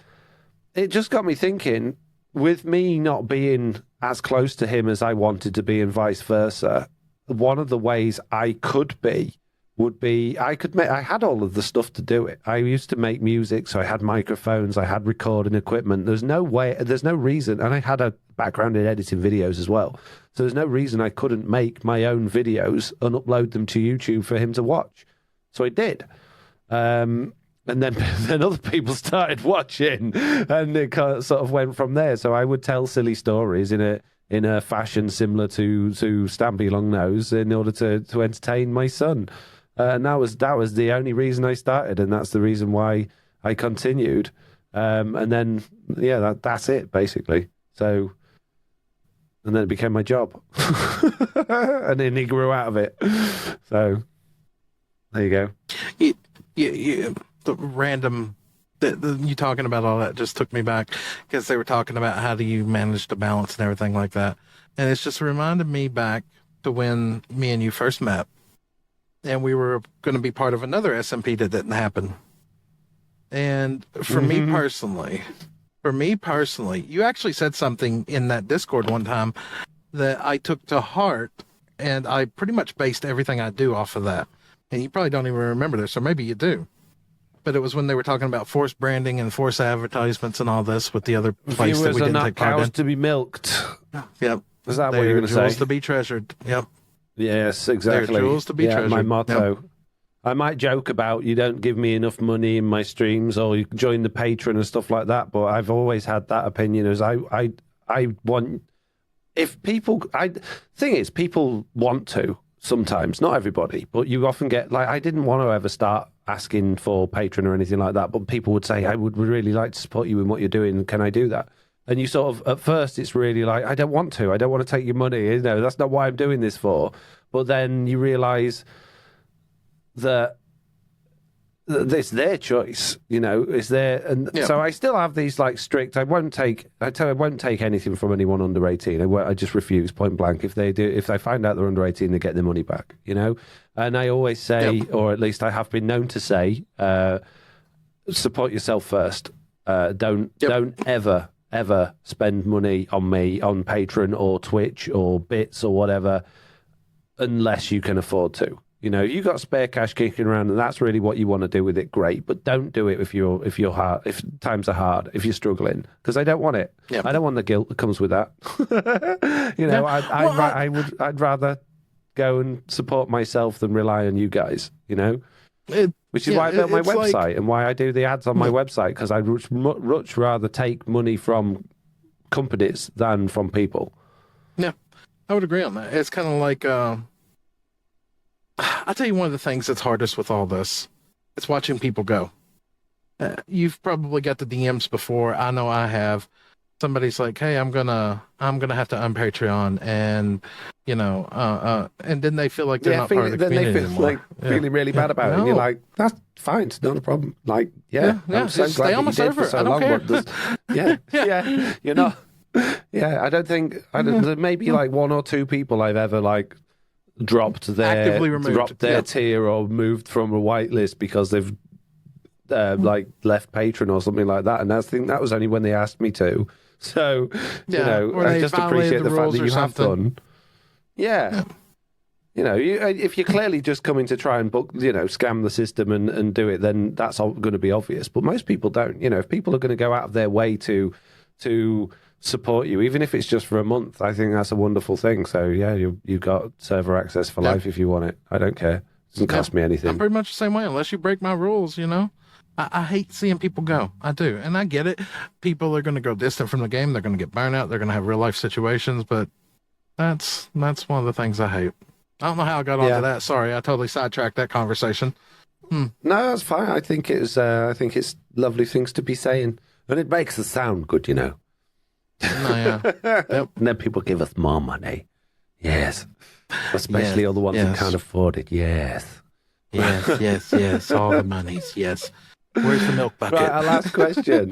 it just got me thinking, with me not being as close to him as I wanted to be and vice versa, one of the ways I could be would be I had all of the stuff to do it. I used to make music, so I had microphones, I had recording equipment. There's no reason, and I had a background in editing videos as well. So there's no reason I couldn't make my own videos and upload them to YouTube for him to watch. So I did. And then other people started watching, and it sort of went from there. So I would tell silly stories in a fashion similar to Stampy Longnose in order to entertain my son. And that was the only reason I started, and that's the reason why I continued. And then, yeah, that's it, basically. So, and then it became my job. And then he grew out of it. So, there you go. The random, you talking about all that just took me back, because they were talking about how do you manage the balance and everything like that. And it's just reminded me back to when me and you first met. And we were going to be part of another SMP that didn't happen. And for me personally, you actually said something in that Discord one time that I took to heart, and I pretty much based everything I do off of that. And you probably don't even remember this, or maybe you do. But it was when they were talking about forced branding and forced advertisements and all this with the other place that we didn't take part in. Cows to be milked. Yep. Is that what you're going to say? Jewels to be treasured. Yep. Yes, exactly. They're jewels to be treasured. My motto. Yep. I might joke about you don't give me enough money in my streams, or you join the Patreon and stuff like that, but I've always had that opinion as I want, if people, thing is, people want to sometimes, not everybody, but you often get, like, I didn't want to ever start asking for Patreon or anything like that, but people would say, I would really like to support you in what you're doing, can I do that? And you sort of, at first, it's really like, I don't want to take your money, that's not what I'm doing this for. But then you realise that it's their choice, it's their, and so I still have these like strict, I won't take anything from anyone under 18. I just refuse point blank. If they find out they're under 18, they get their money back, And I always say, or at least I have been known to say, support yourself first. Don't ever spend money on me on Patreon or Twitch or bits or whatever, unless you can afford to. You got spare cash kicking around, and that's really what you want to do with it. Great, but don't do it if you're hard, if times are hard, if you're struggling, because I don't want it. Yep. I don't want the guilt that comes with that. I'd rather go and support myself than rely on you guys. Which is why I built my website and why I do the ads on my website, because I'd much rather take money from companies than from people. Yeah, I would agree on that. It's kind of like, I'll tell you one of the things that's hardest with all this. It's watching people go. You've probably got the DMs before. I know I have. Somebody's like, "Hey, I'm gonna have to unpatreon," and and then they feel like they're not part of the community then they feel like feeling really bad about it. And you're like, "That's fine, it's not a problem." Like, I'm so glad stay on my server. So I don't care. You're not. Yeah, I don't think. There may be like one or two people I've ever like dropped their tier or moved from a whitelist because they've like left Patreon or something like that, and I think that was only when they asked me to. So I just appreciate the fact that you have done. Yeah. If you're clearly just coming to try and scam the system and do it, then that's going to be obvious. But most people don't. If people are going to go out of their way to support you, even if it's just for a month, I think that's a wonderful thing. So you've got server access for life if you want it. I don't care. It doesn't cost me anything. I'm pretty much the same way, unless you break my rules. I hate seeing people go. I do, and I get it. People are going to go distant from the game. They're going to get burnout. They're going to have real life situations. But that's one of the things I hate. I don't know how I got onto that. Sorry, I totally sidetracked that conversation. No, that's fine. I think it's lovely things to be saying, and it makes us sound good, Oh, yeah. Yep. And then people give us more money. Yes, especially all the ones who can't afford it. Yes. Yes. All the monies. Yes. Where's the milk bucket? Right, our last question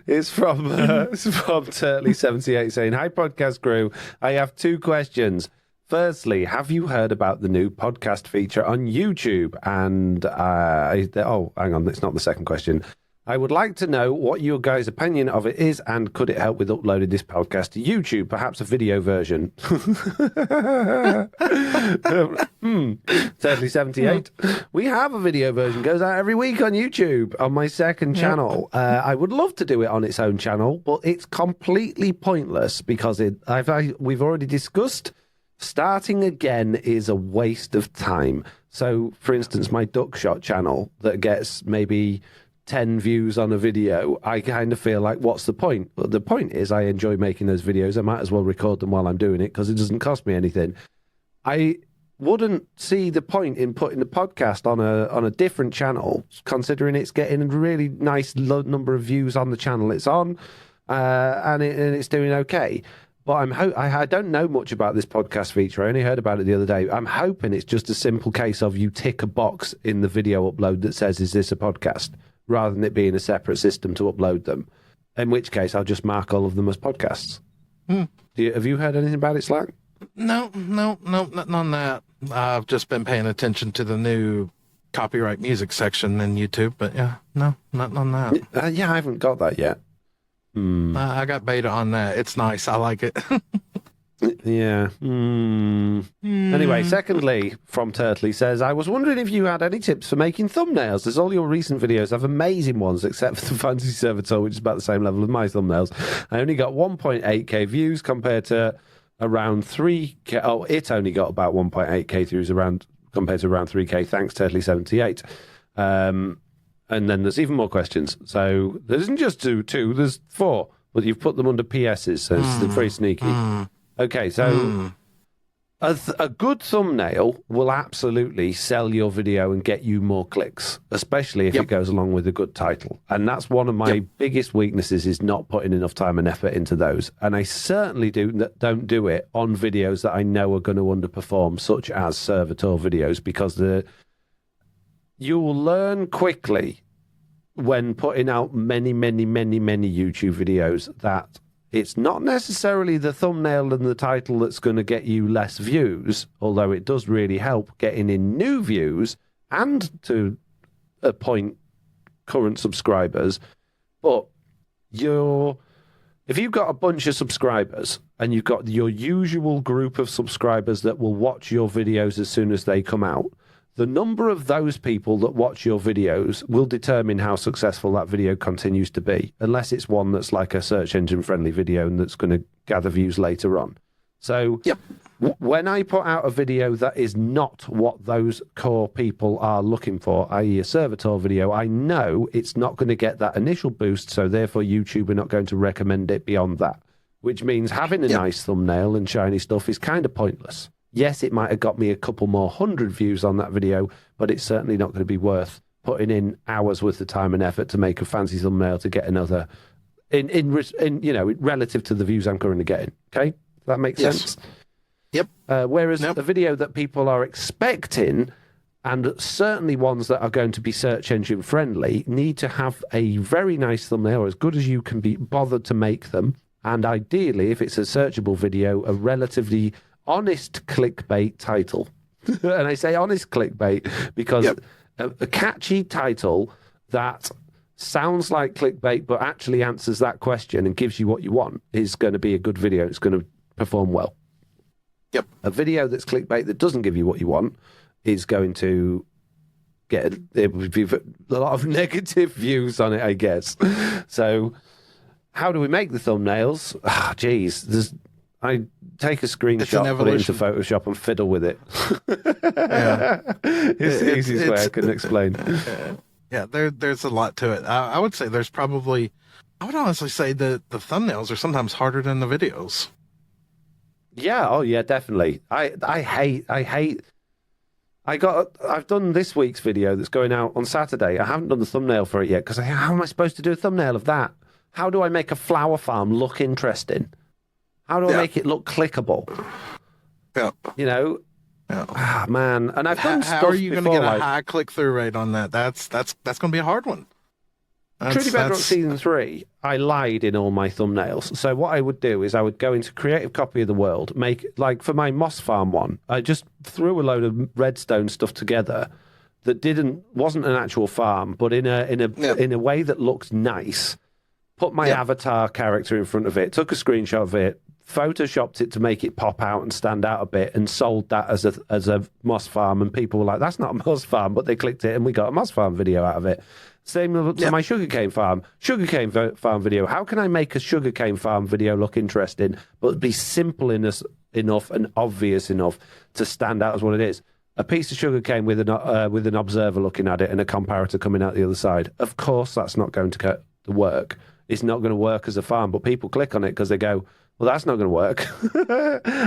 is from Turtley78 saying, "Hi, podcast crew. I have two questions. Firstly, have you heard about the new podcast feature on YouTube?" And, hang on, that's not the second question. "I would like to know what your guys' opinion of it is, and could it help with uploading this podcast to YouTube, perhaps a video version?" Turtley78. We have a video version, goes out every week on YouTube on my second channel. I would love to do it on its own channel, but it's completely pointless because we've already discussed starting again is a waste of time. So, for instance, my duck shot channel that gets maybe 10 views on a video, I kind of feel like, what's the point? Well, the point is I enjoy making those videos. I might as well record them while I'm doing it because it doesn't cost me anything. I wouldn't see the point in putting the podcast on a different channel, considering it's getting a really nice number of views on the channel it's on, and it's doing okay. But I don't know much about this podcast feature. I only heard about it the other day. I'm hoping it's just a simple case of you tick a box in the video upload that says, "Is this a podcast?" rather than it being a separate system to upload them. In which case, I'll just mark all of them as podcasts. Have you heard anything about it, Slack? No, nothing on that. I've just been paying attention to the new copyright music section in YouTube, but yeah, no, nothing on that. I haven't got that yet. I got beta on that. It's nice. I like it. Yeah. Anyway, secondly, from Turtley says, "I was wondering if you had any tips for making thumbnails, as all your recent videos have amazing ones, except for the Fantasy Servitor, which is about the same level as my thumbnails. I only got 1.8k views compared to around 3k. Oh, it only got about 1.8k views compared to around 3k. Thanks, Turtley78. And then there's even more questions. So there isn't just two, there's 4, but you've put them under PSs, so it's very sneaky. Okay, so a good thumbnail will absolutely sell your video and get you more clicks, especially if it goes along with a good title. And that's one of my biggest weaknesses, is not putting enough time and effort into those. And I certainly don't do it on videos that I know are going to underperform, such as servitor videos, because you'll learn quickly when putting out many YouTube videos that it's not necessarily the thumbnail and the title that's going to get you less views, although it does really help getting in new views and, to a point, current subscribers. But if you've got a bunch of subscribers and you've got your usual group of subscribers that will watch your videos as soon as they come out, the number of those people that watch your videos will determine how successful that video continues to be, unless it's one that's like a search engine friendly video and that's going to gather views later on. So when I put out a video that is not what those core people are looking for, i.e. a servitor video, I know it's not going to get that initial boost, so therefore YouTube are not going to recommend it beyond that, which means having a nice thumbnail and shiny stuff is kind of pointless. Yes, it might have got me a couple more 100 views on that video, but it's certainly not going to be worth putting in hours worth of time and effort to make a fancy thumbnail to get another, relative to the views I'm currently getting. Okay, that makes sense. Yep. Whereas a video that people are expecting, and certainly ones that are going to be search engine friendly, need to have a very nice thumbnail, as good as you can be bothered to make them, and ideally, if it's a searchable video, a relatively honest clickbait title. And I say honest clickbait because a catchy title that sounds like clickbait but actually answers that question and gives you what you want is going to be a good video. It's going to perform well. A video that's clickbait that doesn't give you what you want is going to get a lot of negative views on it, I guess. So how do we make the thumbnails? I take a screenshot, put it into Photoshop, and fiddle with it. It's the easiest way I can explain. There's a lot to it. I would say there's probably, I would honestly say that the thumbnails are sometimes harder than the videos. Yeah, definitely. I've done this week's video that's going out on Saturday. I haven't done the thumbnail for it yet because how am I supposed to do a thumbnail of that? How do I make a flower farm look interesting? How do I make it look clickable? Man. And I've done stuff How are you going to get a high click-through rate on that? That's going to be a hard one. Truly Bedrock Season 3, I lied in all my thumbnails. So what I would do is I would go into Creative Copy of the World, make, like for my Moss Farm one, I just threw a load of redstone stuff together that wasn't an actual farm, but in a way that looked nice. Put my avatar character in front of it, took a screenshot of it, photoshopped it to make it pop out and stand out a bit, and sold that as a moss farm. And people were like, "That's not a moss farm," but they clicked it, and we got a moss farm video out of it. Same to my sugarcane farm video. How can I make a sugarcane farm video look interesting, but be simple enough and obvious enough to stand out as what it is? A piece of sugarcane with an observer looking at it and a comparator coming out the other side. Of course, that's not going to work. It's not going to work as a farm, but people click on it because they go, well, that's not going to work.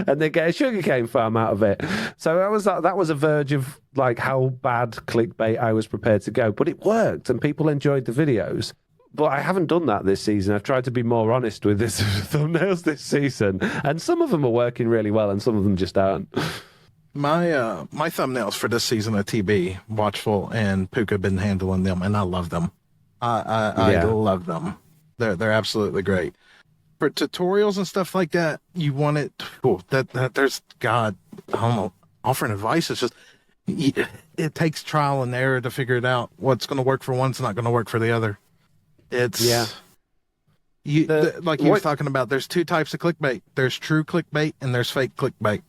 And they get a sugarcane farm out of it. So that was a verge of like how bad clickbait I was prepared to go. But it worked and people enjoyed the videos. But I haven't done that this season. I've tried to be more honest with this thumbnails this season. And some of them are working really well and some of them just aren't. My thumbnails for this season of TB, Watchful and Puka have been handling them, and I love them. I love them. They're absolutely great. For tutorials and stuff like that, you want it. Oh, there's God. I don't know. Offering advice is just it takes trial and error to figure it out. What's going to work for one's not going to work for the other. It's like you were talking about. There's two types of clickbait. There's true clickbait and there's fake clickbait.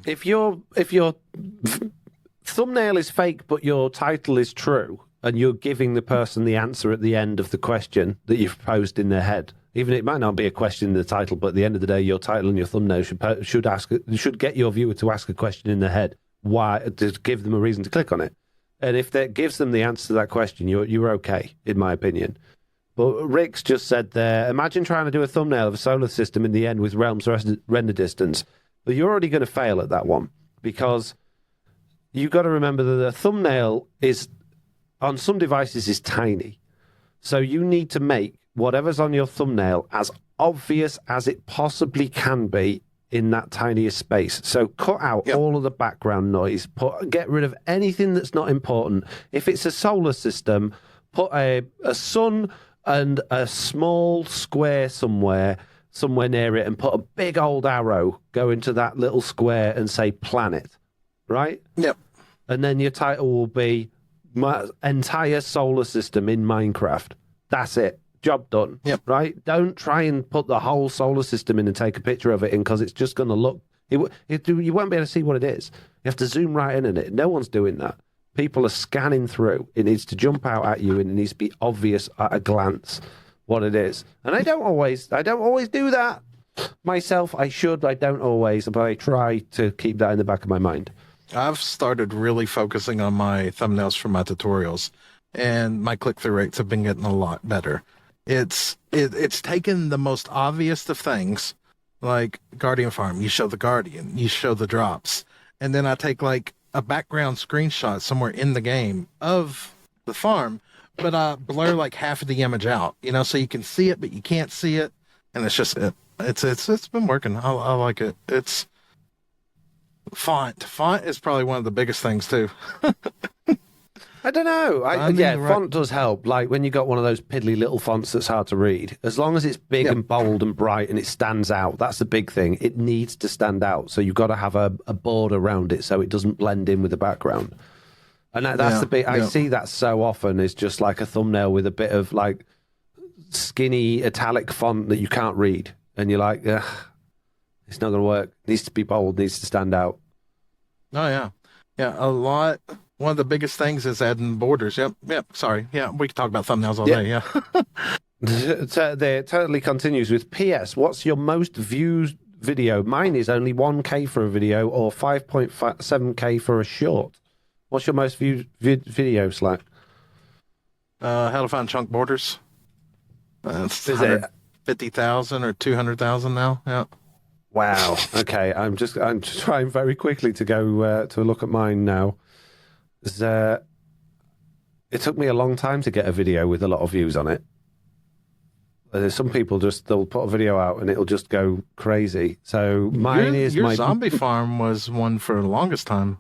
If your thumbnail is fake but your title is true, and you're giving the person the answer at the end of the question that you've posed in their head. Even it might not be a question in the title, but at the end of the day, your title and your thumbnail should get your viewer to ask a question in their head. Why? To give them a reason to click on it. And if that gives them the answer to that question, you're okay, in my opinion. But Rick's just said there, imagine trying to do a thumbnail of a solar system in the end with Realms render distance. But you're already going to fail at that one because you've got to remember that the thumbnail is on some devices is tiny. So you need to make whatever's on your thumbnail as obvious as it possibly can be in that tiniest space. So cut out all of the background noise, get rid of anything that's not important. If it's a solar system, put a sun and a small square somewhere near it and put a big old arrow go into that little square and say planet, right? Yep. And then your title will be my entire solar system in Minecraft. That's it. Job done. Yep. Right? Don't try and put the whole solar system in and take a picture of it in because it's just going to look... you won't be able to see what it is. You have to zoom right in on it. No one's doing that. People are scanning through. It needs to jump out at you and it needs to be obvious at a glance what it is. And I don't always do that myself. I don't always, but I try to keep that in the back of my mind. I've started really focusing on my thumbnails for my tutorials, and my click-through rates have been getting a lot better. It's taken the most obvious of things, like Guardian Farm. You show the Guardian, you show the drops, and then I take like a background screenshot somewhere in the game of the farm, but I blur like half of the image out, so you can see it, but you can't see it, and it's just it's been working. I like it. It's Font is probably one of the biggest things too. I don't know. Font does help. Like when you got one of those piddly little fonts that's hard to read, as long as it's big and bold and bright and it stands out, that's the big thing. It needs to stand out. So you've got to have a border around it so it doesn't blend in with the background. And that's the bit I see that so often is just like a thumbnail with a bit of like skinny italic font that you can't read. And you're like, ugh, it's not going to work. It needs to be bold, needs to stand out. Oh, yeah. Yeah, a lot. One of the biggest things is adding borders. Yep. Sorry. Yeah, we can talk about thumbnails all day. Yeah. There totally continues with PS. What's your most viewed video? Mine is only 1K for a video or 5.7K for a short. What's your most viewed video, Slack? How to find chunk borders. It's 150,000 or 200,000 now. Yeah. Wow. Okay. I'm just trying very quickly to go to look at mine now. It took me a long time to get a video with a lot of views on it. There's some people they'll put a video out and it'll just go crazy. So mine your zombie farm was one for the longest time.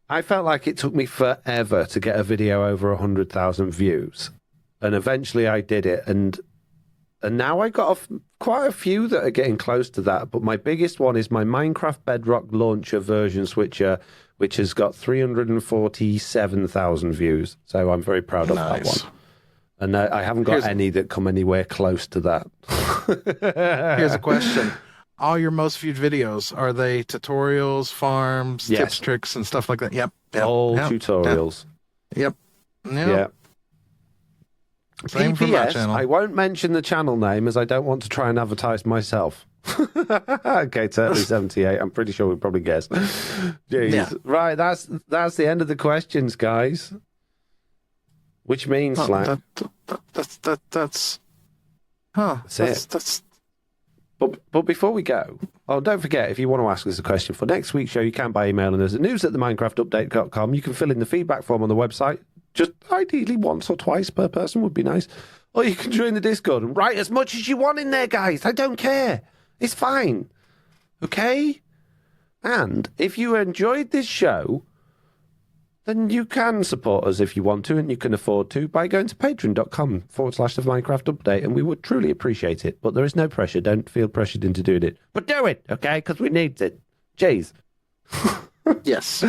I felt like it took me forever to get a video over 100,000 views. and eventually I did it, and now I got quite a few that are getting close to that. But my biggest one is my Minecraft Bedrock launcher version switcher, which has got 347,000 views. So I'm very proud of that one. And I haven't got any that come anywhere close to that. Here's a question. All your most viewed videos, are they tutorials, farms, tips, tricks, and stuff like that? Yep. All tutorials. Yep. Yeah. Same for my channel. I won't mention the channel name as I don't want to try and advertise myself. Okay, Turtley 78. I'm pretty sure we probably guessed. Jeez. Yeah. Right, that's the end of the questions, guys. Which means, Slack. That's But before we go, don't forget, if you want to ask us a question for next week's show, you can by emailing us at news@theminecraftupdate.com. You can fill in the feedback form on the website. Just ideally once or twice per person would be nice. Or you can join the Discord and write as much as you want in there, guys. I don't care. It's fine. Okay? And if you enjoyed this show, then you can support us if you want to, and you can afford to by going to patreon.com/the Minecraft Update, and we would truly appreciate it. But there is no pressure. Don't feel pressured into doing it. But do it, okay? Because we need it. Jeez. Yes.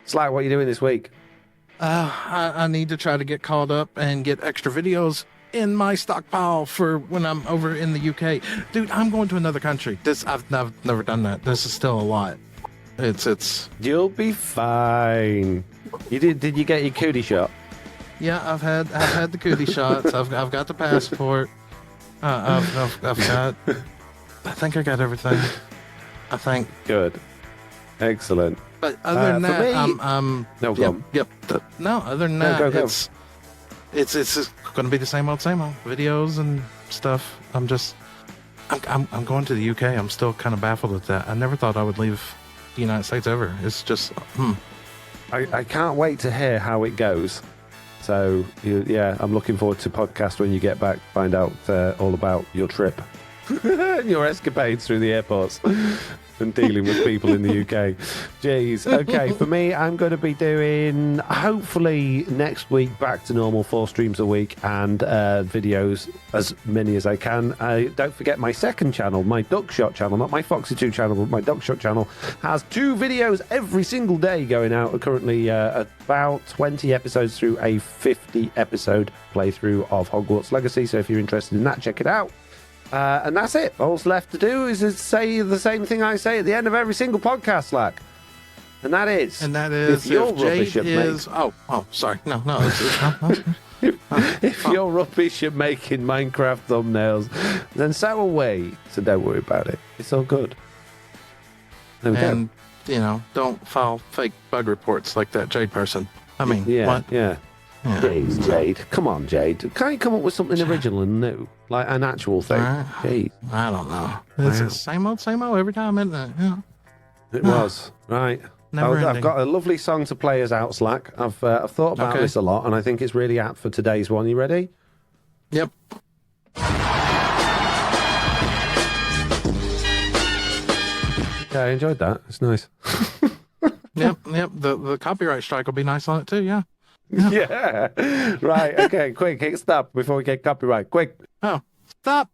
Slack, what are you doing this week? I need to try to get caught up and get extra videos in my stockpile for when I'm over in the UK. Dude, I'm going to another country. I've never done that. This is still a lot. It's. You'll be fine. You did you get your cootie shot? Yeah, I've had the cootie shots. I've got the passport. I've got. I think I got everything. I think. Good. Excellent. But other than that, me, I'm no, go yep. No, other than that, go. it's going to be the same old videos and stuff. I'm going to the UK. I'm still kind of baffled at that. I never thought I would leave the United States ever. It's just, I can't wait to hear how it goes. So yeah, I'm looking forward to podcast when you get back. Find out all about your trip, your escapades through the airports. And dealing with people in the UK. Jeez. Okay, for me, I'm going to be doing, hopefully, next week, back to normal 4 streams a week and videos as many as I can. Don't forget my second channel, my Duckshot channel, not my Foxy 2 channel, but my Duckshot channel, has 2 videos every single day going out. Currently about 20 episodes through a 50-episode playthrough of Hogwarts Legacy. So if you're interested in that, check it out. And that's it. All's left to do is say the same thing I say at the end of every single podcast, Slack. And that is if you're rubbish at making... sorry. No. If you're rubbish at making Minecraft thumbnails, then so are we. So don't worry about it. It's all good. There we go. Don't file fake bug reports like that Jade person. I mean, what? Yeah. Jeez, Jade. Come on, Jade. Can't you come up with something original and new? Like an actual thing? Jeez. I don't know. It's the same old every time, isn't it? Yeah. It was. Right. I've got a lovely song to play us out, Slack. I've thought about this a lot, and I think it's really apt for today's one. You ready? Yep. Okay, I enjoyed that. It's nice. Yep. The copyright strike will be nice on it, too, yeah. Yeah. Right. Okay. Quick. Hit stop before we get copyright. Quick. Oh, stop.